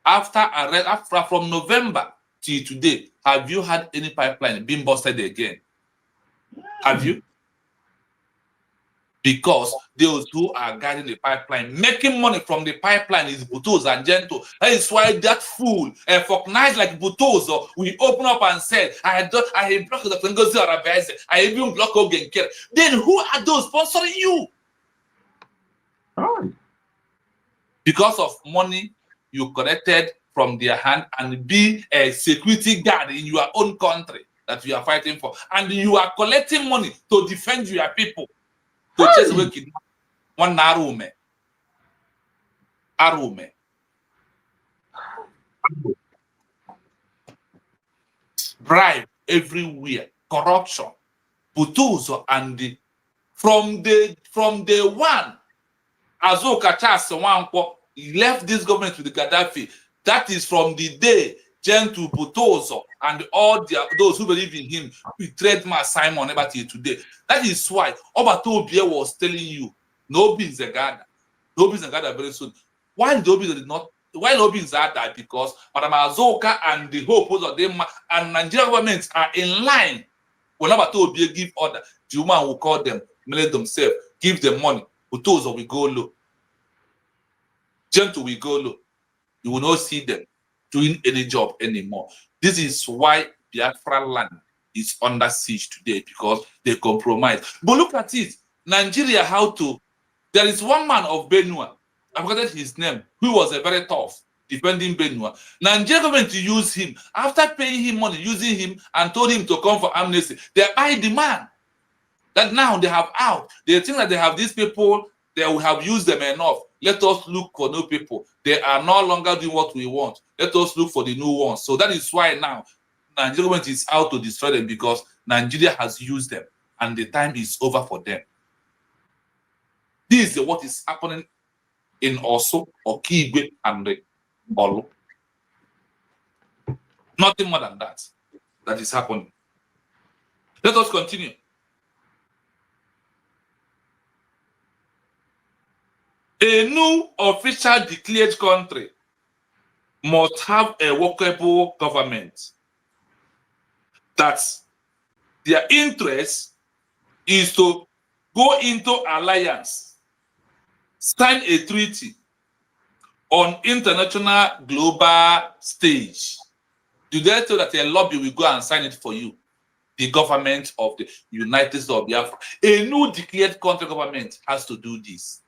From November till today, have you had any pipeline being busted again? Have you? Because those who are guiding the pipeline, making money from the pipeline is Butos and Gento. That is why that fool, a folk-nice like Butozo, we open up and say, I block the Ngozi Arabese, I even block Ogenkere. Then who are those sponsoring you? Oh. Because of money you collected from their hand and be a security guard in your own country that you are fighting for. And you are collecting money to defend your people. To chase away one Arume. Bribe everywhere, corruption, Butuzo, and from day one, Azoka Charles Wankwo left this government with the Gaddafi. That is from the day Gentle Butozo, and all those who believe in him, betrayed my Simon ever till today. That is why Obatobia was telling you, no beans a God. No beans a God very soon. Why Nobi did not? Why Nobi is that? Because Madam Azoka and the whole post of them and Nigerian governments are in line. Whenever Tobia give order, the woman will call them, mail themselves, give them money. Butozo will go low. Gentle will go low. You will not see them doing any job anymore. This is why Biafra land is under siege today, because they compromise. But look at it. Nigeria, there is one man of Benue, I forgot his name, who was a very tough defending Benue. Nigeria government to use him after paying him money, using him, and told him to come for amnesty. They buy the man. That now they have out. They think that they have these people, they will have used them enough. Let us look for new people. They are no longer doing what we want. Let us look for the new ones. So that is why now Nigeria government is out to destroy them, because Nigeria has used them and the time is over for them. This is what is happening in Oso, Okigwe, and Olu. Nothing more than that. That is happening. Let us continue. A new official declared country must have a workable government that their interest is to go into alliance, sign a treaty on international global stage. Do they tell that a lobby will go and sign it for you? The government of the United States of Biafra. A new declared country government has to do this.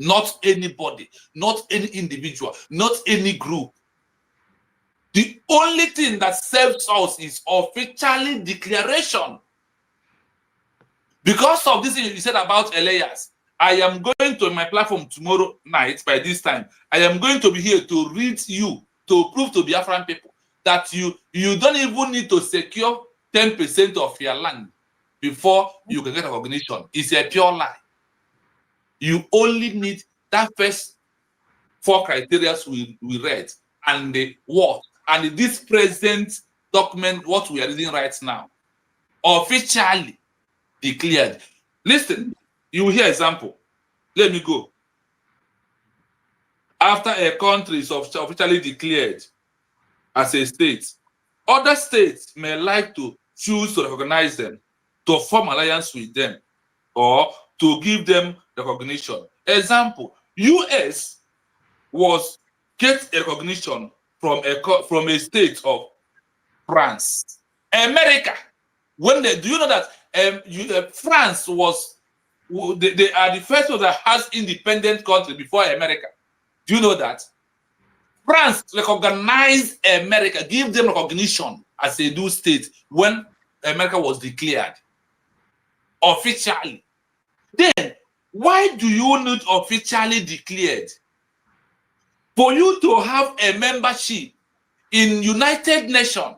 Not anybody, not any individual, not any group. The only thing that serves us is officially declaration. Because of this thing you said about Elias, I am going to my platform tomorrow night by this time. I am going to be here to read you, to prove to Biafran people that you don't even need to secure 10% of your land before you can get recognition. It's a pure lie. You only need that first 4 criteria we read, and the what, and this present document, what we are reading right now, officially declared. Listen, you will hear example. Let me go. After a country is officially declared as a state, other states may like to choose to recognize them, to form alliance with them, or to give them recognition. Example, US get a recognition from a state of France. America, do you know that France they are the first one that has independent country before America? Do you know that? France recognized America, give them recognition as a new state when America was declared officially. Then, why do you need officially declared? For you to have a membership in United Nations,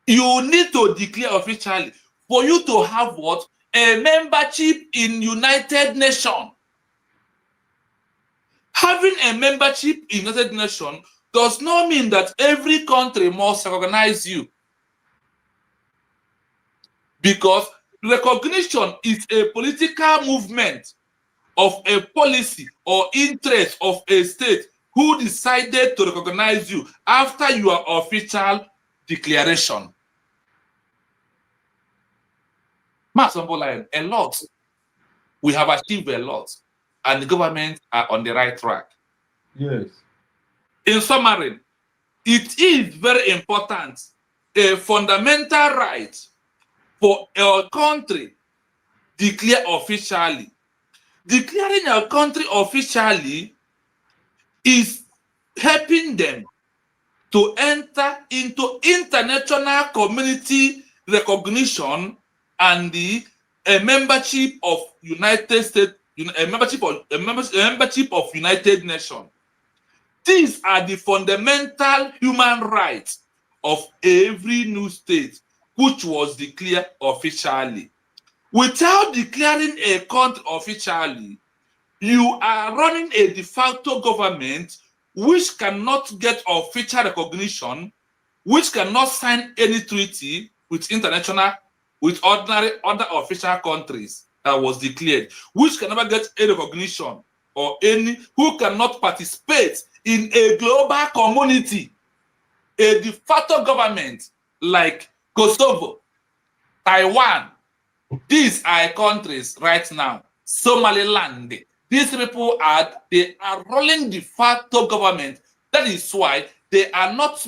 you need to declare officially. For you to have what? A membership in United Nations. Having a membership in United Nations does not mean that every country must recognize you. Because recognition is a political movement of a policy or interest of a state who decided to recognize you after your official declaration. A lot. We have achieved a lot, and the government are on the right track. Yes. In summary, it is very important, a fundamental right for a country declare officially. Declaring a country officially is helping them to enter into international community recognition and a membership of United States, a membership of United Nations. These are the fundamental human rights of every new state which was declared officially. Without declaring a country officially, you are running a de facto government which cannot get official recognition, which cannot sign any treaty with other official countries that was declared, which can never get any recognition or who cannot participate in a global community, a de facto government like Kosovo, Taiwan. These are countries right now. Somaliland. These people are ruling de facto government. That is why they are not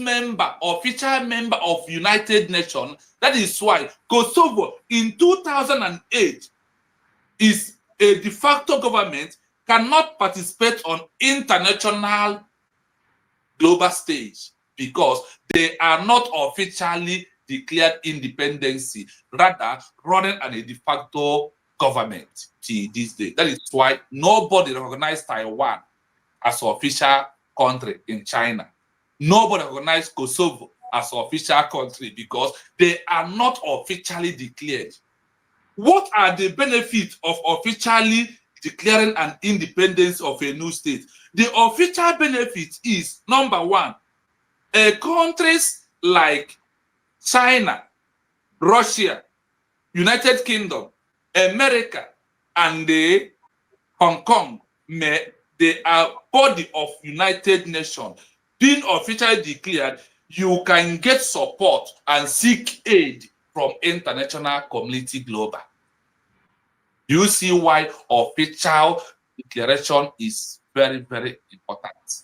official member of United Nations. That is why Kosovo in 2008 is a de facto government, cannot participate on international global stage because they are not officially declared independency, rather running a de facto government till this day. That is why nobody recognized Taiwan as an official country in China. Nobody recognized Kosovo as an official country because they are not officially declared. What are the benefits of officially declaring an independence of a new state? The official benefit is, number one, countries like China, Russia, United Kingdom, America, and Hong Kong, they are body of United Nations. Being officially declared, you can get support and seek aid from international community global. You see why official declaration is very, very important.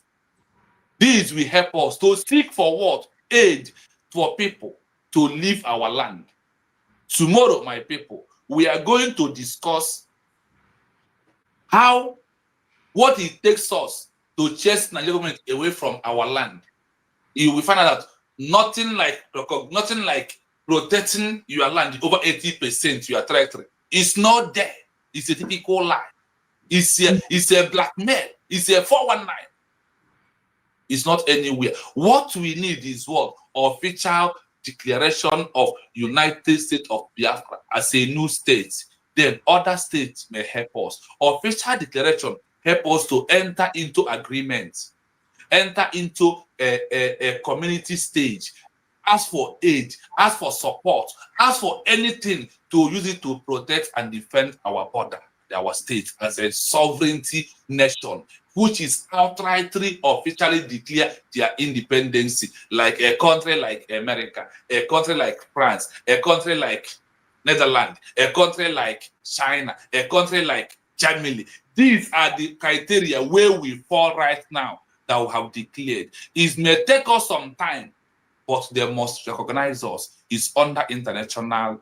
These will help us to seek for what? Aid for people to leave our land. Tomorrow, my people, we are going to discuss what it takes us to chase Nigerian government away from our land. You will find out that nothing like protecting your land over 80% your territory. It's not there. It's a typical lie. It's a blackmail. It's a 419. It's not anywhere. What we need is what? Official declaration of United States of Biafra as a new state. Then other states may help us. Official declaration help us to enter into agreements, enter into a community stage, ask for aid, ask for support, ask for anything to use it to protect and defend our border, our state as a sovereignty nation, which is outrightly officially declare their independence, like a country like America, a country like France, a country like Netherlands, a country like China, a country like Germany. These are the criteria where we fall right now that we have declared. It may take us some time, but they must recognize us. It's under International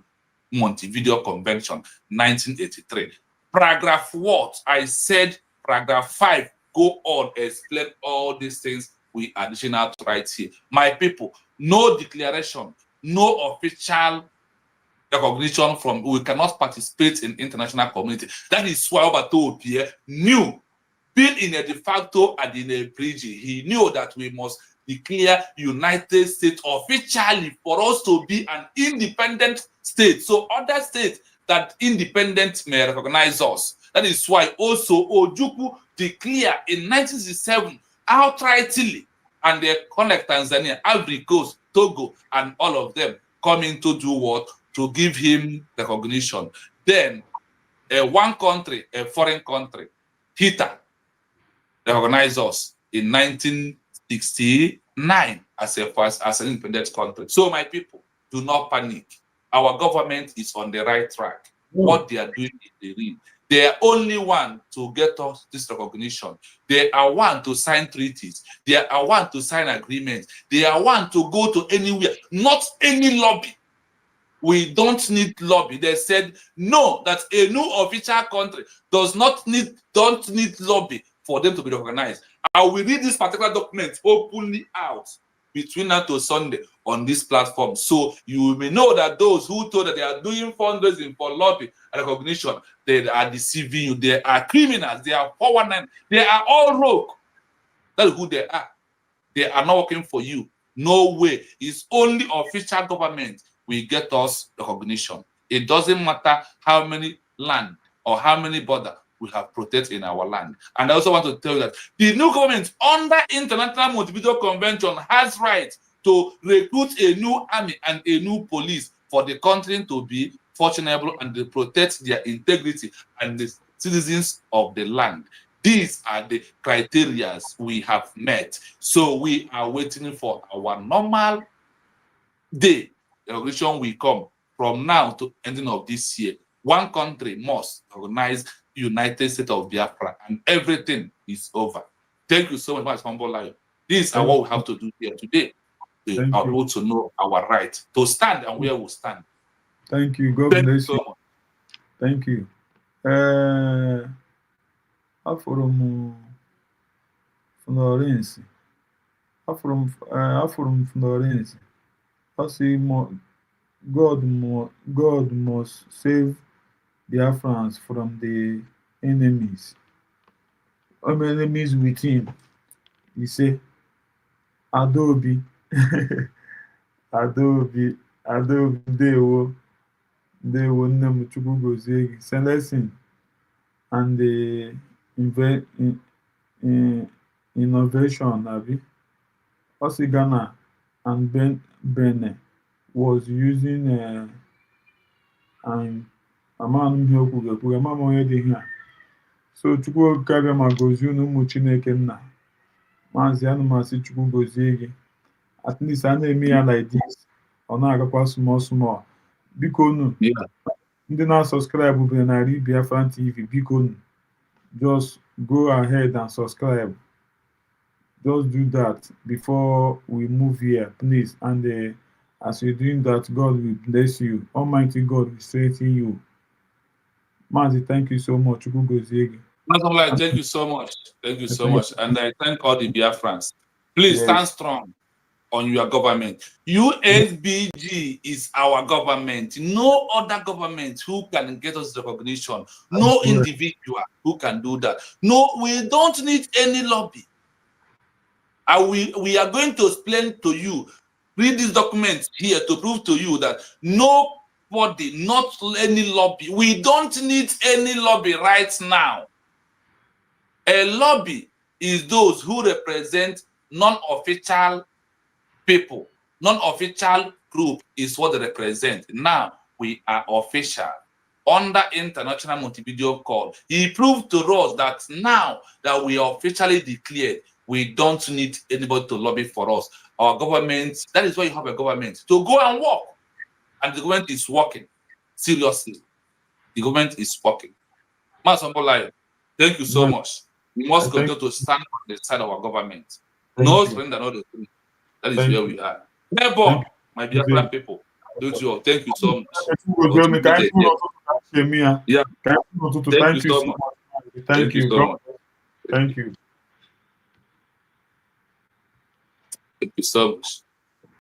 Montevideo Convention, 1983. Paragraph what? I said paragraph 5, go on, explain all these things we additional to right here. My people, no declaration, no official recognition from, we cannot participate in international community. That is why Obato Pierre knew, being in a de facto and in a bridge, he knew that we must declare United States officially for us to be an independent state. So other states that independent may recognize us. That is why also Ojukwu declared in 1967 outrightly, and they connect Tanzania, Ivory Coast, Togo, and all of them coming to do what? To give him recognition. Then one country, a foreign country, HITA, recognized us in 1969 as an independent country. So my people, do not panic. Our government is on the right track. What they are doing is the real. They are only one to get us this recognition. They are one to sign treaties. They are one to sign agreements. They are one to go to anywhere, not any lobby. We don't need lobby. They said no, that a new official country don't need lobby for them to be recognized. I will read this particular document openly out between now to Sunday on this platform, so you may know that those who told that they are doing fundraising for lobby and recognition, they are deceiving you. They are criminals. They are 419. They are all rogue. That's who they are. They are not working for you. No way. It's only official government will get us recognition. It doesn't matter how many land or how many border we have protected in our land. And I also want to tell you that the new government under International Montevideo Convention has right to recruit a new army and a new police for the country to be functionable and to protect their integrity and the citizens of the land. These are the criteria we have met. So we are waiting for our normal day. The regulation will come from now to ending of this year. One country must recognize United States of Biafra, and everything is over. Thank you so much, Humble Lion. This is what we have to do here today. We are able to know our right to stand and where we stand. Thank you. God bless you. Thank you. From Florence. From Florence. I say God must save Biafrans from the enemies. Enemies within. He say, Adobe, Adobe, Dewo, Nnem Chukwu gozie gị. Celestine and the innovation, Abi. Also Ghana and Benin was using and Aman here. So Chukwu Kabia Magozi Numu Chineke Nna. Mazi Anumasi Chukwu gozie gị. At least I know me like this. Ọ na-agakwa small. Biko nu. Ndị na-subscribe bụ na Biafran TV. Biko nu. Just go ahead and subscribe. Just do that before we move here, please. And as you're doing that, God will bless you. Almighty God will strengthen you. Mazi, thank you so much. Thank you so much. Thank you so much. And I thank all the Biafrans. Please stand strong on your government. USBG is our government. No other government who can get us recognition. No individual who can do that. No, we don't need any lobby. And we are going to explain to you, read these documents here to prove to you that nobody, not any lobby. We don't need any lobby right now. A lobby is those who represent non-official people. Non-official group is what they represent. Now we are official under International Montevideo Code. He proved to us that now that we are officially declared, we don't need anybody to lobby for us. Our government, that is why you have a government, to go and work. And the government is working. Seriously. The government is working. Masambolayo, thank you so much. We must continue to stand on the side of our government. No surrender, no retreat. That is where we are. Therefore, my dear friend people, thank you so much. Yeah. Thank you so much. Thank you so much. Thank you. Thank you so much.